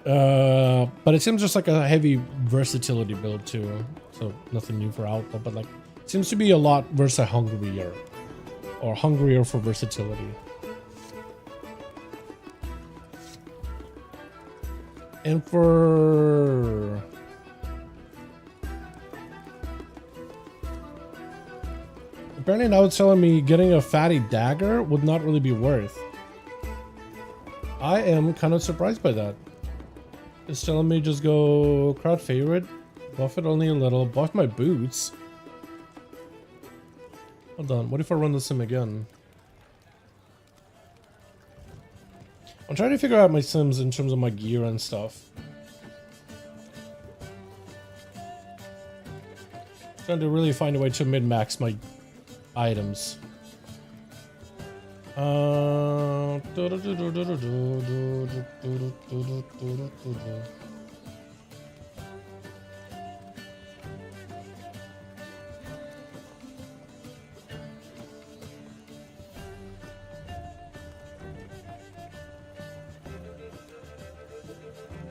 But it seems just like a heavy versatility build too, so nothing new for Outlaw, but like it seems to be a lot hungrier for versatility. And for apparently now it's telling me getting a fatty dagger would not really be worth. I am kind of surprised by that. It's telling me just go crowd favorite, buff it only a little, buff my boots. Hold on, what if I run the sim again? I'm trying to figure out my sims in terms of my gear and stuff. Trying to really find a way to min-max my items.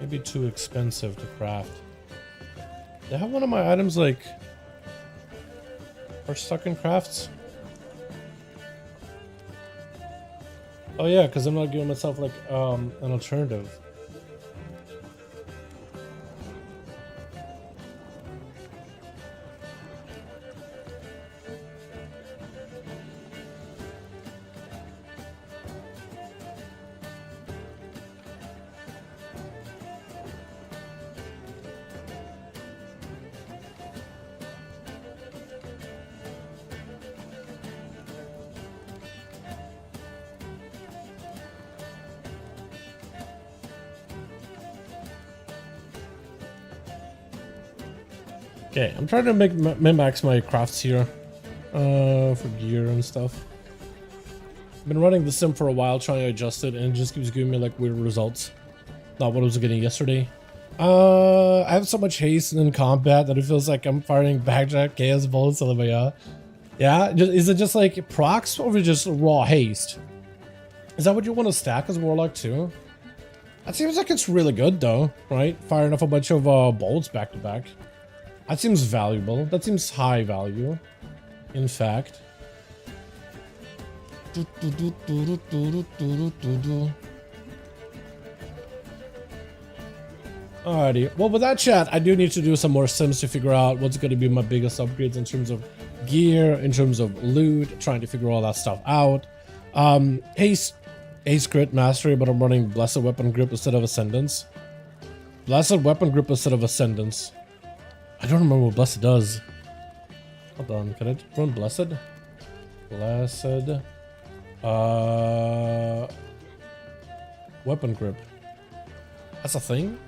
Maybe too expensive to craft. They have one of my items like are stuck in crafts. Oh yeah, because I'm not giving myself like an alternative. Okay, I'm trying to make min-max my crafts here for gear and stuff. I've been running the sim for a while, trying to adjust it, and it just keeps giving me like weird results. Not what I was getting yesterday. I have so much haste in combat that it feels like I'm firing backjack chaos bullets on the Yeah, is it just like procs or just raw haste? Is that what you want to stack as Warlock too? That seems like it's really good though, right? Firing off a bunch of bolts back to back. That seems valuable. That seems high value, in fact. Alrighty. Well, with that, chat, I do need to do some more sims to figure out what's going to be my biggest upgrades in terms of gear, in terms of loot, trying to figure all that stuff out. Haste crit mastery, but I'm running blessed weapon grip instead of ascendance. Blessed weapon grip instead of ascendance. I don't remember what blessed does. Hold on, can I run blessed? Blessed. Weapon grip. That's a thing?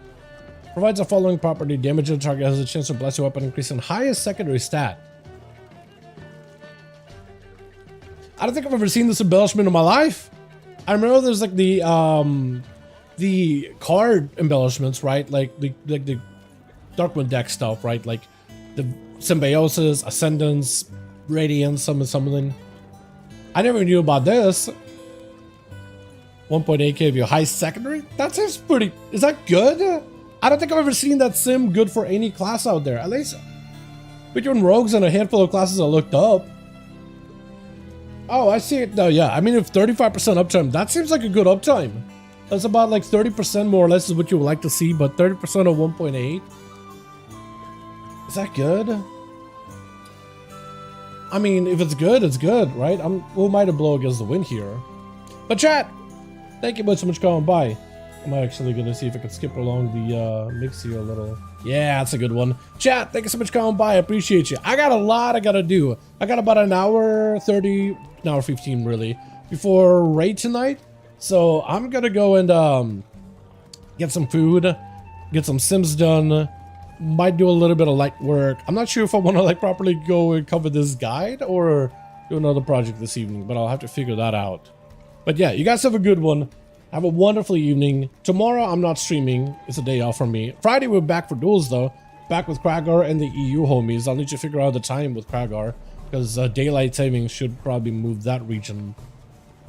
Provides the following property. Damage to the target has a chance to bless your weapon increasing highest secondary stat. I don't think I've ever seen this embellishment in my life. I remember there's like the card embellishments, right? Like the Darkwind deck stuff, right? Like the Symbiosis, Ascendance, Radiance, something. I never knew about this. 1.8k of your high secondary? That seems pretty... Is that good? I don't think I've ever seen that sim good for any class out there. At least between rogues and a handful of classes I looked up. Oh, I see it now. Yeah, I mean, if 35% uptime, that seems like a good uptime. That's about like 30% more or less is what you would like to see, but 30% of 1.8? Is that good? I mean, if it's good, it's good, right? Who am I to blow against the wind here? But chat, thank you so much for coming by. I'm actually gonna see if I can skip along the mix here a little. Yeah, that's a good one. Chat, thank you so much for coming by. I appreciate you. I got a lot I gotta do. I got about an hour 30, an hour 15 really, before raid tonight. So I'm gonna go and get some food, get some sims done. Might do a little bit of light work. I'm not sure if I want to like properly go and cover this guide or do another project this evening, but I'll have to figure that out. But yeah, you guys have a good one. Have a wonderful evening. Tomorrow I'm not streaming. It's a day off for me. Friday we're back for duels though. Back with Kragar and the EU homies. I'll need to figure out the time with Kragar because daylight savings should probably move that region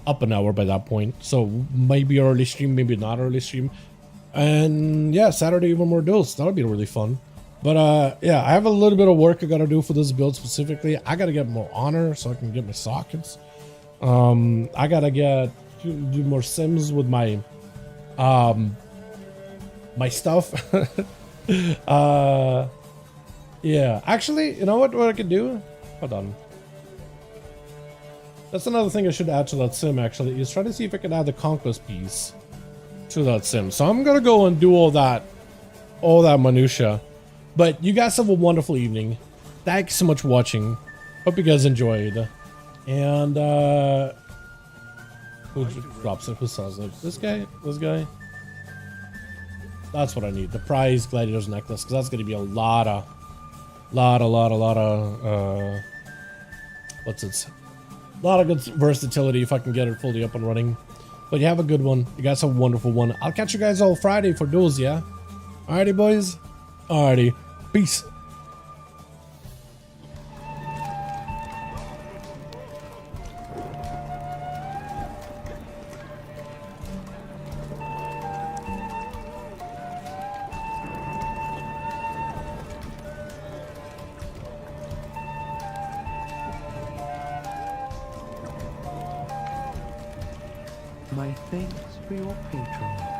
up an hour by that point. So maybe early stream, maybe not early stream. And yeah, Saturday even more duels. That'll be really fun. But yeah, I have a little bit of work I gotta do for this build specifically. I gotta get more honor so I can get my sockets. I gotta do more sims with my my stuff. Yeah, actually, you know what I could do? Hold on. That's another thing I should add to that sim actually, is try to see if I can add the conquest piece to that sim. So I'm gonna go and do all that minutia. But you guys have a wonderful evening. Thanks so much for watching. Hope you guys enjoyed. And who drops it? Who sells it? This guy? This guy? That's what I need. The prize gladiator's necklace, because that's gonna be a lot of what's it? A lot of good versatility if I can get it fully up and running. But you have a good one. You guys have a wonderful one. I'll catch you guys all Friday for duels, yeah? Alrighty, boys. Alrighty. Peace. My thanks for your patronage.